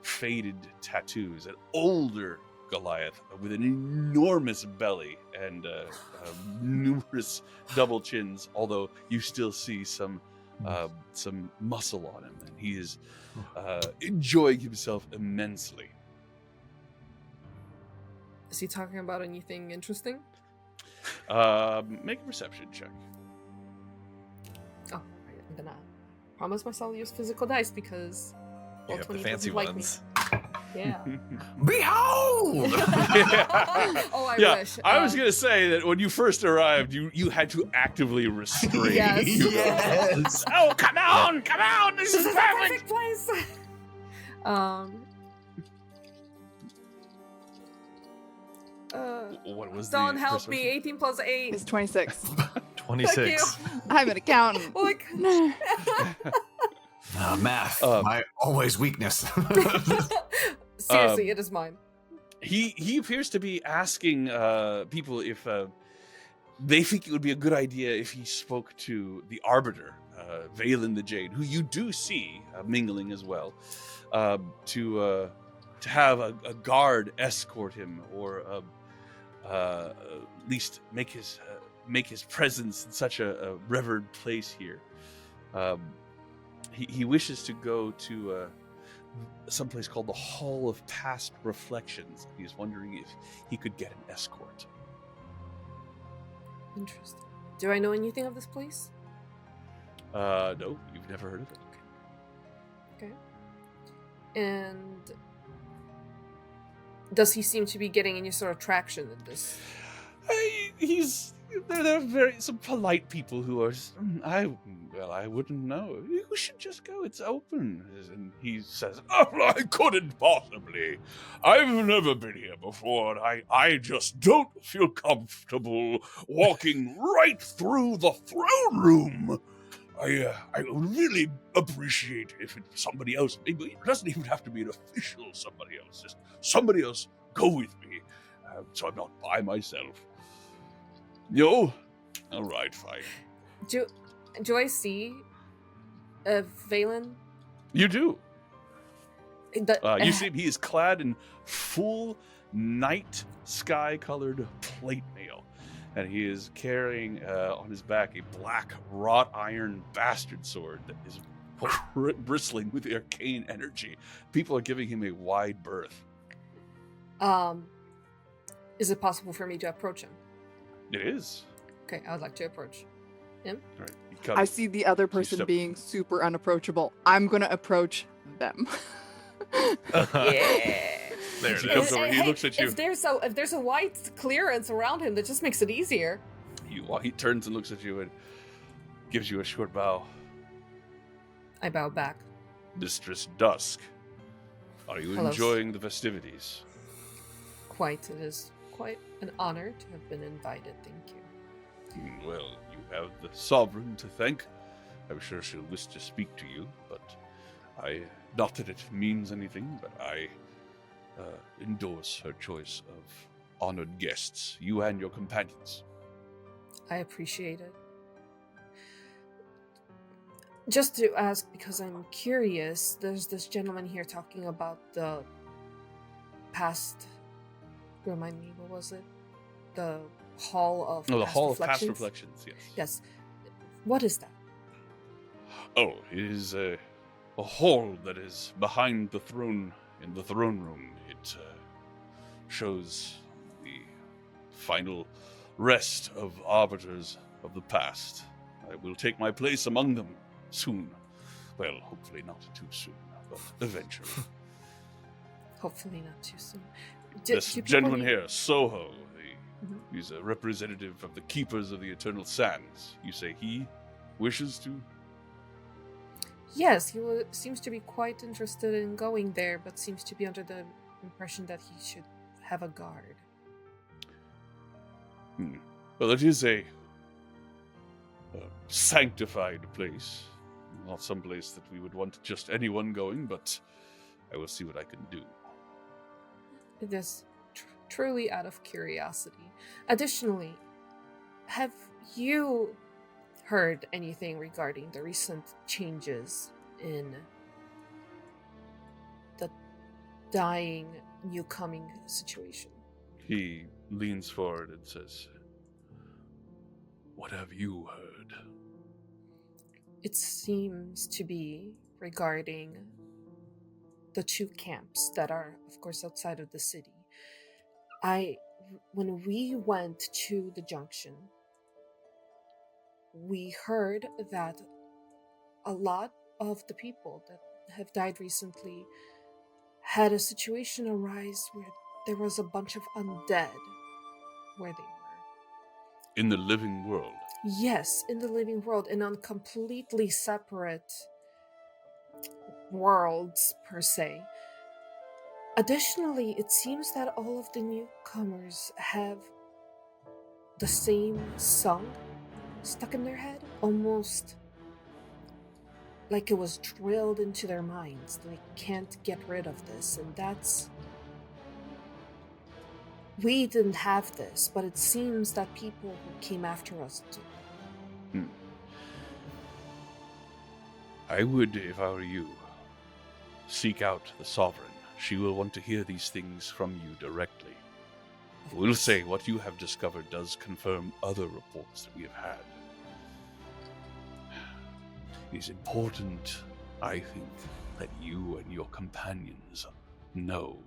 faded tattoos. An older Goliath with an enormous belly and numerous double chins, although you still see some muscle on him, and he is enjoying himself immensely. Is he talking about anything interesting? Make a perception check. Oh, I'm gonna promise myself to use physical dice because You roll have the 20 fancy doesn't like ones. me. Yeah. Behold! Oh, I Yeah, wish. I was gonna say that when you first arrived, you had to actively restrain. Yes. Yes. Oh, come on! This is This is the perfect. perfect place. What was Don't the help me. persuasion? 18 plus 8. It's 26. 26. I'm an accountant. Like, Math, Um, my always weakness. seriously, it is mine. He appears to be asking people if they think it would be a good idea if he spoke to the Arbiter, Valen the Jade, who you do see mingling as well, to have a guard escort him, or at least make his presence in such a revered place here. He wishes to go to someplace called the Hall of Past Reflections. He's wondering if he could get an escort. Interesting. Do I know anything of this place? No, you've never heard of it. Okay. And does he seem to be getting any sort of traction in this? They're very some polite people who are. I wouldn't know. You should just go. It's open. And he says, "Oh, I couldn't possibly. I've never been here before, and I just don't feel comfortable walking right through the throne room. I would really appreciate if somebody else. It doesn't even have to be an official somebody else. Just somebody else go with me, so I'm not by myself." Yo? Alright, fine. Do I see Valen? You do. You You see he is clad in full night sky-colored plate mail, and he is carrying on his back a black wrought iron bastard sword that is bristling with arcane energy. People are giving him a wide berth. Is it possible for me to approach him? It is. Okay, I would like to approach him. All right, he comes. I see the other person step- being super unapproachable. I'm gonna approach them. Yeah. There, he comes over. He looks at you. If there's a white clearance around him, that just makes it easier. He turns and looks at you and gives you a short bow. I bow back. Mistress Dusk, are you Hello. enjoying the festivities? Quite. It is quite an honor to have been invited. Thank you. Well, you have the sovereign to thank. I'm sure she'll wish to speak to you, but not that it means anything, but I endorse her choice of honored guests, you and your companions. I appreciate it. Just to ask, because I'm curious, there's this gentleman here talking about the past. Remind me, what was it? The Hall of Oh, the Past Hall of Past Reflections? Reflections, yes. Yes. What is that? Oh, it is a hall that is behind the throne, in the throne room. It shows the final rest of arbiters of the past. I will take my place among them soon. Well, hopefully not too soon, but eventually. Hopefully not too soon. This do people gentleman need- here, Soho, Mhm. he's a representative of the Keepers of the Eternal Sands. You say he wishes to? Yes, seems to be quite interested in going there, but seems to be under the impression that he should have a guard. Well, it is a sanctified place. Not some place that we would want just anyone going, but I will see what I can do. It is truly out of curiosity. Additionally, have you heard anything regarding the recent changes in the dying, new coming situation? He leans forward and says, "What have you heard?" It seems to be regarding the two camps that are, of course, outside of the city. When we went to the Junction, we heard that a lot of the people that have died recently had a situation arise where there was a bunch of undead where they were. In the living world. Yes, in the living world, and on completely separate worlds, per se. Additionally, it seems that all of the newcomers have the same song stuck in their head, almost like it was drilled into their minds. They can't get rid of this, and that's... We didn't have this, but it seems that people who came after us do. I would, if I were you, seek out the Sovereign. She will want to hear these things from you directly. I will say what you have discovered does confirm other reports that we have had. It is important, I think, that you and your companions know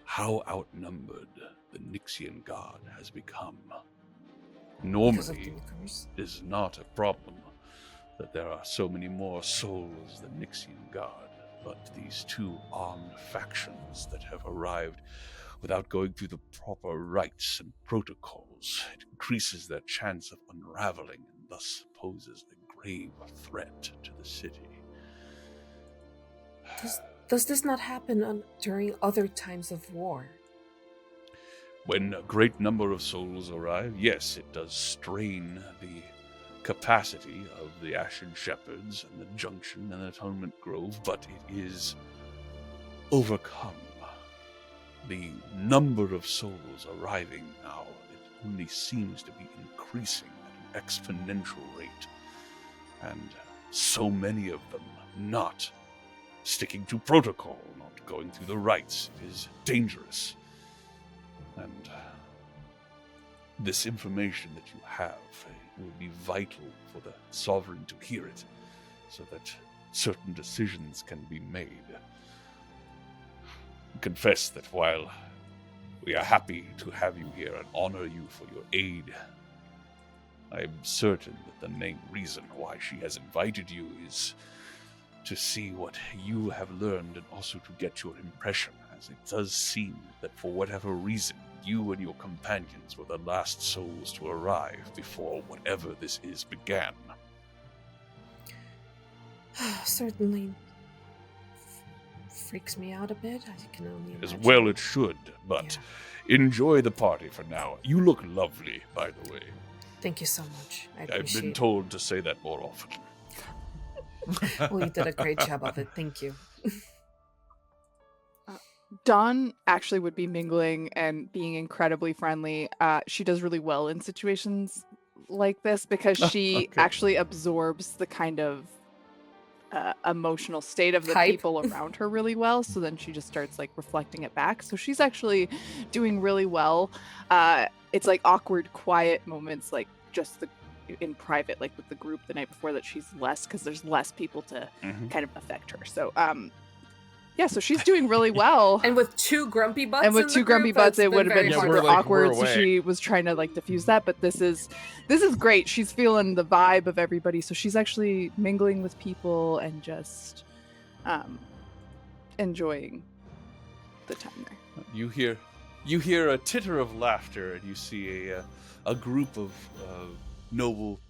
how outnumbered the Nixian God has become. Normally, it is not a problem that there are so many more souls than Nixian God, but these two armed factions that have arrived without going through the proper rites and protocols, it increases their chance of unraveling and thus poses a grave threat to the city. Does this not happen during other times of war? When a great number of souls arrive, yes, it does strain the capacity of the Ashen Shepherds and the Junction and the Atonement Grove, but it is overcome. The number of souls arriving now, it only seems to be increasing at an exponential rate. And so many of them not sticking to protocol, not going through the rites. It is dangerous. And this information that you have will be vital for the Sovereign to hear it, so that certain decisions can be made. Confess that while we are happy to have you here and honor you for your aid, I am certain that the main reason why she has invited you is to see what you have learned and also to get your impression, as it does seem that for whatever reason, you and your companions were the last souls to arrive before whatever this is began. Certainly freaks me out a bit. I can only imagine. As well it should, but enjoy the party for now. You look lovely, by the way. Thank you so much. I've been told to say that more often. Well, you did a great job of it. Thank you. Dawn actually would be mingling and being incredibly friendly. She does really well in situations like this because she actually absorbs the kind of emotional state of the people around her really well. So then she just starts like reflecting it back. So she's actually doing really well. It's like awkward, quiet moments, like just in private, like with the group the night before, that she's less because there's less people to kind of affect her. So yeah, so she's doing really well. And with two grumpy butts, it would have been super awkward. So she was trying to like diffuse that, but this is great. She's feeling the vibe of everybody, so she's actually mingling with people and just enjoying the time there. You hear a titter of laughter, and you see a group of noble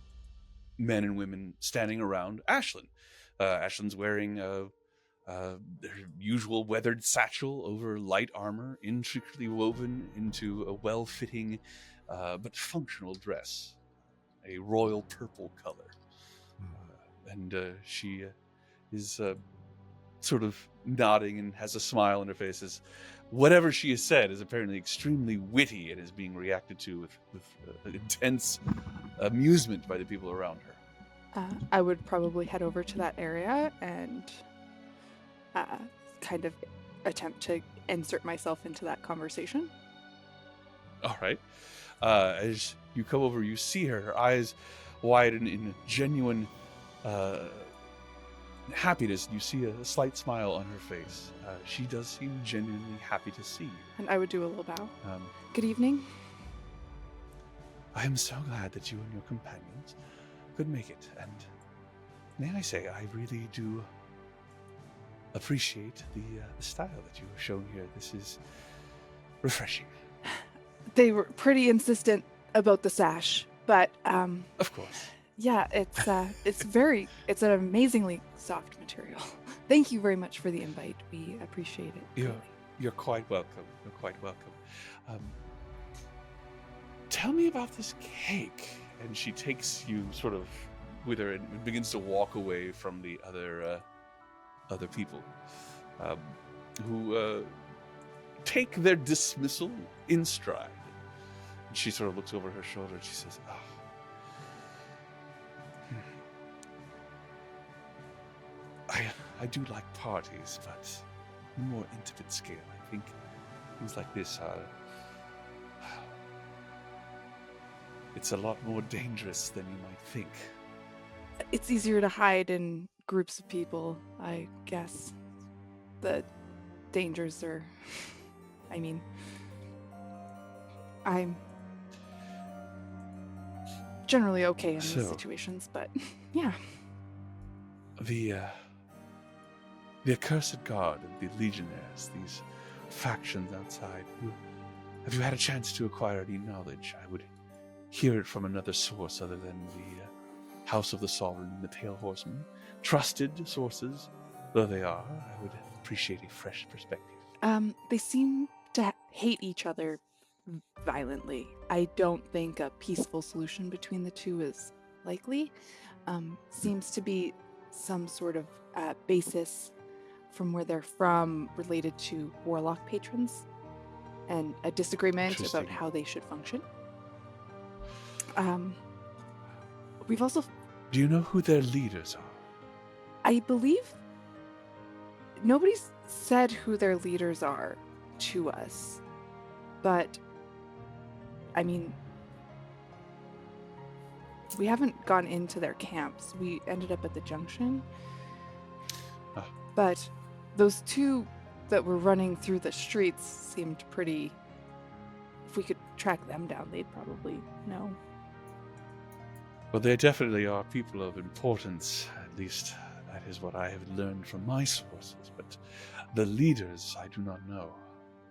men and women standing around Ashlynn. Ashlynn's wearing their usual weathered satchel over light armor, intricately woven into a well-fitting but functional dress, a royal purple color. And she is sort of nodding and has a smile on her face as whatever she has said is apparently extremely witty and is being reacted to with intense amusement by the people around her. I would probably head over to that area and kind of attempt to insert myself into that conversation. All right. As you come over, you see her eyes widen in genuine happiness. You see a slight smile on her face. She does seem genuinely happy to see you. And I would do a little bow. Good evening. I am so glad that you and your companions could make it, and may I say, I really do appreciate the style that you have shown here. This is refreshing. They were pretty insistent about the sash, but Of course. yeah, it's an amazingly soft material. Thank you very much for the invite. We appreciate it. You're quite welcome. You're quite welcome. Tell me about this cake. And she takes you sort of with her and begins to walk away from the other people who take their dismissal in stride. And she sort of looks over her shoulder and she says, I do like parties, but on a more intimate scale. I think things like this are... It's a lot more dangerous than you might think. It's easier to hide in groups of people, I guess. The dangers are... I mean... I'm generally okay in these situations, but yeah. The accursed guard and the legionnaires, these factions outside, have you had a chance to acquire any knowledge? I would hear it from another source other than the House of the Sovereign and the Pale Horseman. Trusted sources, though they are, I would appreciate a fresh perspective. They seem to hate each other violently. I don't think a peaceful solution between the two is likely. Seems to be some sort of basis from where they're from related to warlock patrons and a disagreement about how they should function. We've also... Do you know who their leaders are? I believe nobody's said who their leaders are to us, but I mean, we haven't gone into their camps. We ended up at the Junction, but those two that were running through the streets seemed pretty... If we could track them down, they'd probably know. Well, they definitely are people of importance. At least that is what I have learned from my sources. But the leaders, I do not know.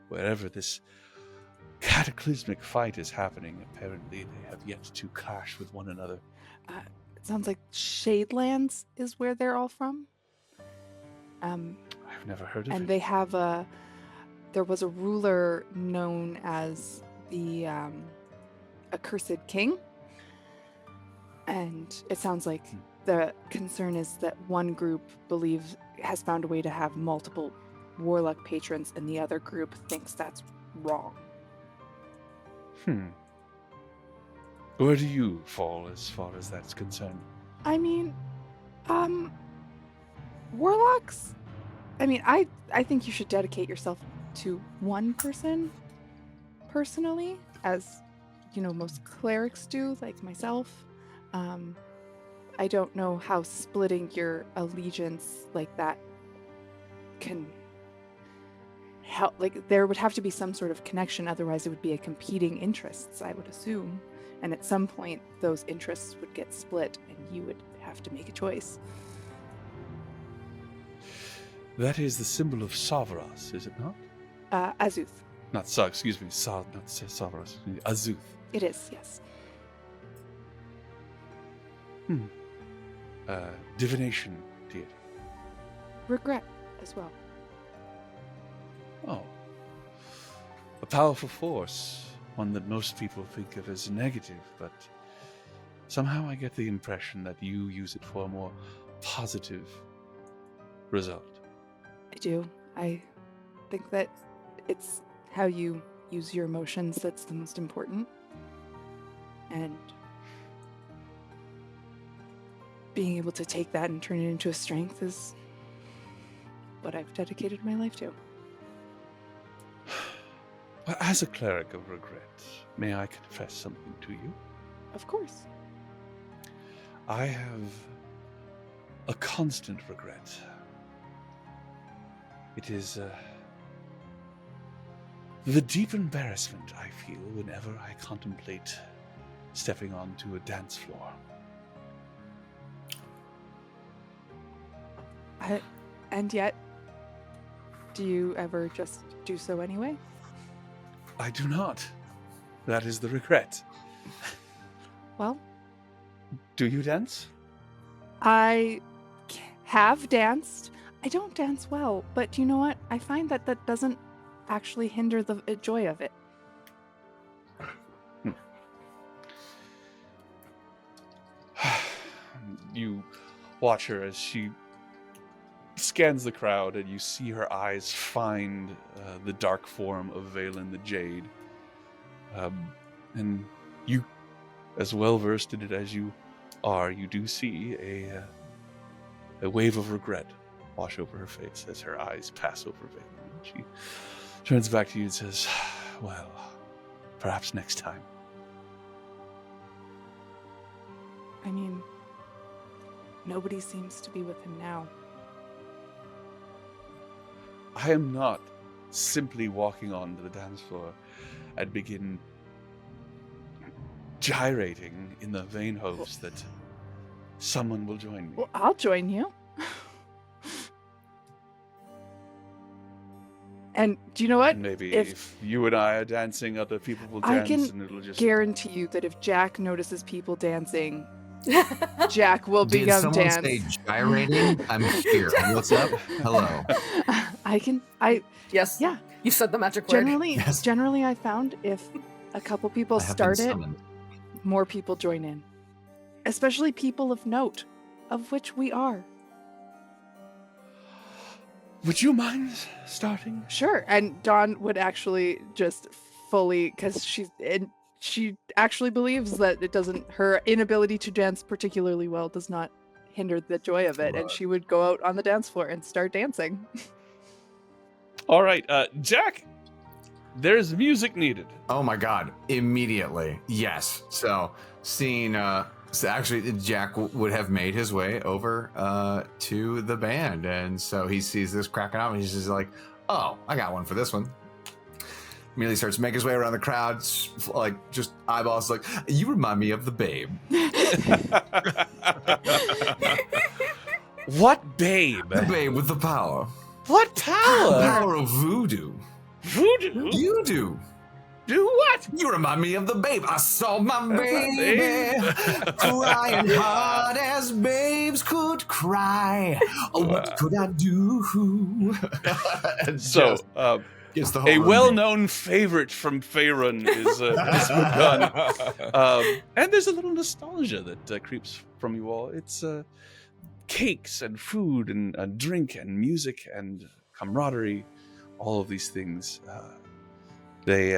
Wherever this cataclysmic fight is happening, apparently they have yet to clash with one another. It sounds like Shadelands is where they're all from. I've never heard of it. And they have there was a ruler known as the Accursed King. And it sounds like the concern is that one group has found a way to have multiple warlock patrons, and the other group thinks that's wrong. Where do you fall as far as that's concerned? I mean, warlocks? I mean, I think you should dedicate yourself to one person, personally, as, most clerics do, like myself. I don't know how splitting your allegiance like that can help. Like, there would have to be some sort of connection, otherwise it would be a competing interests, I would assume. And at some point, those interests would get split, and you would have to make a choice. That is the symbol of Savras, is it not? Azuth. Not Savras. Azuth. It is, yes. Divination deity. Regret as well. Oh. A powerful force. One that most people think of as negative, but somehow I get the impression that you use it for a more positive result. I do. I think that it's how you use your emotions that's the most important. And being able to take that and turn it into a strength is what I've dedicated my life to. Well, as a cleric of regret, may I confess something to you? Of course. I have a constant regret. It is the deep embarrassment I feel whenever I contemplate stepping onto a dance floor. And yet, do you ever just do so anyway? I do not. That is the regret. Well, Do you dance? I have danced. I don't dance well, but you know what? I find that that doesn't actually hinder the joy of it. You watch her as she scans the crowd, and you see her eyes find the dark form of Valen the Jade. And you, as well versed in it as you are, you do see a wave of regret wash over her face as her eyes pass over Valen. She turns back to you and says, "Well, perhaps next time." I mean, nobody seems to be with him now. I am not simply walking onto the dance floor and begin gyrating in the vain hopes that someone will join me. Well, I'll join you. And do you know what? Maybe if- if you and I are dancing, other people will I dance, can and it'll just Guarantee you that if Jack notices people dancing, Jack will Did become someone dance. say gyrating? I'm here. What's up? Hello. Yes. Yeah. You said the magic word. Yes. Generally, I found if a couple people I have been start it, summoned. more people join in. Especially people of note, of which we are. Would you mind starting? Sure. And Dawn would actually just fully, because she actually believes that it doesn't, her inability to dance particularly well does not hinder the joy of it. And she would go out on the dance floor and start dancing. All right, Jack, there's music needed. Oh my god, immediately. Yes. So seeing so actually Jack would have made his way over to the band, and so he sees this cracking up and he's just like, "Oh, I got one for this one." Immediately starts making his way around the crowd, like just eyeballs, like, "You remind me of the Babe." What babe? The Babe with the power. What The power? power of voodoo. Voodoo? You do. Do what? You remind me of the Babe. I saw my Babe. baby crying hard as babes could cry. Oh, what could I do? And So, just gets the whole a room. well-known favorite from Faerun is begun. And there's a little nostalgia that creeps from you all. It's cakes and food and drink and music and camaraderie. All of these things, they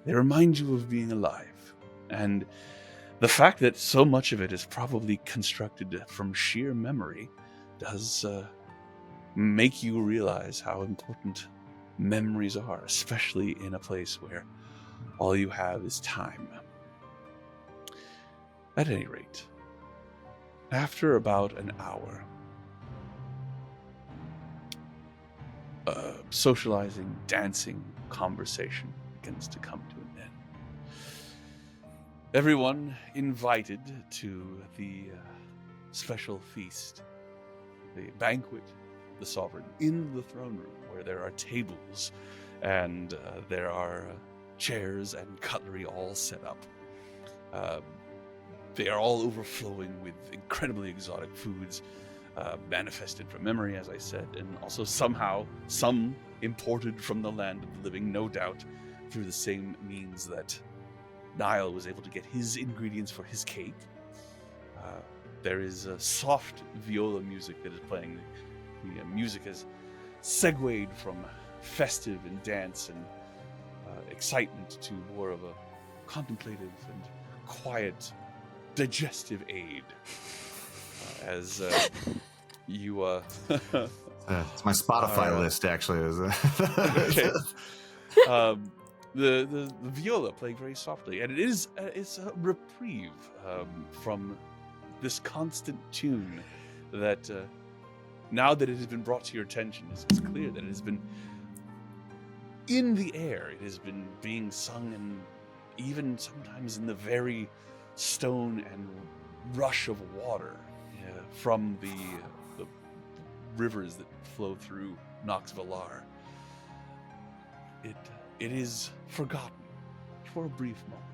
remind you of being alive. And the fact that so much of it is probably constructed from sheer memory does make you realize how important memories are, especially in a place where all you have is time. At any rate, after about an hour, socializing, dancing, conversation begins to come to an end. Everyone invited to the special feast, the banquet, the sovereign, in the throne room, where there are tables and there are chairs and cutlery all set up. They are all overflowing with incredibly exotic foods, manifested from memory, as I said, and also somehow some imported from the land of the living, no doubt through the same means that Niall was able to get his ingredients for his cake. There is a soft viola music that is playing. The music has segued from festive and dance and excitement to more of a contemplative and quiet, digestive aid. As you it's my Spotify list, actually. okay. The viola playing very softly, and it's a reprieve from this constant tune that now that it has been brought to your attention, it's clear that it has been in the air. It has been being sung, and even sometimes in the very stone and rush of water from the rivers that flow through Nox Valar. It is forgotten for a brief moment.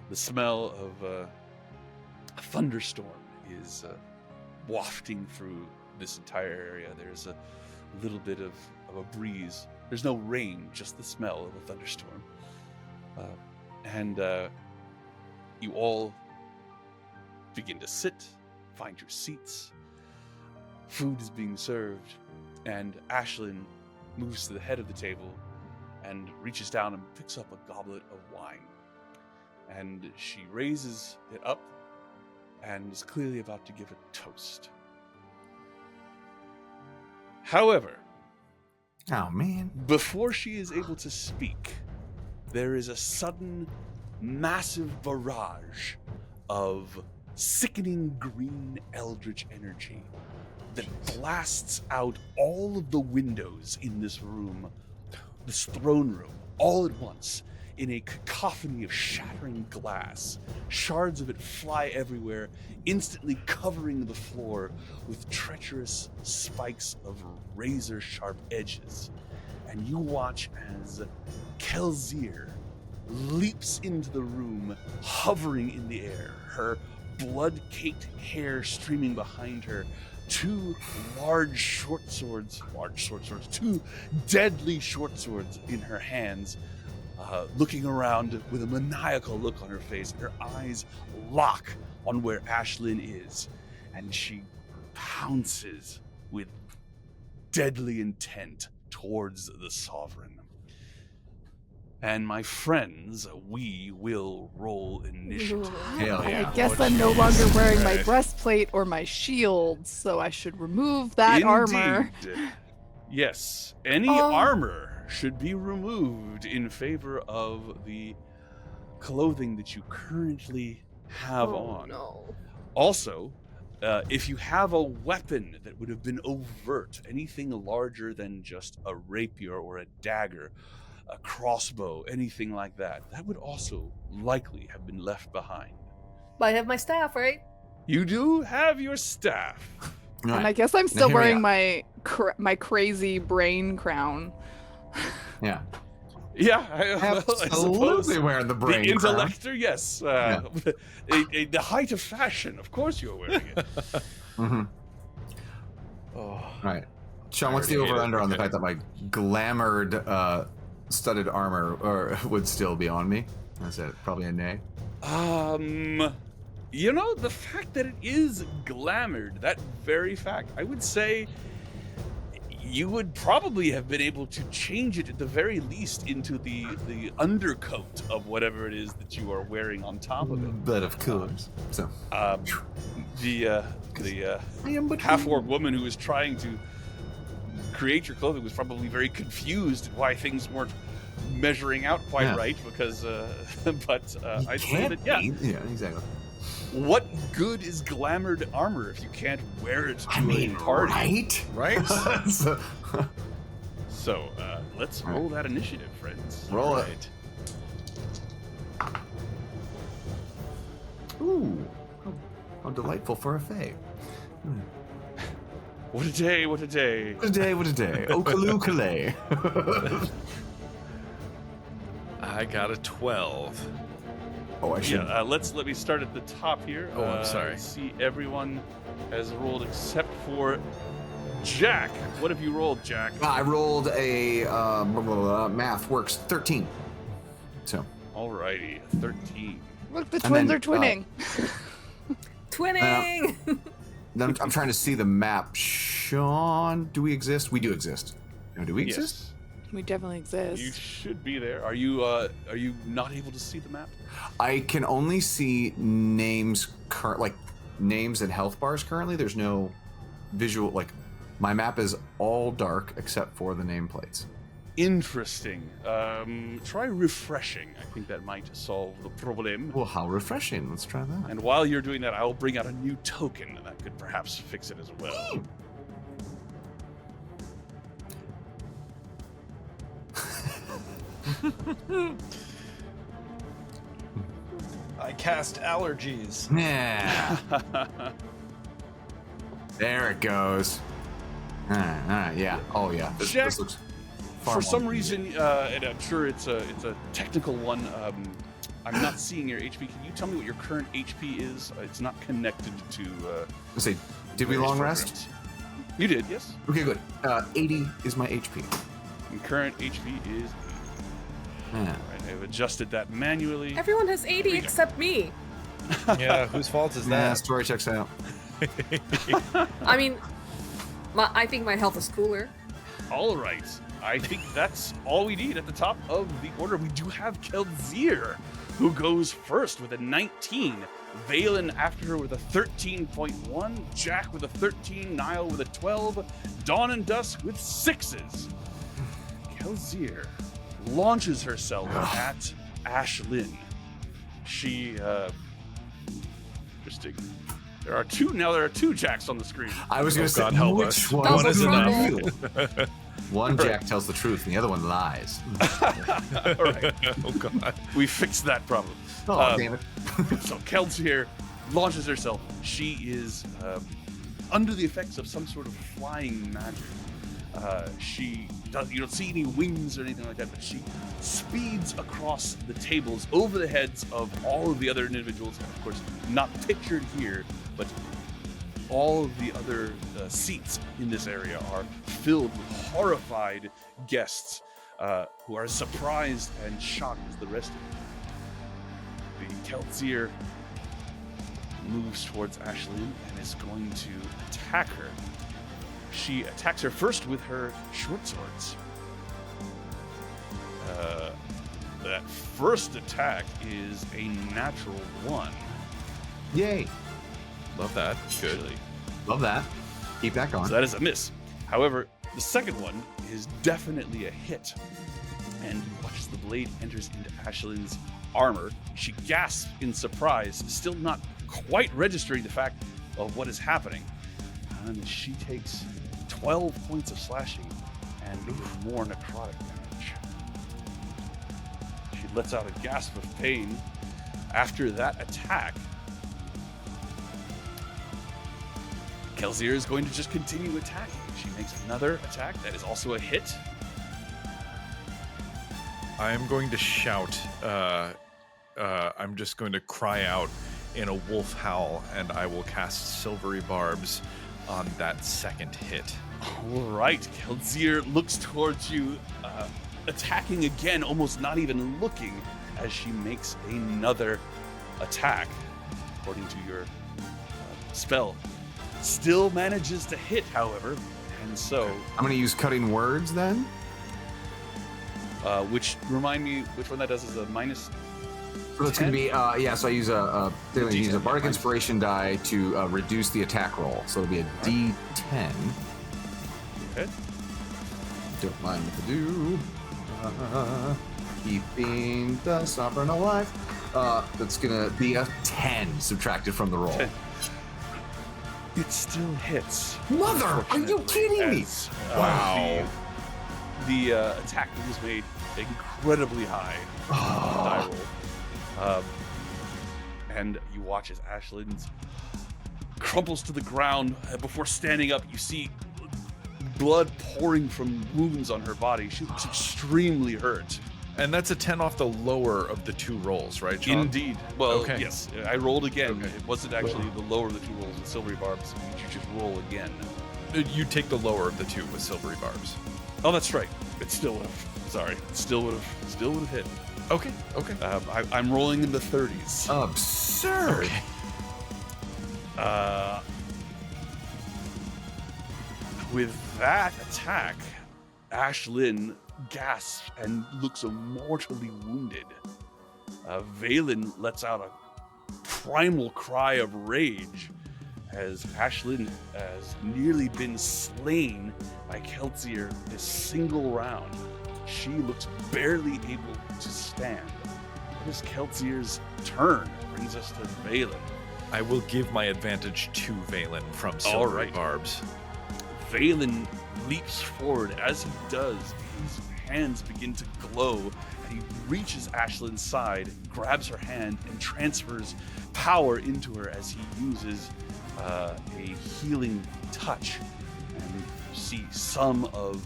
The smell of a thunderstorm is wafting through this entire area. There's a little bit of a breeze. There's no rain, just the smell of a thunderstorm. And you all begin to sit, find your seats. Food is being served, and Ashlynn moves to the head of the table and reaches down and picks up a goblet of wine. And she raises it up and is clearly about to give a toast. However, Oh, man. before she is able to speak, there is a sudden, massive barrage of sickening green eldritch energy that blasts out all of the windows in this room, this throne room, all at once, in a cacophony of shattering glass. Shards of it fly everywhere, instantly covering the floor with treacherous spikes of razor-sharp edges. And you watch as Kelzir leaps into the room, hovering in the air, her blood-caked hair streaming behind her, two two deadly short swords in her hands, looking around with a maniacal look on her face. Her eyes lock on where Ashlynn is, and she pounces with deadly intent towards the Sovereign. And my friends, we will roll initiative. Hell I yeah. guess I'm no longer wearing my breastplate or my shield, so I should remove that armor. Indeed. Yes, any Oh. armor should be removed in favor of the clothing that you currently have on. No. Also, if you have a weapon that would have been overt, anything larger than just a rapier or a dagger, a crossbow, anything like that, that would also likely have been left behind. But I have my staff, right? You do have your staff. All And right. I guess I'm still here we wearing are. my crazy brain crown. Yeah. Yeah, I suppose Absolutely wearing the brain the crown. intellector, yes. The height of fashion, of course you're wearing it. Mm-hmm. Oh, All right. Sean, I what's the already hate over-under it. on the Okay. fact that my glamoured studded armor would still be on me? Is that probably a nay? You know, the fact that it is glamoured, that very fact, I would say you would probably have been able to change it at the very least into the undercoat of whatever it is that you are wearing on top of it. But of course. So, The I am but half-orc woman who was trying to create your clothing was probably very confused at why things weren't measuring out quite Yeah. right because but I'd say can't that yeah, be. Yeah, exactly. what good is glamoured armor if you can't wear it to I mean, a party? right? right? So- So let's roll that initiative, friends. Roll it. Right. Ooh. How delightful for a fae. What a day, what a day. What a day, what a day. Okaloo-kalay. I got a 12. Oh, I should. Yeah, let me start at the top here. Oh, I'm sorry. Let's see, everyone has rolled except for Jack. What have you rolled, Jack? I rolled a math works 13. So, Alrighty, 13. Look, the And twins then, are twinning. Twinning! then I'm trying to see the map. Sean, do we exist? We do exist. No, do we exist? Yes. We definitely exist. You should be there. Are you not able to see the map? I can only see names, like names and health bars currently. There's no visual, like my map is all dark except for the nameplates. Interesting. Try refreshing. I think that might solve the problem. Well, how refreshing. Let's try that. And while you're doing that, I'll bring out a new token that could perhaps fix it as well. I cast allergies. Yeah. There it goes. Yeah. Oh, yeah. Jack, this looks far for more some convenient. reason, and I'm sure it's a technical one. I'm not seeing your HP. Can you tell me what your current HP is? It's not connected to. Let's see. Did we long rest? You did, yes. Okay, good. 80 is my HP. And current HP is. Yeah. Right, I've adjusted that manually. Everyone has 80 except me. Yeah, whose fault is Yeah, that? story checks out. I mean, I think my health is cooler. All right. I think that's all we need at the top of the order. We do have Kel'Zir, who goes first with a 19. Valen after her with a 13.1. Jack with a 13. Niall with a 12. Dawn and Dusk with 6s. Kel'Zir launches herself at Ashlynn. She, interesting. There are two Jacks on the screen. I was going to say, God help which us. one Double is trouble. real? One Jack tells the truth, and the other one lies. All right. Oh God. We fixed that problem. Oh, damn it. So Kel'Zir launches herself. She is under the effects of some sort of flying magic. You don't see any wings or anything like that, but she speeds across the tables over the heads of all of the other individuals. And of course, not pictured here, but all of the other seats in this area are filled with horrified guests who are as surprised and shocked as the rest of you. The Kel'Zir moves towards Ashlynn and is going to attack her. She attacks her first with her short swords. That first attack is a natural 1. Yay. Love that. Good. Actually. Love that. Keep that going. So that is a miss. However, the second one is definitely a hit. And you watch as the blade enters into Ashlynn's armor. She gasps in surprise, still not quite registering the fact of what is happening. And she takes 12 points of slashing and even more necrotic damage. She lets out a gasp of pain. After that attack, Kel'Zir is going to just continue attacking. She makes another attack that is also a hit. I am going to shout. I'm just going to cry out in a wolf howl, and I will cast Silvery Barbs on that second hit. All right, Kel'Zir looks towards you, attacking again, almost not even looking, as she makes another attack, according to your spell. Still manages to hit, however, and so... I'm going to use cutting words then. which, remind me, which one that does is a minus... So that's going to be, so I use a D10, Bardic yeah, Inspiration die to reduce the attack roll. So it'll be a D10. Okay. Don't mind if I do. Keeping the sovereign alive. That's going to be a 10 subtracted from the roll. 10. It still hits. Mother, are you kidding me? As, Wow. The attack was made incredibly high die roll. And you watch as Ashlynn crumples to the ground. Before standing up, you see blood pouring from wounds on her body. She looks extremely hurt. And that's a 10 off the lower of the two rolls, right, John? Indeed. Well, Okay. yes. I rolled again. Okay. It wasn't actually the lower of the two rolls with Silvery Barbs. You just roll again. You take the lower of the two with Silvery Barbs. Oh, that's right. It still would have. Sorry. It still would have hit. Okay, okay. I'm rolling in the 30s. Absurd. Okay. With that attack, Ashlynn gasps and looks mortally wounded. Valen lets out a primal cry of rage as Ashlynn has nearly been slain by Kel'Zir this single round. She looks barely able to stand. It is Kel'Zir's turn. Brings us to Valen. I will give my advantage to Valen from Silvery right. Barbs. Valen leaps forward. As he does, his hands begin to glow, and he reaches Ashlynn's side, grabs her hand, and transfers power into her as he uses a healing touch, and you see some of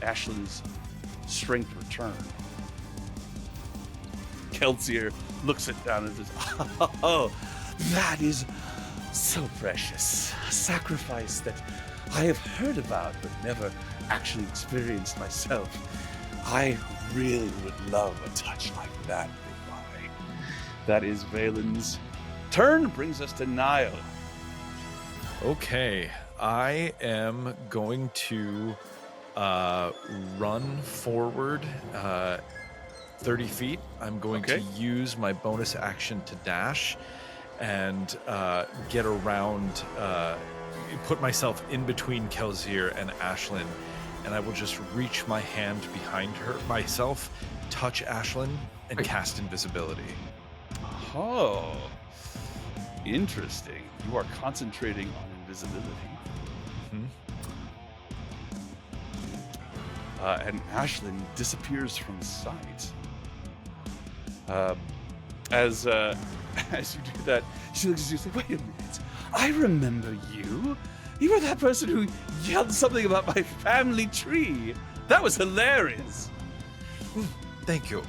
Ashlynn's strength return. Kelsier looks it down and says, "Oh, that is so precious. A sacrifice that I have heard about but never actually experienced myself. I really would love a touch like that goodbye." That is Valen's turn. Brings us to Niall. Okay, I am going to run forward 30 feet. I'm going to use my bonus action to dash and get around, put myself in between Kelsier and Ashlynn, and I will just reach my hand behind myself, touch Ashlynn, and cast invisibility. Oh, interesting. You are concentrating on invisibility. And Ashlynn disappears from sight. As you do that, she looks at you and says, "Wait a minute, I remember you. You were that person who yelled something about my family tree. That was hilarious." Thank you.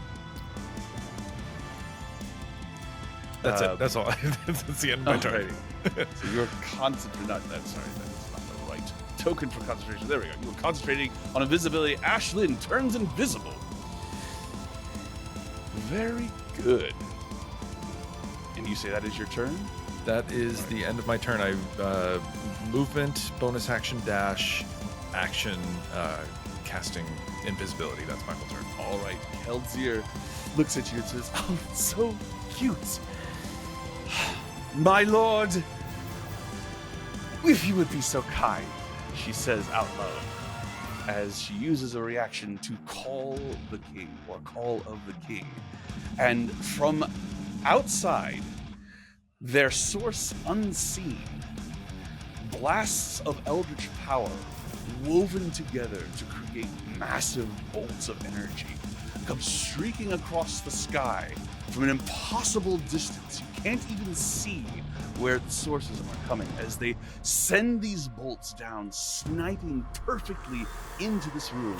That's it. That's all. That's the end of my turn. So you're concentrating. That's not the right token for concentration. There we go. You're concentrating on invisibility. Ashlynn turns invisible. Very good. And you say that is your turn? That is the end of my turn. I movement, bonus action, dash, action, casting invisibility. That's my whole turn. All right. Kelsier looks at you and says, "Oh, it's so cute. My lord, if you would be so kind," she says out loud, as she uses a reaction to call the king, or call of the king. And from outside, their source unseen, blasts of eldritch power woven together to create massive bolts of energy come streaking across the sky from an impossible distance. You can't even see where the sources are coming as they send these bolts down, sniping perfectly into this room,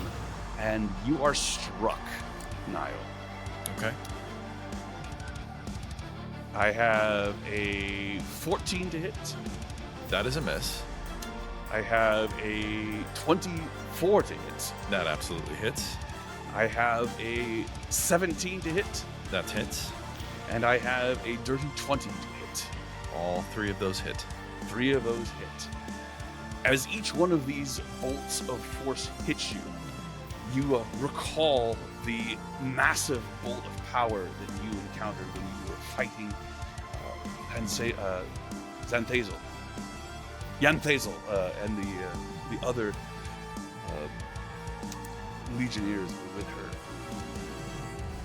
and you are struck, Niall. Okay. I have a 14 to hit. That is a miss. I have a 24 to hit. That absolutely hits. I have a 17 to hit. That hits. And I have a dirty 20 to hit. All three of those hit. 3 of those hit. As each one of these bolts of force hits you, you recall the massive bolt of power that you encountered when you were fighting Yanthazel, and the other legionnaires were with her.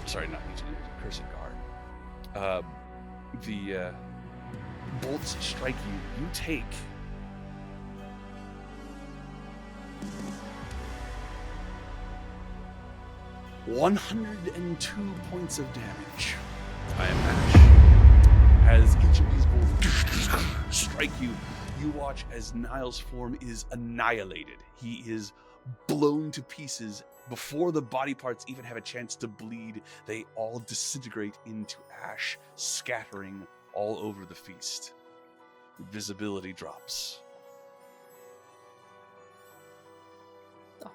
Sorry, not legionnaires, cursed guard. The bolts strike you. You take 102 points of damage. I am Ash. As each of these bolts strike you, you watch as Niall's form is annihilated. He is blown to pieces. Before the body parts even have a chance to bleed, they all disintegrate into ash, scattering all over the feast. Visibility drops. The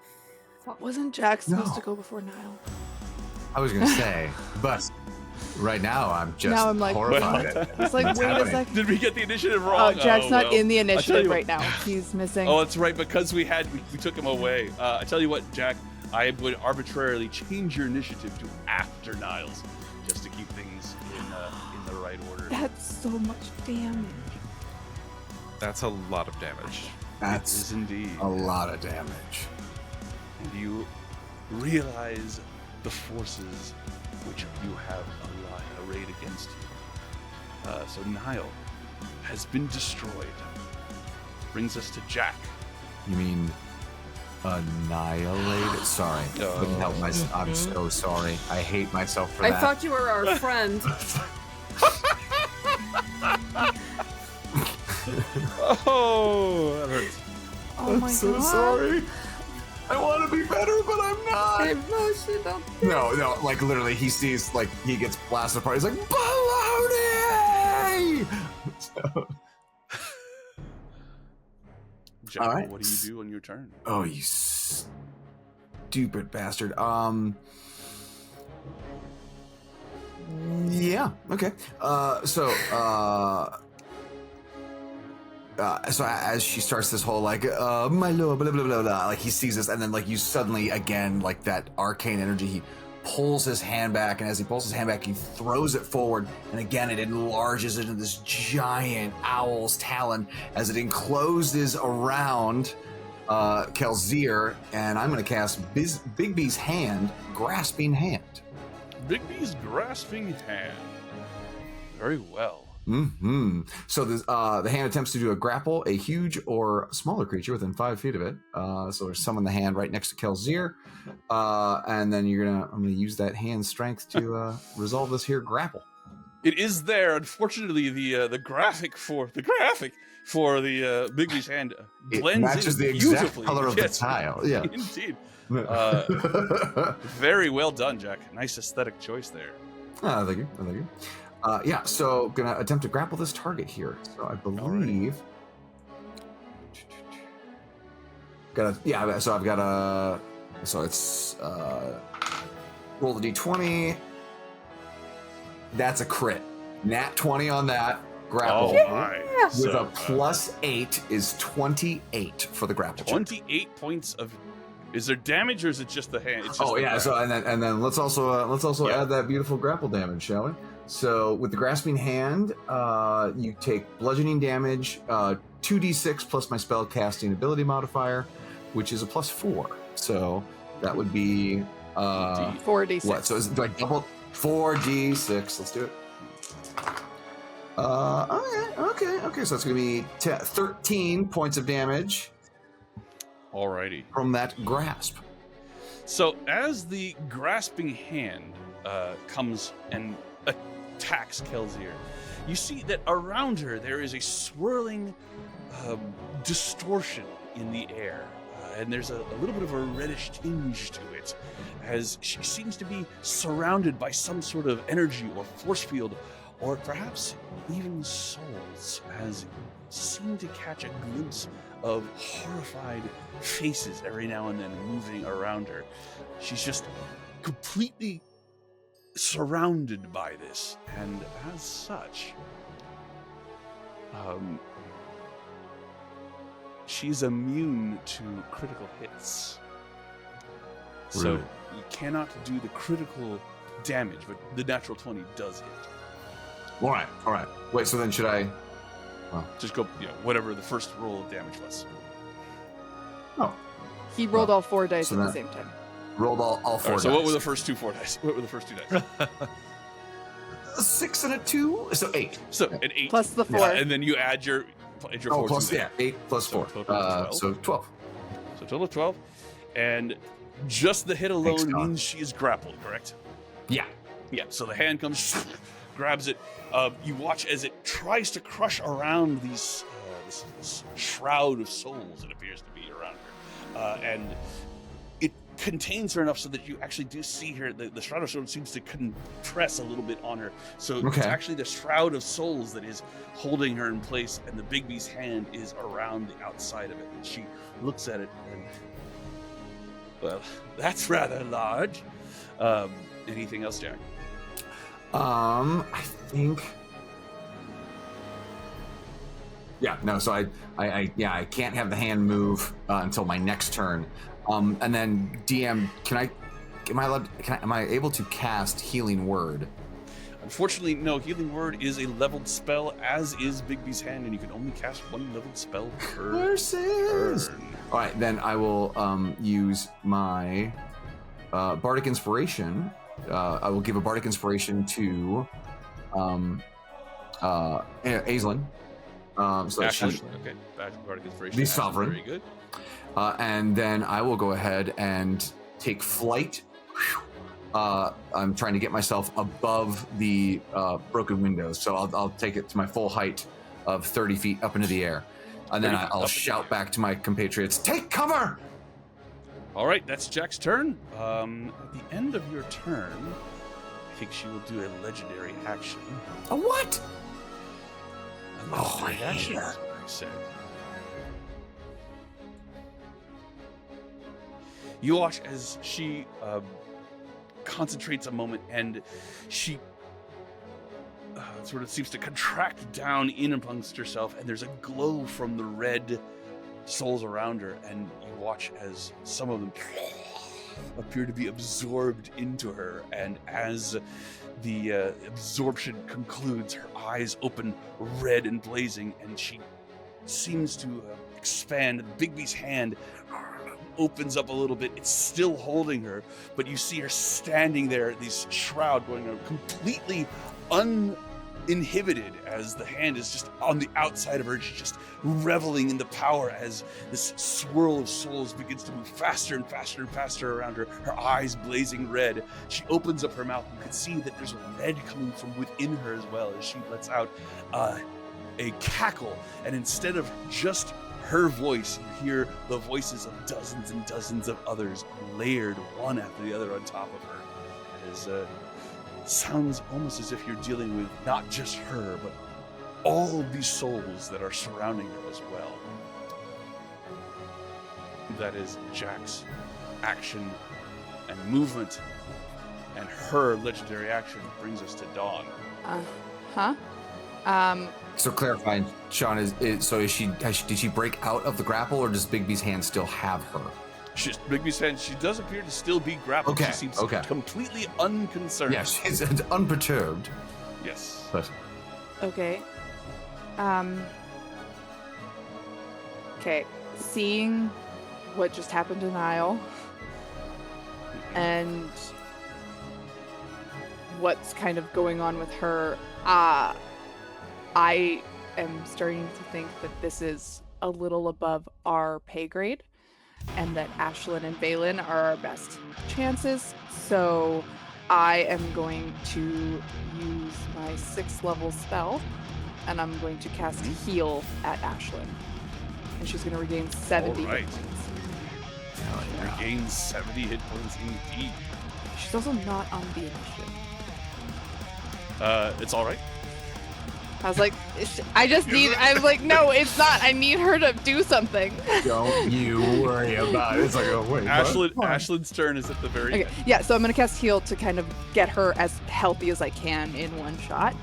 fuck? Wasn't Jack supposed No. to go before Niall? I was gonna say, but right now I'm just Now I'm like, horrified. It's like, What's wait a happening? second. Did we get the initiative wrong? Jack's not well. in the I'll tell initiative you right what- now. He's missing. Oh, that's right, because we took him away. I tell you what, Jack, I am going to arbitrarily change your initiative to after Niall's, just to keep things in the right order. That's so much damage. That's a lot of damage. It That's is indeed. a lot of damage. And you realize the forces which you have arrayed against you. So Niall has been destroyed. Brings us to Jack. You mean annihilated? Sorry. Couldn't help myself. I'm so sorry. I hate myself for I that. thought you were our friend. Oh, that hurts. Oh my so god. sorry. I want to be better, but I'm not. Emotional. No, like literally, he sees like he gets blasted apart. He's like, baloney! Jack, All right. what do you do on your turn? Oh, you stupid bastard. Yeah. Okay. So as she starts this whole like, my lord, blah blah blah blah, like he sees this, and then like you suddenly again like that arcane energy. He pulls his hand back, and as he pulls his hand back, he throws it forward, and again it enlarges into this giant owl's talon as it encloses around Kelzir, and I'm going to cast Big B's hand, Grasping Hand. Bigby's grasping hand. Very well. Mm-hmm. So the hand attempts to do a grapple a huge or smaller creature within 5 feet of it. So there's summon the hand right next to Kelzir, and then I'm gonna use that hand strength to resolve this here grapple. It is there. Unfortunately, the graphic for the Bigby's hand It blends matches in the exact beautifully. color of Yes, the tile. Yeah. indeed. Very well done, Jack. Nice aesthetic choice there. Thank you. Thank you. Yeah, so gonna attempt to grapple this target here. So I believe. So I've got a. So it's roll the d20. That's a crit. Nat 20 on that grapple. Oh my! With So, a plus 8 is 28 for the grapple. check. 28 points of. Is there damage or is it just the hand? It's just Oh the yeah. grab. So and then let's also Yeah. add that beautiful grapple damage, shall we? So with the grasping hand, you take bludgeoning damage, 2d6 plus my spell casting ability modifier, which is a plus 4. So that would be 4d6. what? So do I double 4d6? Let's do it. Okay. So it's gonna be 13 points of damage Alrighty. from that grasp. So as the grasping hand comes and attacks Kelzir, you see that around her there is a swirling distortion in the air, and there's a little bit of a reddish tinge to it, as she seems to be surrounded by some sort of energy or force field, or perhaps even souls, as you seem to catch a glimpse of horrified faces every now and then moving around her. She's just completely surrounded by this, and as such, she's immune to critical hits. So Really? you cannot do the critical damage, but the natural 20 does hit. All right. Wait. So then should I? Just go, whatever the first roll of damage was. Oh, He rolled all 4 dice so at the that- same time. rolled all 4 Alright, dice. so what were the first two 4 dice? What were the first two dice? A 6 and a 2, so 8. So an 8. Plus the 4. And then you add your 4 Plus to that. 8 plus So 4. total of 12. So 12. So total of 12. And just the hit alone Thanks, Don. means she is grappled, correct? Yeah. Yeah, so the hand comes, grabs it. You watch as it tries to crush around this shroud of souls, it appears to be around her. And it contains her enough so that you actually do see her. The shroud of souls seems to compress a little bit on her. So it's Okay. actually the shroud of souls that is holding her in place, and the Bigby's hand is around the outside of it. And she looks at it and, well, that's rather large. Anything else, Jack? I think. Yeah. No. So I can't have the hand move until my next turn. And then DM, am I able to cast Healing Word? Unfortunately, no. Healing Word is a leveled spell, as is Bigby's hand, and you can only cast one leveled spell per Versus. turn. All right, then I will use my Bardic Inspiration. I will give a Bardic Inspiration to Ashlynn. So that she, Ashlynn, okay. Bardic Inspiration. The Ashlynn, Sovereign. Very good. and then I will go ahead and take flight. I'm trying to get myself above the broken windows, so I'll take it to my full height of 30 feet up into the air. And then I'll shout back to my compatriots, take cover! All right, that's Jack's turn. At the end of your turn, I think she will do a legendary action. A what? A legendary action, is what I said. You watch as she concentrates a moment, and she sort of seems to contract down in amongst herself, and there's a glow from the red souls around her, and you watch as some of them appear to be absorbed into her, and as the absorption concludes, her eyes open red and blazing, and she seems to expand. Bigby's hand opens up a little bit. It's still holding her, but you see her standing there, this shroud going on, completely uninhibited, as the hand is just on the outside of her. She's just reveling in the power as this swirl of souls begins to move faster and faster and faster around her, her eyes blazing red. She opens up her mouth. You can see that there's red coming from within her as well, as she lets out a cackle, and instead of just her voice, you hear the voices of dozens and dozens of others layered one after the other on top of her. It sounds almost as if you're dealing with not just her, but all of these souls that are surrounding her as well. That is Jack's action and movement, and her legendary action brings us to Dawn. So clarifying, Sean, did she break out of the grapple, or does Bigby's hand still have her? Bigby's hand, she does appear to still be grappled. Okay, She seems okay. completely unconcerned. Yeah, she's unperturbed. Yes. But Okay. Okay. Seeing what just happened to Niall and what's kind of going on with her, I am starting to think that this is a little above our pay grade, and that Ashlynn and Balin are our best chances. So I am going to use my 6th level spell, and I'm going to cast Heal at Ashlynn. And she's going to regain 70 All right. hit points. Regains 70 hit points indeed. She's also not on the initiative. It's all right. I was like, I was like, no, it's not. I need her to do something. don't you worry about it. It's like, oh, wait. Ashlynn's turn is at the very Okay, end. yeah, so I'm going to cast Heal to kind of get her as healthy as I can in one shot.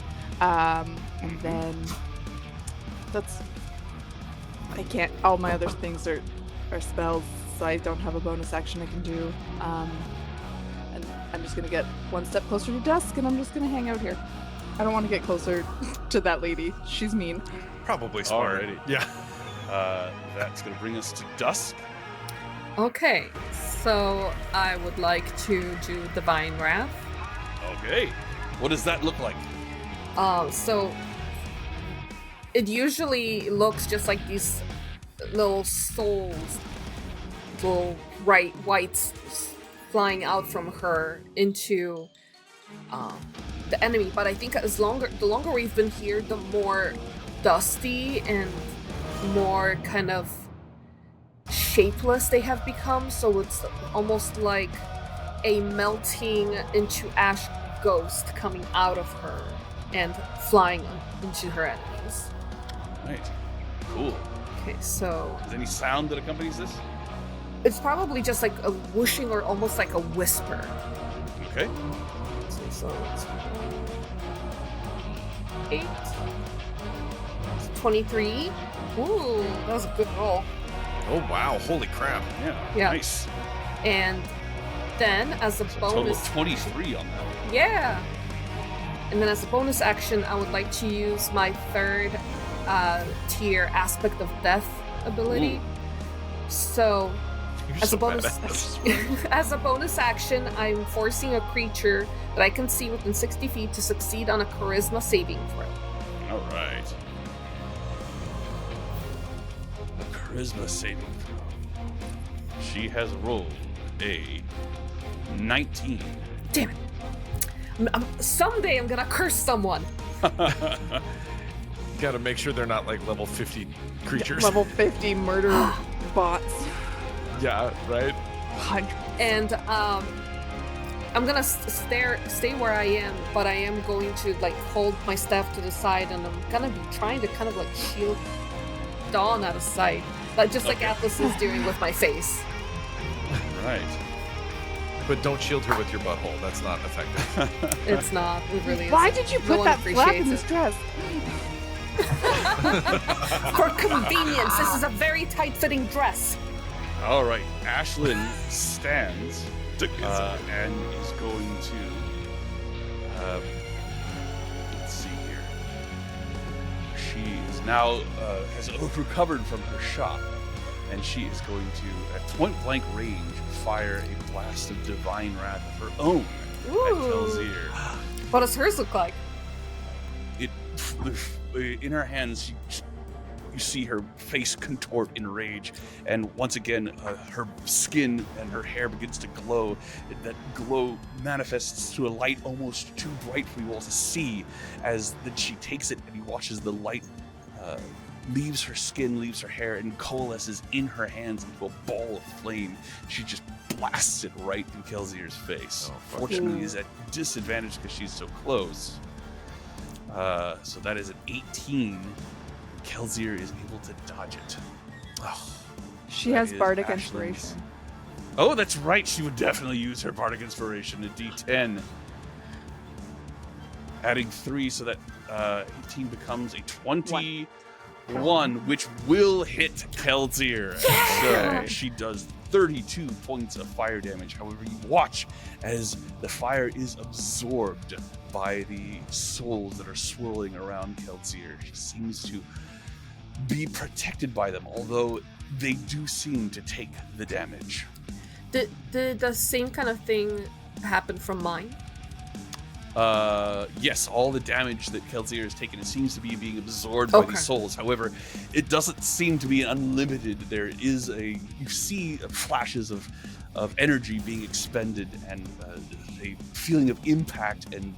And then I can't, all my other things are spells, so I don't have a bonus action I can do. And I'm just going to get one step closer to Dusk, and I'm just going to hang out here. I don't want to get closer to that lady. She's mean. Probably smart. Alrighty. Yeah. That's going to bring us to Dusk. Okay, so I would like to do Divine Wrath. Okay. What does that look like? So it usually looks just like these little souls, little whites flying out from her into the enemy. But I think the longer we've been here, the more dusty and more kind of shapeless they have become. So it's almost like a melting into ash ghost coming out of her and flying into her enemies. Right. Cool. Okay, so Is there any sound that accompanies this? it's probably just like a whooshing or almost like a whisper. Okay. So it's 8, 23. Ooh, that was a good roll. Oh wow! Holy crap! Yeah. Nice. And then as a Total of bonus, 23 on that. yeah. And then as a bonus action, I would like to use my 3rd tier Aspect of Death ability. So You're as so a bonus badass. as a bonus action, I'm forcing a creature that I can see within 60 feet to succeed on a charisma saving throw. All right. A charisma saving throw. She has rolled a 19. Damn it. Someday I'm gonna curse someone. Gotta make sure they're not like level 50 creatures. Level 50 murder bots. Yeah, right? 100. And I'm gonna stay where I am, but I am going to like hold my staff to the side, and I'm gonna be trying to kind of like shield Dawn out of sight, like just like Atlas is doing with my face. Right. But don't shield her with your butthole. That's not effective. It's not. It really is. Why did you No put one that flap in appreciates this dress? For convenience, this is a very tight-fitting dress. All right. Ashlynn stands and is going to. Let's see here. She is now has recovered from her shock, and she is going to, at point-blank range, fire a blast of divine wrath of her own at Kelsier. What does hers look like? It, in her hands, you see her face contort in rage, and once again, her skin and her hair begins to glow. That glow manifests to a light almost too bright for you all to see, as then she takes it and he watches the light leaves her skin, leaves her hair, and coalesces in her hands into a ball of flame. She just blasts it right in Kelsier's face. Fortunately, is at disadvantage because she's so close. So that is an 18. Kelsier is able to dodge it. Oh, She that has is bardic Ashlyn's. inspiration. Oh, that's right. She would definitely use her bardic inspiration, a D10. Adding 3 so that 18 becomes a 21, which will hit Kelsier. So she does 32 points of fire damage. However, you watch as the fire is absorbed by the souls that are swirling around Kelsier. She seems to be protected by them, although they do seem to take the damage. Did the same kind of thing happen from mine? Yes, all the damage that Kelsier has taken, it seems to be being absorbed by these souls. However, it doesn't seem to be unlimited. There is you see flashes of energy being expended, and a feeling of impact and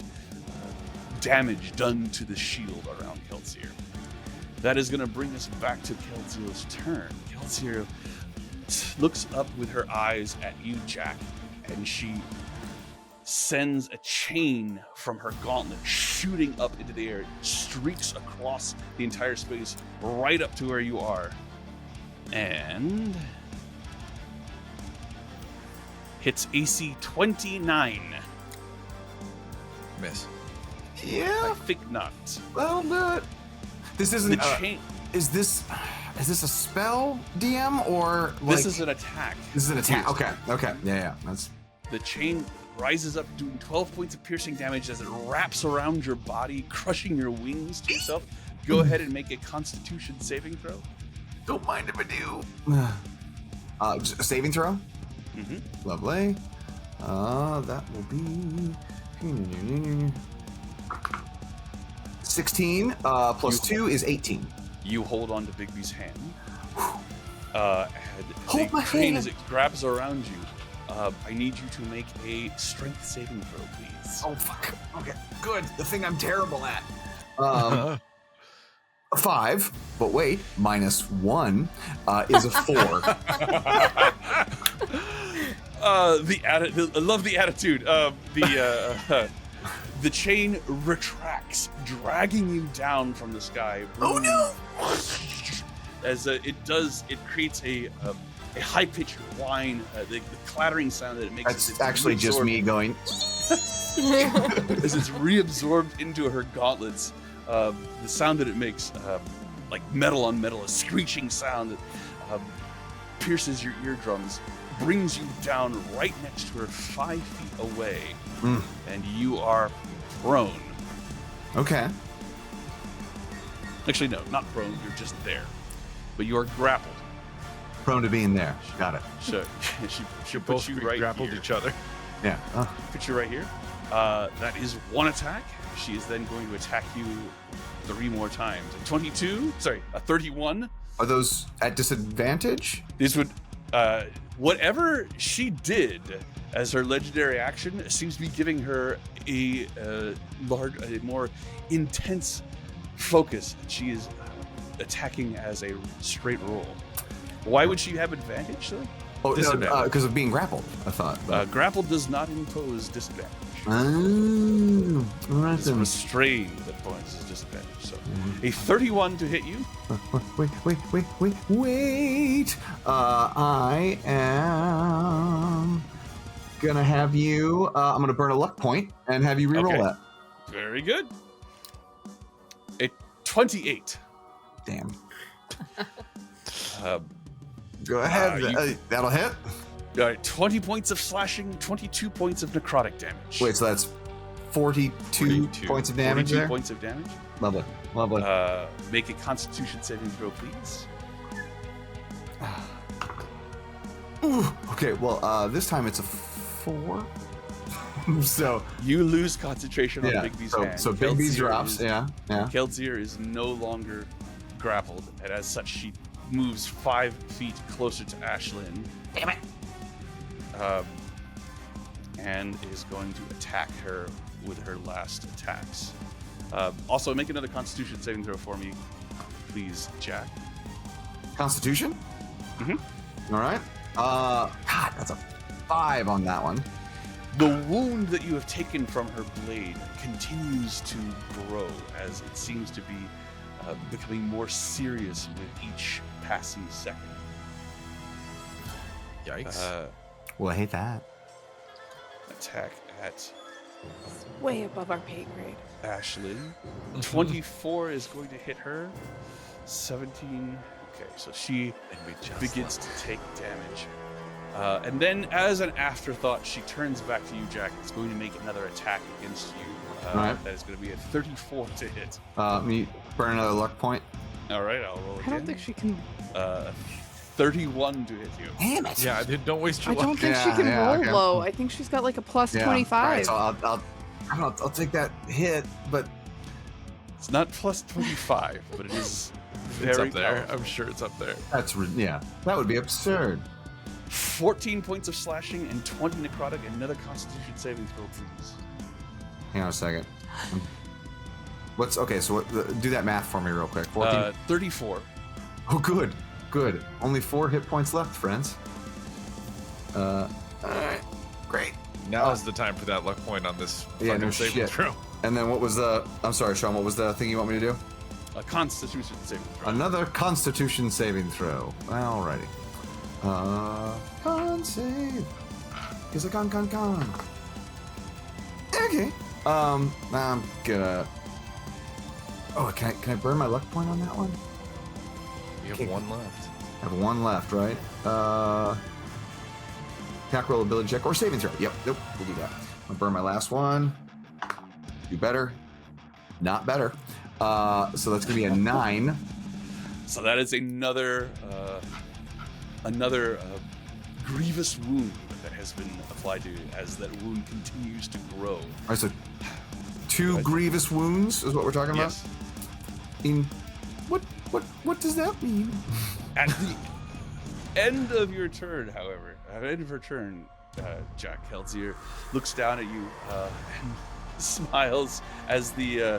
damage done to the shield around Kelsier. That is going to bring us back to Kelsier's turn. Kelsier looks up with her eyes at you, Jack, and she sends a chain from her gauntlet shooting up into the air. It streaks across the entire space right up to where you are, and hits AC 29. Miss. Yeah, I think not. that'll do it. This isn't. The chain. Is this a spell, DM, or like, This is an attack. This is an attack. Okay. Yeah. That's The chain rises up, doing 12 points of piercing damage as it wraps around your body, crushing your wings to yourself. Go ahead and make a Constitution saving throw. don't mind if I do. Just a saving throw. Mm-hmm. Lovely. That will be 16 plus 2 is 18. You hold on to Bigby's hand. Hold my chain hand. as it grabs around you. I need you to make a strength saving throw, please. Oh fuck. Okay, good. The thing I'm terrible at. 5, but wait, minus 1 is a 4. I love the attitude. The chain retracts, dragging you down from the sky. Oh no! As it creates a high-pitched whine, the clattering sound that it makes. That's actually just me going. As it's reabsorbed into her gauntlets, the sound that it makes, like metal on metal, a screeching sound that pierces your eardrums, brings you down right next to her 5 feet away, and you are prone. Okay. Actually, no, not prone. You're just there, but you are grappled. Prone to being there. Got it. So she'll put Both you right grappled here. each other. Yeah. Put you right here. That is one attack. She is then going to attack you 3 more times. A 31. Are those at disadvantage? This would, whatever she did as her legendary action seems to be giving her a more intense focus. She is attacking as a straight roll. Why would she have advantage, though? Oh, Disadvantage. because of being grappled, I thought. Grapple does not impose disadvantage. Oh, all right It's then. restrain that imposes disadvantage. So a 31 to hit you. Wait. I am gonna have you. I'm gonna burn a luck point and have you reroll Okay. that. Very good. A 28. Damn. Uh, Go ahead. That'll hit. All right, 20 points of slashing, 22 points of necrotic damage. Wait, so that's 42 points of damage 42 there. points of damage. Lovely. Make a Constitution saving throw, please. Ooh, okay, well, this time it's a 4. So You lose concentration on yeah, Bigby's so, hand. so Big B Kelsier drops. is- Yeah. Kelsier is no longer grappled, and as such, she moves 5 feet closer to Ashlynn. Damn it. And is going to attack her with her last attacks. Also, make another Constitution saving throw for me, please, Jack. Constitution. Mhm. All right. God, that's a 5 on that one. The wound that you have taken from her blade continues to grow as it seems to be becoming more serious with each passing second. Yikes. Well, I hate that. Attack at It's way above our pay grade. Ashlynn. 24 is going to hit her. 17. Okay, so she And we just begins left. to take damage. And then, as an afterthought, she turns back to you, Jack. It's going to make another attack against you. Alright. That is going to be a 34 to hit. Me burn another luck point. All right, I'll roll again. I don't think she can. 31 to hit you. Damn it. Yeah, don't waste your I don't luck. think she can Yeah, roll okay. low. I think she's got like a plus Yeah. 25. All right, so I'll take that hit, but It's not plus 25, but it is very It's up there. powerful. I'm sure it's up there. that would be absurd. 14 points of slashing and 20 necrotic. Another Constitution saving throw, please. Hang on a second. So do that math for me real quick. 14. 34. Oh, good. Only 4 hit points left, friends. All right, great. Now's the time for that luck point on this Yeah, fucking no saving shit. throw. And then what was the? I'm sorry, Sean. What was the thing you want me to do? A Constitution saving throw. Another Constitution saving throw. Alrighty. Con save. Is a con. Okay. I'm gonna. Oh, can I burn my luck point on that one? You have Okay. one left. I have 1 left, right? Attack roll, ability check, or saving throw. Yep. Nope. We'll do that. I'll burn my last one. Do better. Not better. So that's gonna be a 9. So that is another grievous wound that has been applied to you as that wound continues to grow. All right, so 2 grievous wounds is what we're talking Yes. about. In what does that mean? At the end of your turn, however, at the end of her turn, Jack Kelsier looks down at you and smiles as the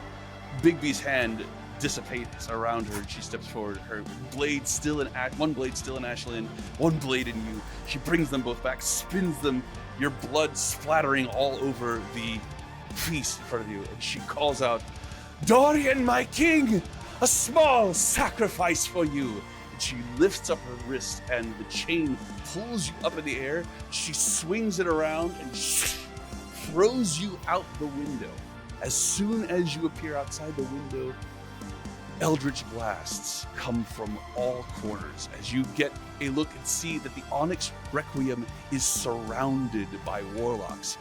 Bigby's hand dissipates around her. She steps forward. Her blade still in one blade still in Ashlynn, one blade in you. She brings them both back, spins them, your blood splattering all over the feast in front of you, and she calls out, "Dorian, my king, a small sacrifice for you." And she lifts up her wrist, and the chain pulls you up in the air. She swings it around and throws you out the window. As soon as you appear outside the window, eldritch blasts come from all corners as you get a look and see that the Onyx Requiem is surrounded by warlocks,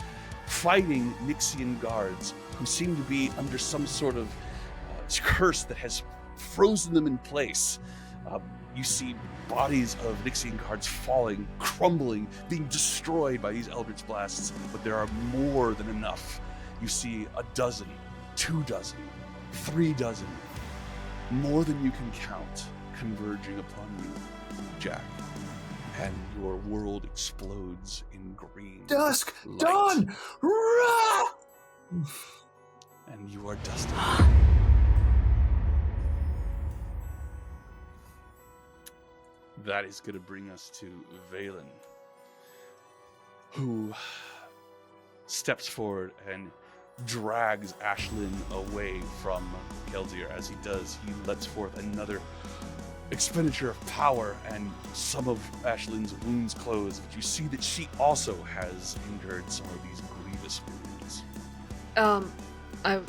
fighting Nixian guards who seem to be under some sort of curse that has frozen them in place. You see bodies of Nixian guards falling, crumbling, being destroyed by these eldritch blasts, but there are more than enough. You see a dozen, 2 dozen, 3 dozen, more than you can count, converging upon you, Jack. And your world explodes in green. Dusk, light. dawn, rah! And you are dusted. That is going to bring us to Valen, who steps forward and drags Ashlynn away from Kelsier. As he does, he lets forth another expenditure of power, and some of Ashlynn's wounds close, but you see that she also has endured some of these grievous wounds. I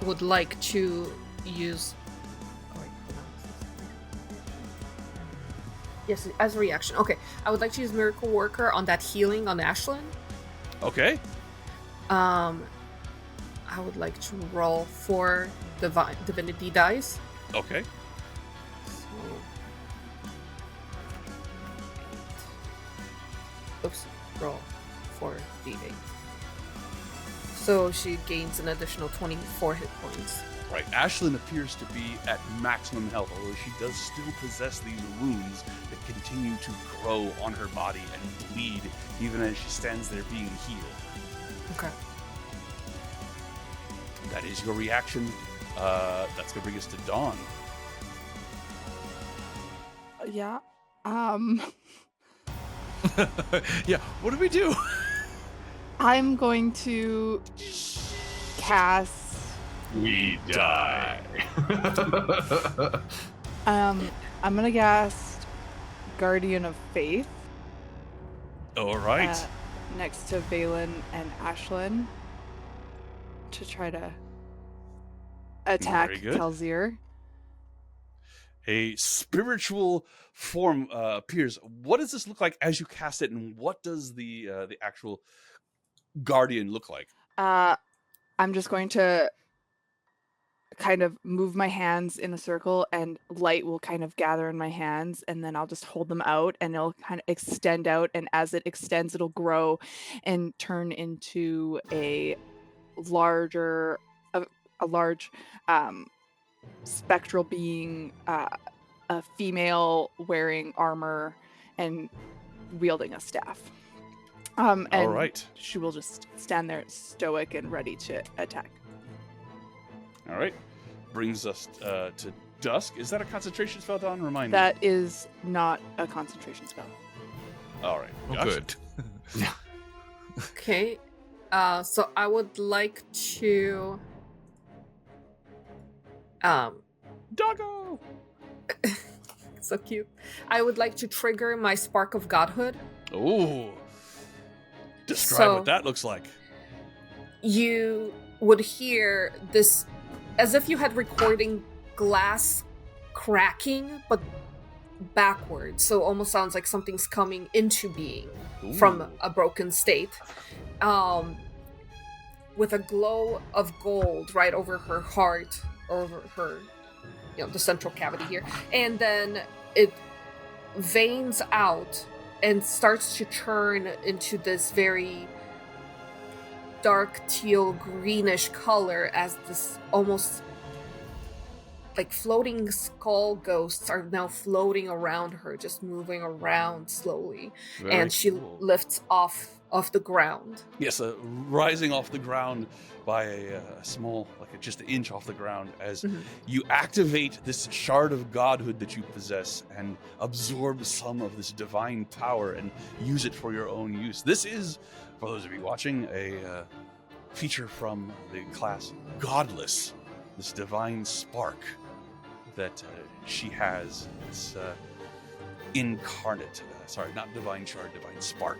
would like to use. Yes, as a reaction. Okay, I would like to use Miracle Worker on that healing on Ashlynn. Okay. I would like to roll 4 divinity dice. Okay. Oops, roll 4d8. So she gains an additional 24 hit points. Right, Ashlynn appears to be at maximum health, although she does still possess these wounds that continue to grow on her body and bleed, even as she stands there being healed. Okay. That is your reaction. That's gonna bring us to Dawn. Yeah. Yeah, what do we do? I'm going to cast. We die. I'm gonna cast Guardian of Faith. All right. Next to Valen and Ashlynn to try to attack Very good. Kelsier. A spiritual form appears. What does this look like as you cast it, and what does the actual guardian look like? I'm just going to kind of move my hands in a circle, and light will kind of gather in my hands, and then I'll just hold them out, and it'll kind of extend out, and as it extends, it'll grow and turn into a large spectral being, a female wearing armor and wielding a staff. And All right. she will just stand there stoic and ready to attack. All right. Brings us to Dusk. Is that a concentration spell, Dawn? Remind me. That is not a concentration spell. All right. Oh, Gotcha. good. Okay. So I would like to. Doggo! So cute. I would like to trigger my Spark of Godhood. Ooh. Describe So- what that looks like. You would hear this as if you had recording glass cracking, but backwards. So almost sounds like something's coming into being from Ooh. a broken state. With a glow of gold right over her heart, over her, the central cavity here. And then it veins out and starts to turn into this very dark teal greenish color as this almost like floating skull ghosts are now floating around her, just moving around slowly. Very and she cool. lifts off the ground. Yes, rising off the ground by a small, just an inch off the ground, as you activate this shard of godhood that you possess and absorb some of this divine power and use it for your own use. This is, for those of you watching, a feature from the class Godless, this divine spark that she has. It's incarnate. Sorry, not divine shard, divine spark.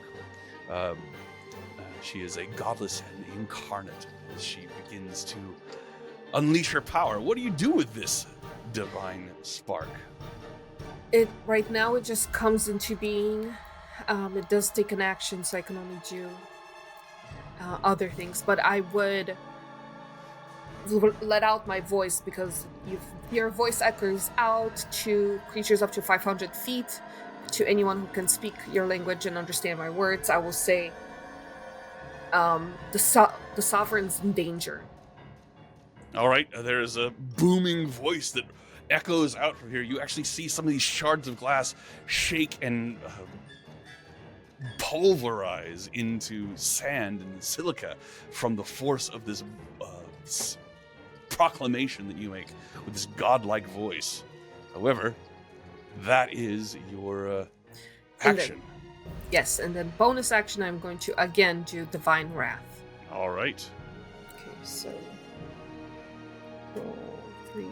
She is a godless and incarnate as she begins to unleash her power. What do you do with this divine spark? Right now it just comes into being. It does take an action, so I can only do other things, but I would let out my voice because your voice echoes out to creatures up to 500 feet. To anyone who can speak your language and understand my words, I will say, the sovereign's in danger. All right, there's a booming voice that echoes out from here. You actually see some of these shards of glass shake and pulverize into sand and silica from the force of this proclamation that you make with this godlike voice. However, that is your And action. Yes, and then bonus action, I'm going to again do Divine Wrath. All right. Okay, so roll 3.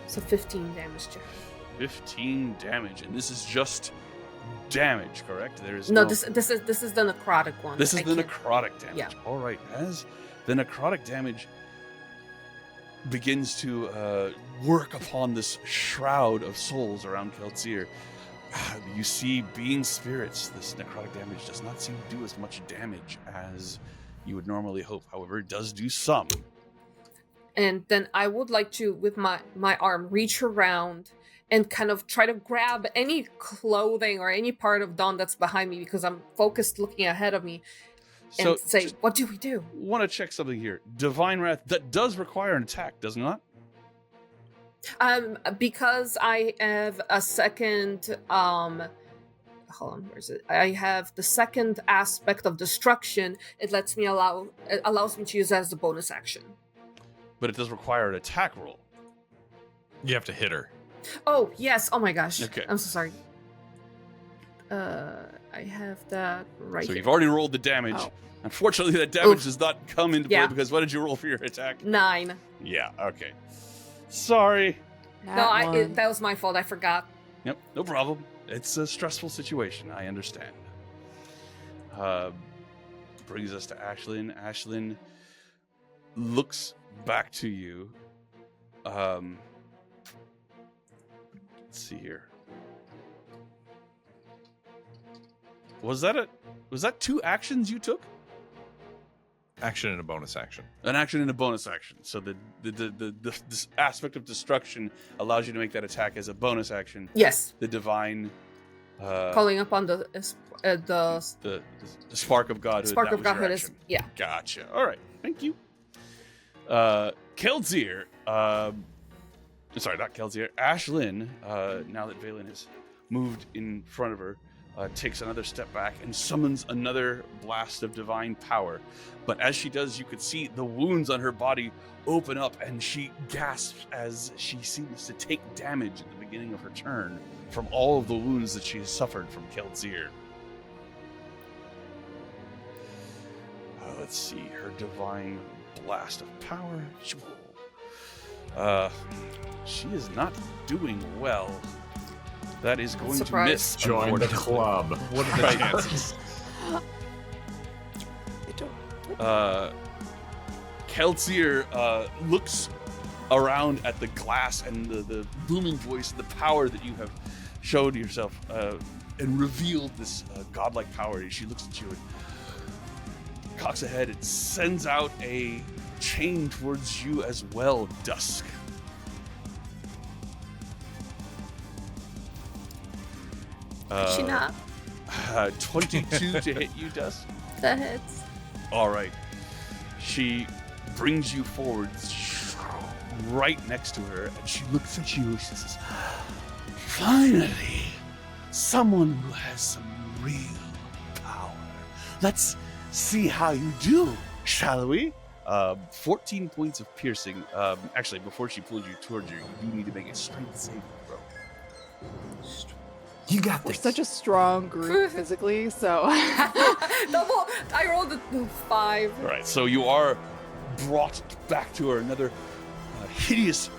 So 15 damage to her. 15 damage, and this is just damage, correct? There is No, this is the necrotic one. This is I the can't- necrotic damage. Yeah. All right. As the necrotic damage begins to work upon this shroud of souls around Keltzir, you see, being spirits, this necrotic damage does not seem to do as much damage as you would normally hope. However, it does do some. And then I would like to, with my arm, reach around and kind of try to grab any clothing or any part of Dawn that's behind me because I'm focused looking ahead of me and So, say, what do we do? want to check something here. Divine Wrath, that does require an attack, does it not? Because I have a second, hold on, where is it? I have the second aspect of destruction. It allows me to use that as a bonus action. But it does require an attack roll. You have to hit her. Oh, yes. Oh my gosh. Okay. I'm so sorry. I have that right So here. you've already rolled the damage. Oh. Unfortunately, that damage Oof. does not come into play Yeah. because what did you roll for your attack? 9. Yeah, okay. Sorry. That was my fault. I forgot. Yep, no problem. It's a stressful situation. I understand. Brings us to Ashlynn. Ashlynn looks back to you. Let's see here. Was that 2 actions you took? Action and a bonus action. An action and a bonus action. So this aspect of destruction allows you to make that attack as a bonus action. Yes. The divine Calling upon the spark of godhood. spark that of was your godhood is action. yeah. Gotcha. All right. Thank you. Keltzir. Sorry, not Keltzir. Ashlynn. Now that Valen has moved in front of her, takes another step back and summons another blast of divine power. But as she does, you could see the wounds on her body open up, and she gasps as she seems to take damage at the beginning of her turn from all of the wounds that she has suffered from Keltzir. Let's see, her divine blast of power. She is not doing well. That is going to Surprise. miss. Join the unfortunately. club. What are the Right. chances? Keltzir looks around at the glass and the booming voice, the power that you have showed yourself and revealed this godlike power. She looks at you and cocks ahead and sends out a chain towards you as well, Dusk. She not. 22 to hit you, Dusk. That hits. All right. She brings you forward right next to her, and she looks at you. She says, "Finally, someone who has some real power. Let's see how you do, shall we?" 14 points of piercing. Actually, before she pulls you towards you, you need to make a strength saving throw. You got We're this. such a strong group physically, so Double. I rolled a 5. All right, so you are brought back to her. Another hideous,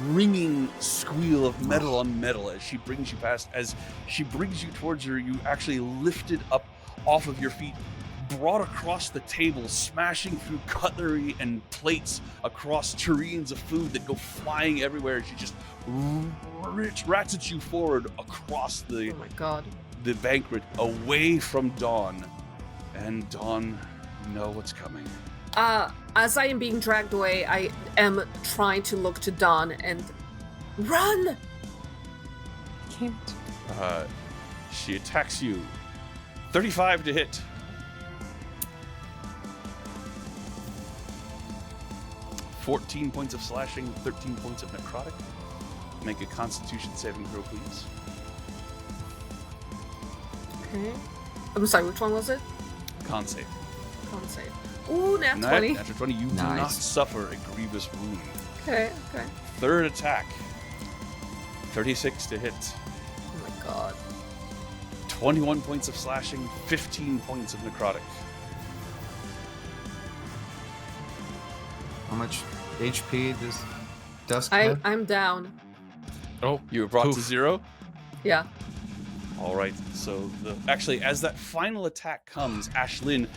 ringing squeal of metal on metal as she brings you past. As she brings you towards her, you actually lifted up off of your feet, brought across the table, smashing through cutlery and plates across tureens of food that go flying everywhere. She just ratchets you forward across the Oh my god. the banquet away from Dawn. And Dawn, you know what's coming. As I am being dragged away, I am trying to look to Dawn and run. can't. She attacks you. 35 to hit. 14 points of slashing, 13 points of necrotic. Make a Constitution saving throw, please. Okay. I'm sorry. Which one was it? Con save. Con save. Ooh, nat 20. Natural 20. You do not Nice. suffer a grievous wound. Okay. Third attack. 36 to hit. Oh my god. 21 points of slashing, 15 points of necrotic. How much HP does Dusk have? I'm down. Oh, You were brought to poof. 0? Yeah. All right. So actually, as that final attack comes, Ashlynn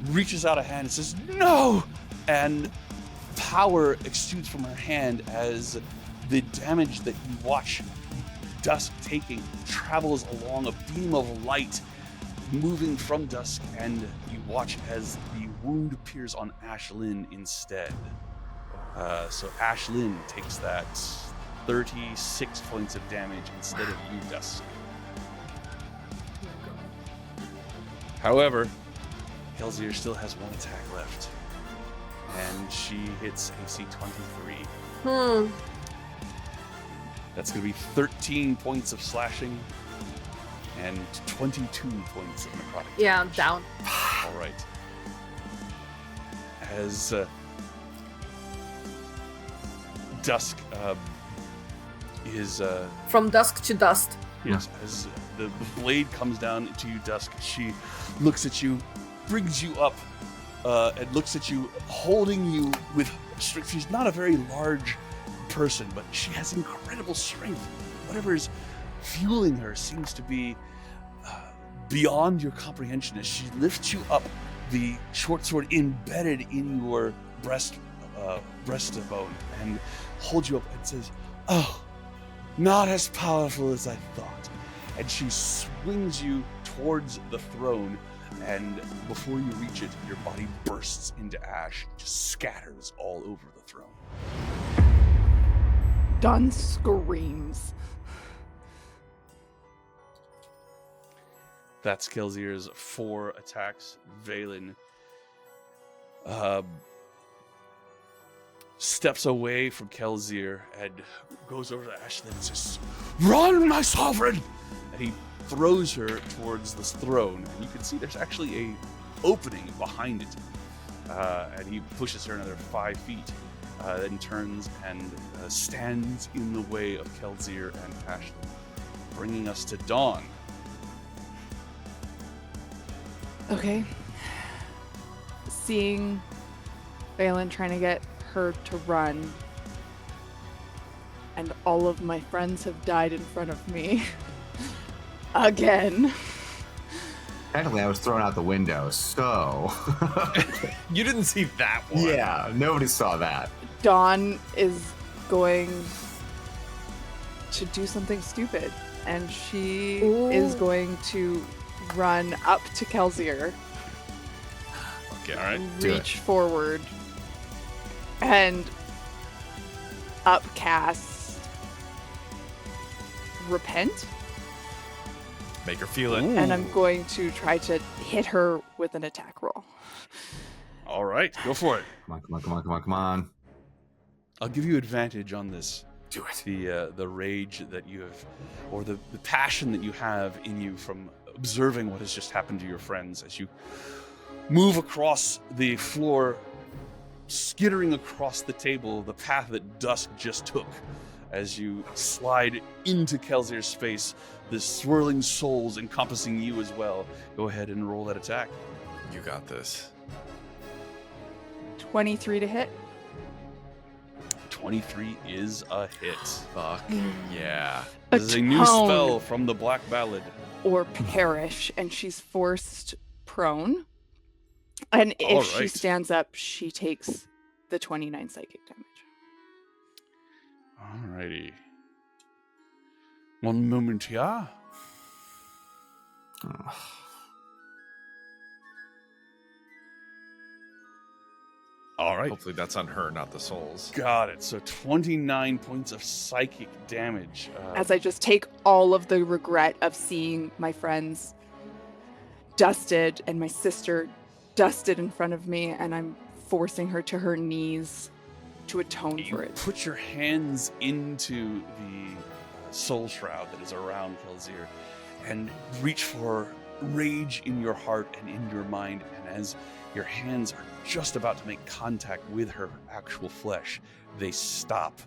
reaches out a hand and says, "No!" And power exudes from her hand as the damage that you watch Dusk taking travels along a beam of light moving from Dusk, and you watch as the wound appears on Ashlynn instead. So Ashlynn takes that 36 points of damage instead of you, Dusk. However, Kelsier still has one attack left, and she hits AC 23. That's going to be 13 points of slashing and 22 points of necrotic. Yeah, I'm down. All right. As Dusk is From dusk to dust. yes, as the blade comes down to you, Dusk, she looks at you, brings you up, and looks at you, holding you with strength. She's not a very large person, but she has incredible strength. Whatever is fueling her seems to be beyond your comprehension. As she lifts you up, the short sword embedded in your breastbone, and holds you up and says, "Oh, not as powerful as I thought." And she swings you towards the throne, and before you reach it, your body bursts into ash, just scatters all over the throne. Dawn screams. That's Kelsier's 4 attacks. Valen steps away from Kelsier and goes over to Ashlynn and says, "Run, my sovereign!" And he throws her towards this throne. And you can see there's actually a opening behind it. And he pushes her another 5 feet, then turns and stands in the way of Kelsier and Ashlynn, bringing us to Dawn. Okay. Seeing Valen trying to get her to run, and all of my friends have died in front of me. Again. Technically, I was thrown out the window, so... You didn't see that one. Yeah, nobody saw that. Dawn is going to do something stupid, and she is going to run up to Kelsier, Okay, all right. reach forward, and upcast Repent, Make her feel it. and I'm going to try to hit her with an attack roll. All right, go for it. Come on. I'll give you advantage on this. Do it. The rage that you have, or the passion that you have in you from observing what has just happened to your friends as you move across the floor, skittering across the table, the path that Dusk just took. As you slide into Kelsier's space, the swirling souls encompassing you as well. Go ahead and roll that attack. You got this. 23 to hit. 23 is a hit. Fuck yeah. This is a new Atone spell from the Black Ballad. or perish, and she's forced prone. And if All she right. stands up, she takes the 29 psychic damage. Alrighty. One moment here. All right. Hopefully that's on her, not the souls. Got it. So 29 points of psychic damage. As I just take all of the regret of seeing my friends dusted and my sister dusted in front of me, and I'm forcing her to her knees to atone you for it. put your hands into the soul shroud that is around Kelsier and reach for rage in your heart and in your mind, and as your hands are just about to make contact with her actual flesh, they stop,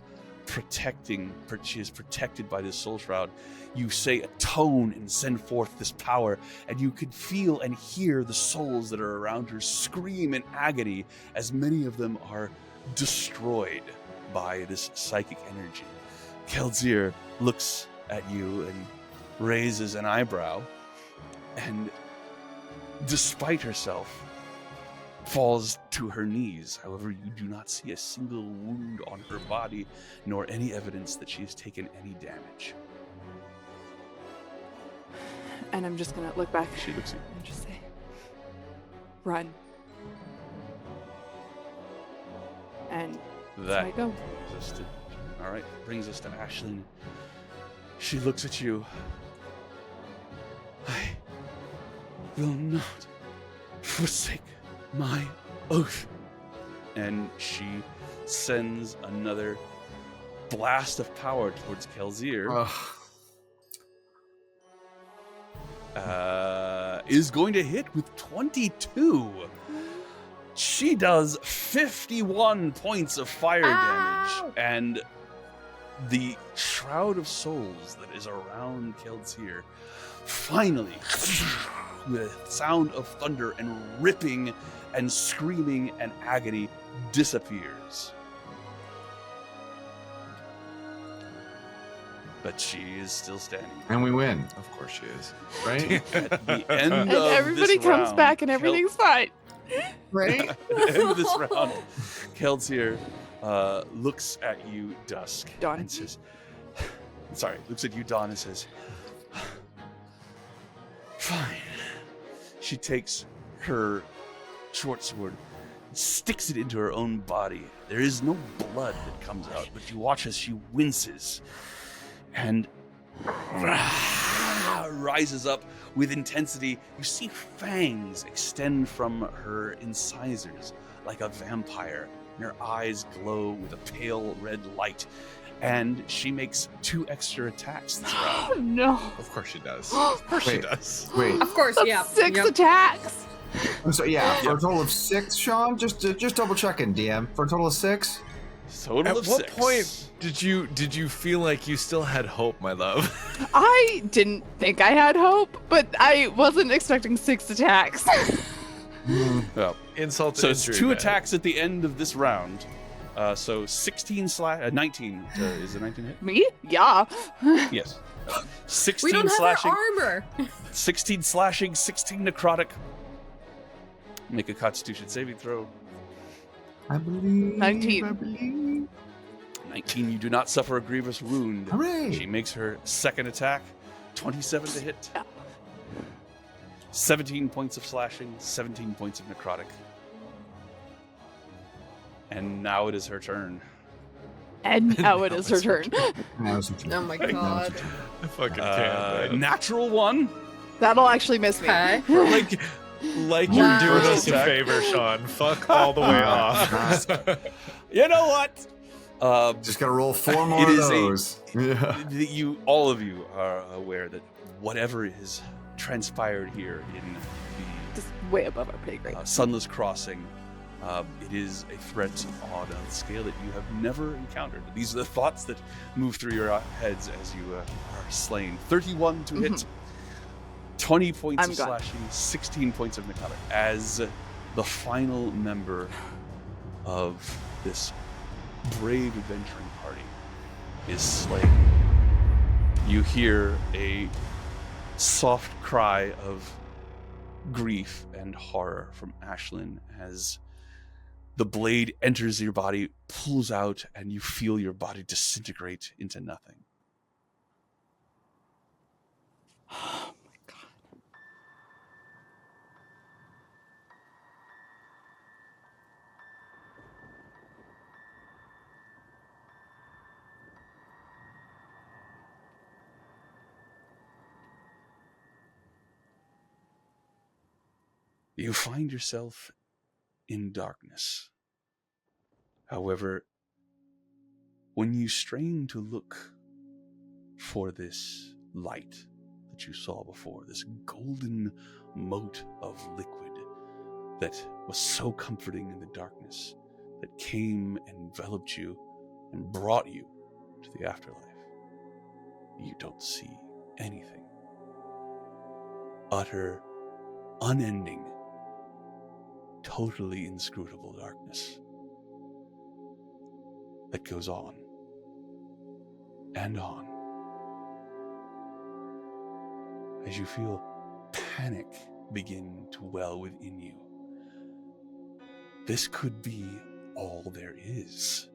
she is protected by this soul shroud. You say a tone and send forth this power, and you can feel and hear the souls that are around her scream in agony as many of them are destroyed by this psychic energy. Kelzir looks at you and raises an eyebrow, and despite herself, falls to her knees. However, you do not see a single wound on her body, nor any evidence that she has taken any damage. And I'm just gonna look back. She looks at you. And just say, run. And That I go. brings us to, all right, brings us to Ashlynn. She looks at you. I will not forsake my oath. And she sends another blast of power towards Kelzir. Is going to hit with 22. She does 51 points of fire damage, and the Shroud of Souls that is around Kelzir finally, with sound of thunder and ripping and screaming and agony, disappears. But she is still standing. And we win, Of course she is. right? At the end And of everybody this comes round, back and everything's fine. Right? At the end of this round, Kelzir looks at you, Dusk, Dawn. and says, sorry, looks at you, Dawn, and says, fine. She takes her short sword, sticks it into her own body. There is no blood that comes out, but you watch as she winces and rises up with intensity. You see fangs extend from her incisors like a vampire, and her eyes glow with a pale red light. And she makes 2 extra attacks this round. Oh no. Of course she does. Of course she Wait. does. Wait. Of course, That's yeah. 6 Yep. attacks. So yeah, for a total of 6, Sean. Just double checking, DM. For a total of 6. Total At of what 6. point did you feel like you still had hope, my love? I didn't think I had hope, but I wasn't expecting 6 attacks. Well, Insult to so it's injury, 2 man. attacks at the end of this round. So 19 is a 19 hit? Me? Yeah. Yes. 16 We don't have slashing, our armor. 16 slashing, 16 necrotic. Make a Constitution saving throw. I believe. 19. I believe. 19, you do not suffer a grievous wound. Hooray! She makes her second attack, 27 to hit. 17 points of slashing, 17 points of necrotic. And now it is her turn. And now it is her turn. Oh my god. I fucking can't. man. Natural 1. That'll actually miss me. Okay. Like you're Wow. doing us a Attack. favor, Sean. Fuck all the way off. You know what? Just gotta roll 4 more It of is a- those. Yeah. All of you are aware that whatever is transpired here in Just way above our pay grade. the Sunless Crossing, it is a threat on a scale that you have never encountered. These are the thoughts that move through your heads as you are slain. 31 to hit, 20 points I'm of gone. slashing, 16 points of necrotic. As the final member of this brave adventuring party is slain, you hear a soft cry of grief and horror from Ashlynn as the blade enters your body, pulls out, and you feel your body disintegrate into nothing. Oh my god. You find yourself in darkness. However, when you strain to look for this light that that you saw before, this golden moat of liquid that was so comforting in the darkness, that came and enveloped you and brought you to the afterlife. You don't see anything. Utter, unending, totally inscrutable darkness that goes on and on as you feel panic begin to well within you. This could be all there is.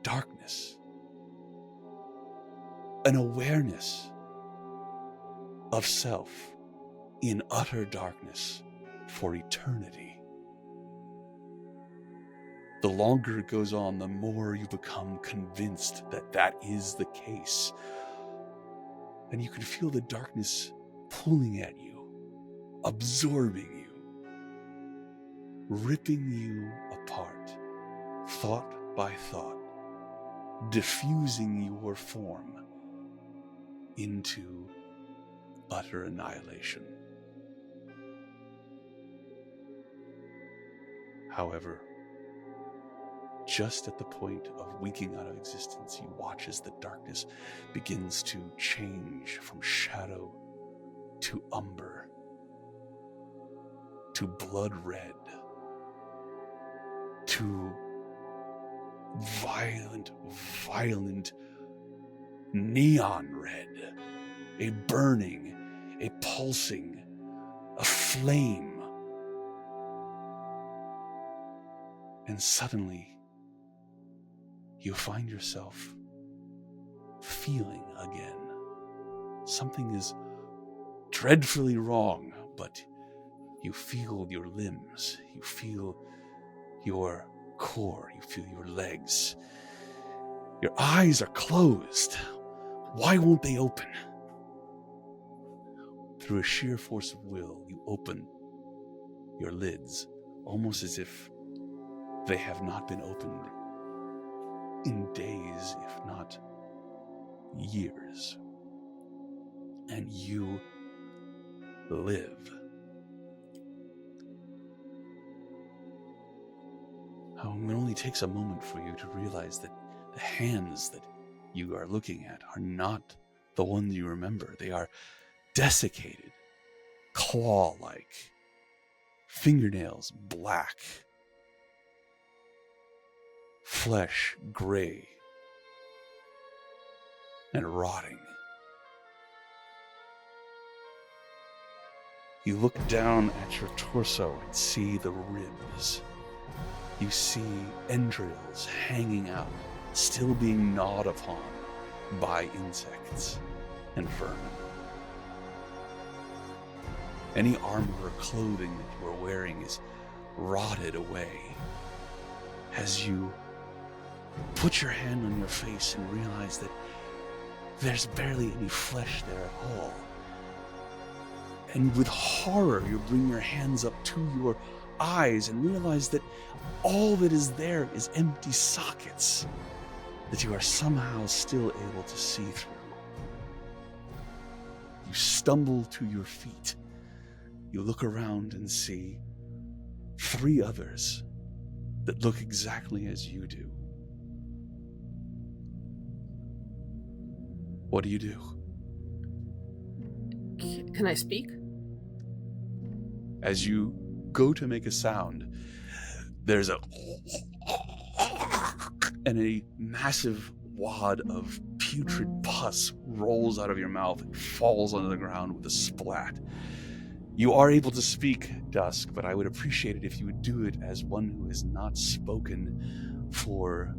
Darkness. An awareness of self in utter darkness for eternity. The longer it goes on, the more you become convinced that that is the case. And you can feel the darkness pulling at you, absorbing you, ripping you apart, thought by thought, diffusing your form into utter annihilation. However, just at the point of winking out of existence, you watch as the darkness begins to change from shadow to umber to blood red to violent neon red, a burning, a pulsing, a flame. And suddenly, you find yourself feeling again. Something is dreadfully wrong, but you feel your limbs, you feel your core, you feel your legs. Your eyes are closed. Why won't they open? Through a sheer force of will, you open your lids, almost as if they have not been opened in days, if not years. And you live. It only takes a moment for you to realize that the hands that you are looking at are not the ones you remember. They are desiccated, claw-like, fingernails black, flesh gray and rotting. You look down at your torso and see the ribs. You see entrails hanging out, still being gnawed upon by insects and vermin. Any armor or clothing that you are wearing is rotted away. As you put your hand on your face and realize that there's barely any flesh there at all. And with horror, you bring your hands up to your eyes and realize that all that is there is empty sockets that you are somehow still able to see through. You stumble to your feet. You look around and see 3 others that look exactly as you do. What do you do? Can I speak? As you go to make a sound, there's a and a massive wad of putrid pus rolls out of your mouth and falls onto the ground with a splat. You are able to speak, Dusk, but I would appreciate it if you would do it as one who has not spoken for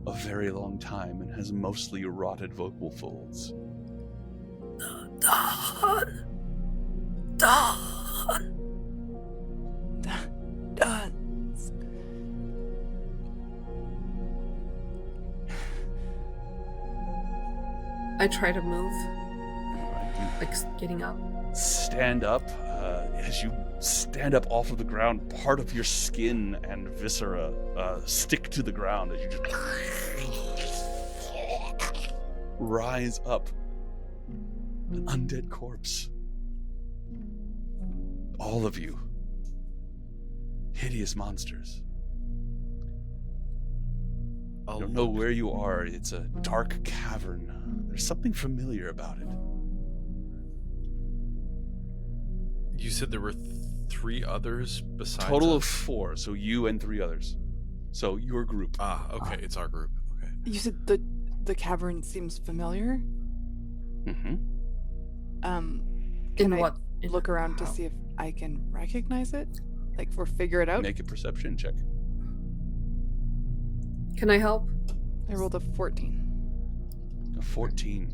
a very long time and has mostly rotted vocal folds. Done. I try to move, like getting up. Stand up. As you stand up off of the ground, part of your skin and viscera stick to the ground as you just rise up, An undead corpse. All of you. Hideous monsters. I don't know where you are. It's a dark cavern. There's something familiar about it. You said there were 3 others besides Total of us? 4, so you and 3 others. So your group. Okay, it's our group. Okay. You said the cavern seems familiar. Mm-hmm. Can I what? look around to see if I can recognize it? Like, or figure it out? Make a perception check. Can I help? I rolled a 14. A 14.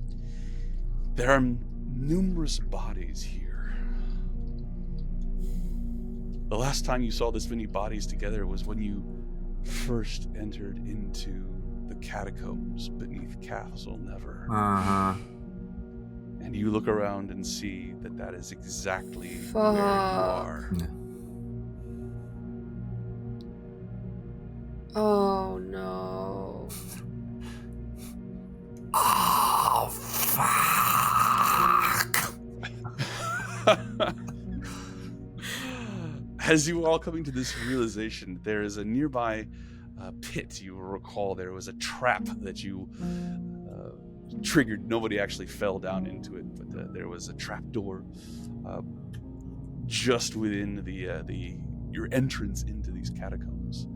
There are numerous bodies here. The last time you saw this many bodies together was when you first entered into the catacombs beneath Castle Never. And you look around and see that that is exactly where you are. Oh no. Oh, fuck! As you all coming to this realization, there is a nearby pit. You will recall there was a trap that you triggered. Nobody actually fell down into it, but there was a trap door just within your entrance into these catacombs.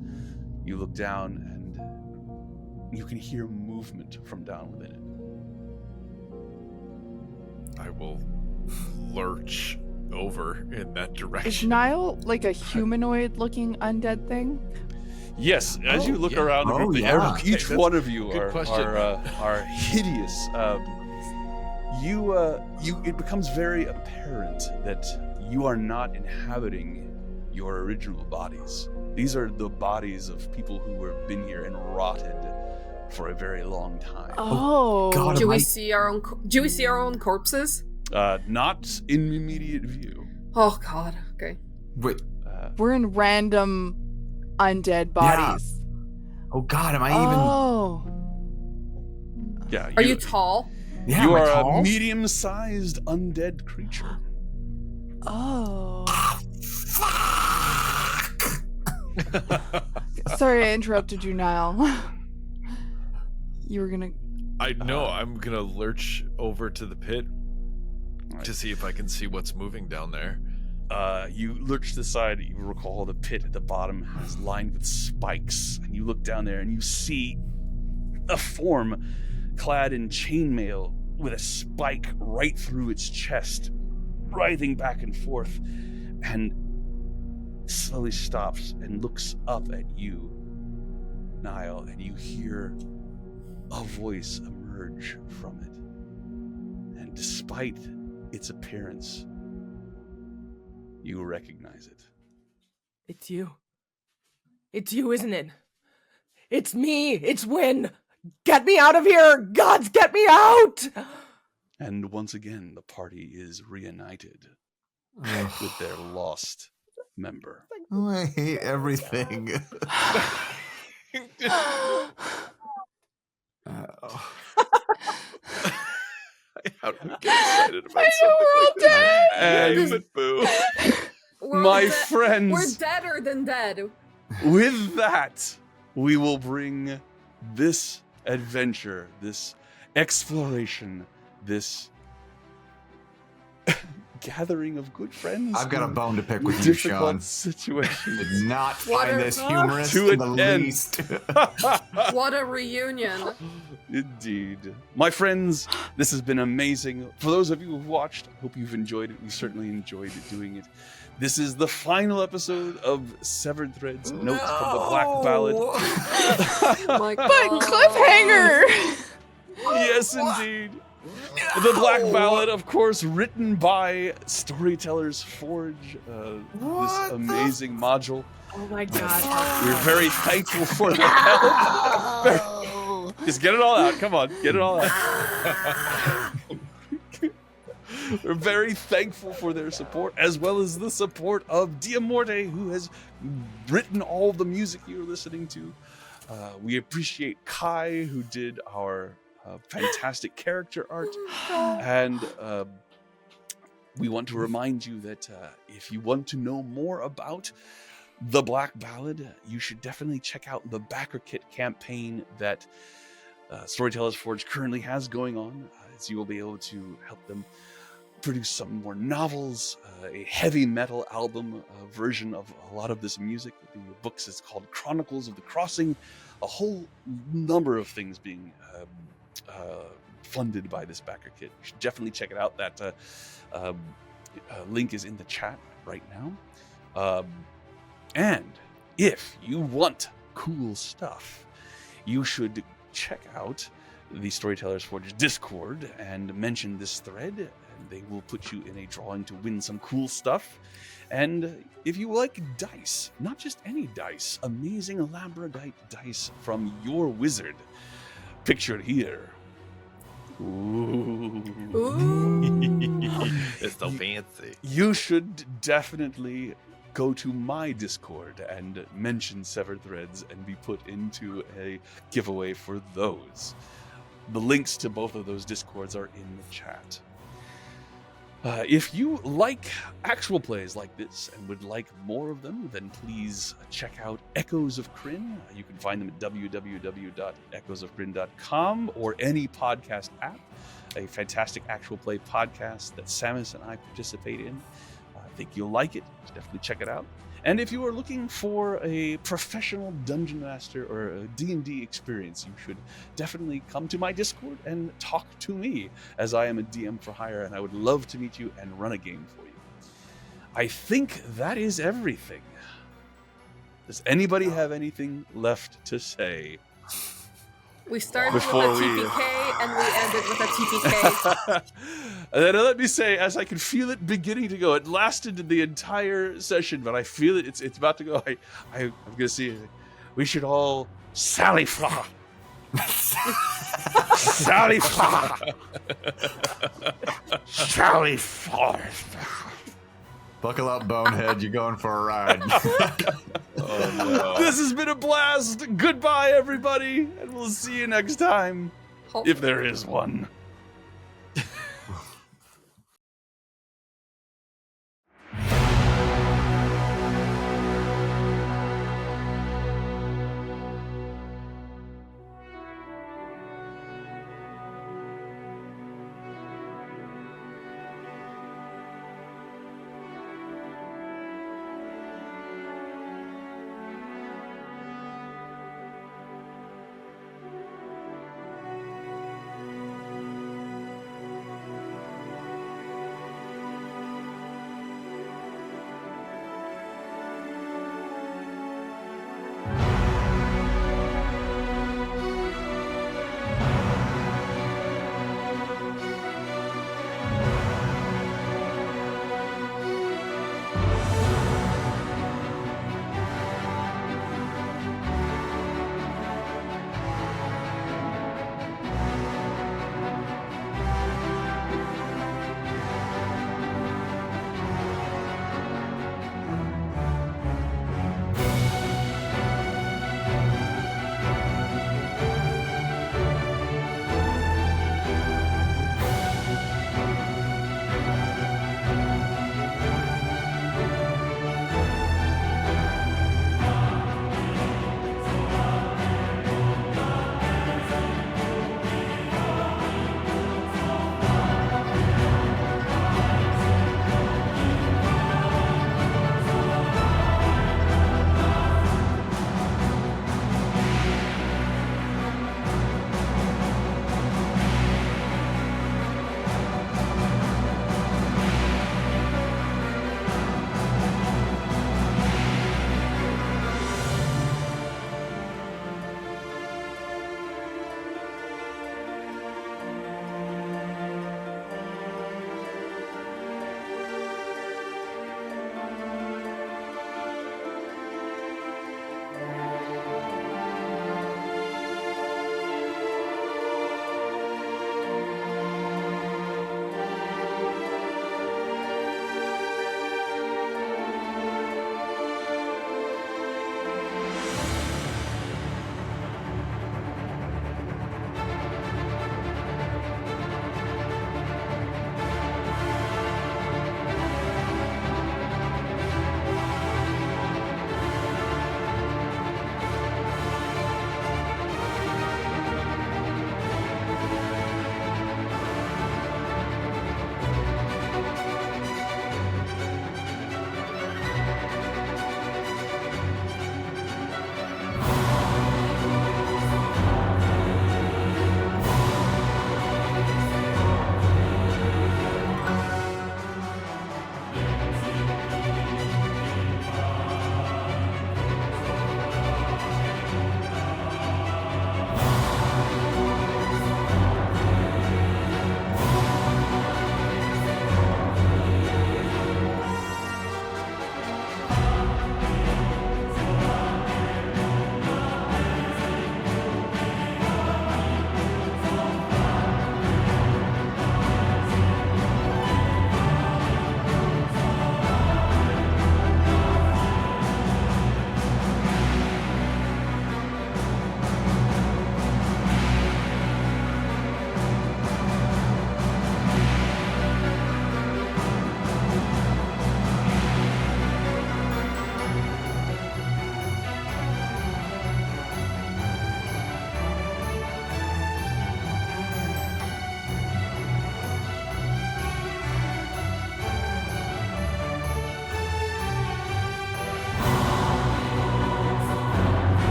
You look down and you can hear movement from down within it. I will lurch over in that Is direction. Niall like a humanoid-looking undead thing? Yes, as you look yeah. around the group, each Hey, one of you good question. are hideous. It becomes very apparent that you are not inhabiting your original bodies. These are the bodies of people who have been here and rotted for a very long time. Oh. God, Do am we I- see our own? Do we see our own corpses? Not in immediate view. Oh God. Okay. Wait. We're in random undead bodies. Oh God, am I even? Oh. Yeah, Are you tall? Yeah, you am I are tall? a medium-sized undead creature. Oh. Fuck! Sorry I interrupted you, Niall. You were gonna... I know I'm gonna lurch over to the pit Right. to see if I can see what's moving down there. You lurch to the side. You recall the pit at the bottom is lined with spikes, and you look down there and you see a form clad in chainmail with a spike right through its chest, writhing back and forth, and slowly stops and looks up at you, Niall, and you hear a voice emerge from it. And despite its appearance, you recognize it. It's you. It's you, isn't it? It's me. It's Wynn. Get me out of here. Gods, get me out. And once again, the party is reunited Ugh. with their lost member. Oh, I hate everything. How do we get excited about I know, we're all dead! And but boo. We're my all we're friends, deader than dead. with that, we will bring this adventure, this exploration, this gathering of good friends. I've got a in bone to pick with you, difficult Sean. situations. Did not What find a- this humorous To in the an end. least. What a reunion. Indeed. My friends, this has been amazing. For those of you who've watched, I hope you've enjoyed it. We certainly enjoyed doing it. This is the final episode of Severed Threads Notes from the Black Ballad. Oh my But God. cliffhanger! Yes, indeed. The Black Ballad, of course, written by Storyteller's Forge, this amazing module. Oh my God. We're very thankful for the help. Just get it all out. Come on, get it all out. We're very thankful for their support, as well as the support of Diamorte, who has written all the music you're listening to. We appreciate Kai, who did our fantastic character art, and we want to remind you that if you want to know more about the Black Ballad, you should definitely check out the backer kit campaign that Storyteller's Forge currently has going on, as you will be able to help them produce some more novels, a heavy metal album version of a lot of this music. The books is called Chronicles of the Crossing, a whole number of things being funded by this backer kit. You should definitely check it out. That link is in the chat right now. And if you want cool stuff, you should check out the Storyteller's Forge Discord and mention this thread, and they will put you in a drawing to win some cool stuff. And if you like dice, not just any dice, amazing labradorite dice from your wizard, pictured here. Ooh. It's so fancy. You should definitely go to my Discord and mention Severed Threads and be put into a giveaway for those. The links to both of those Discords are in the chat. If you like actual plays like this and would like more of them, then please check out Echoes of Kryn. You can find them at www.echoesofkryn.com or any podcast app. A fantastic actual play podcast that Samus and I participate in. I think you'll like it. Definitely check it out. And if you are looking for a professional dungeon master or a D&D experience, you should definitely come to my Discord and talk to me, as I am a DM for hire, and I would love to meet you and run a game for you. I think that is everything. Does anybody have anything left to say? We started Before with a we- TPK and we ended with a TPK. And then let me say, as I can feel it beginning to go, it lasted the entire session, but I feel it, it's about to go. I'm going to see it. We should all Sally Flaw. Sally Flaw. Sally Flaw. Buckle up, bonehead. You're going for a ride. Oh, no. This has been a blast. Goodbye, everybody, and we'll see you next time, if there is one.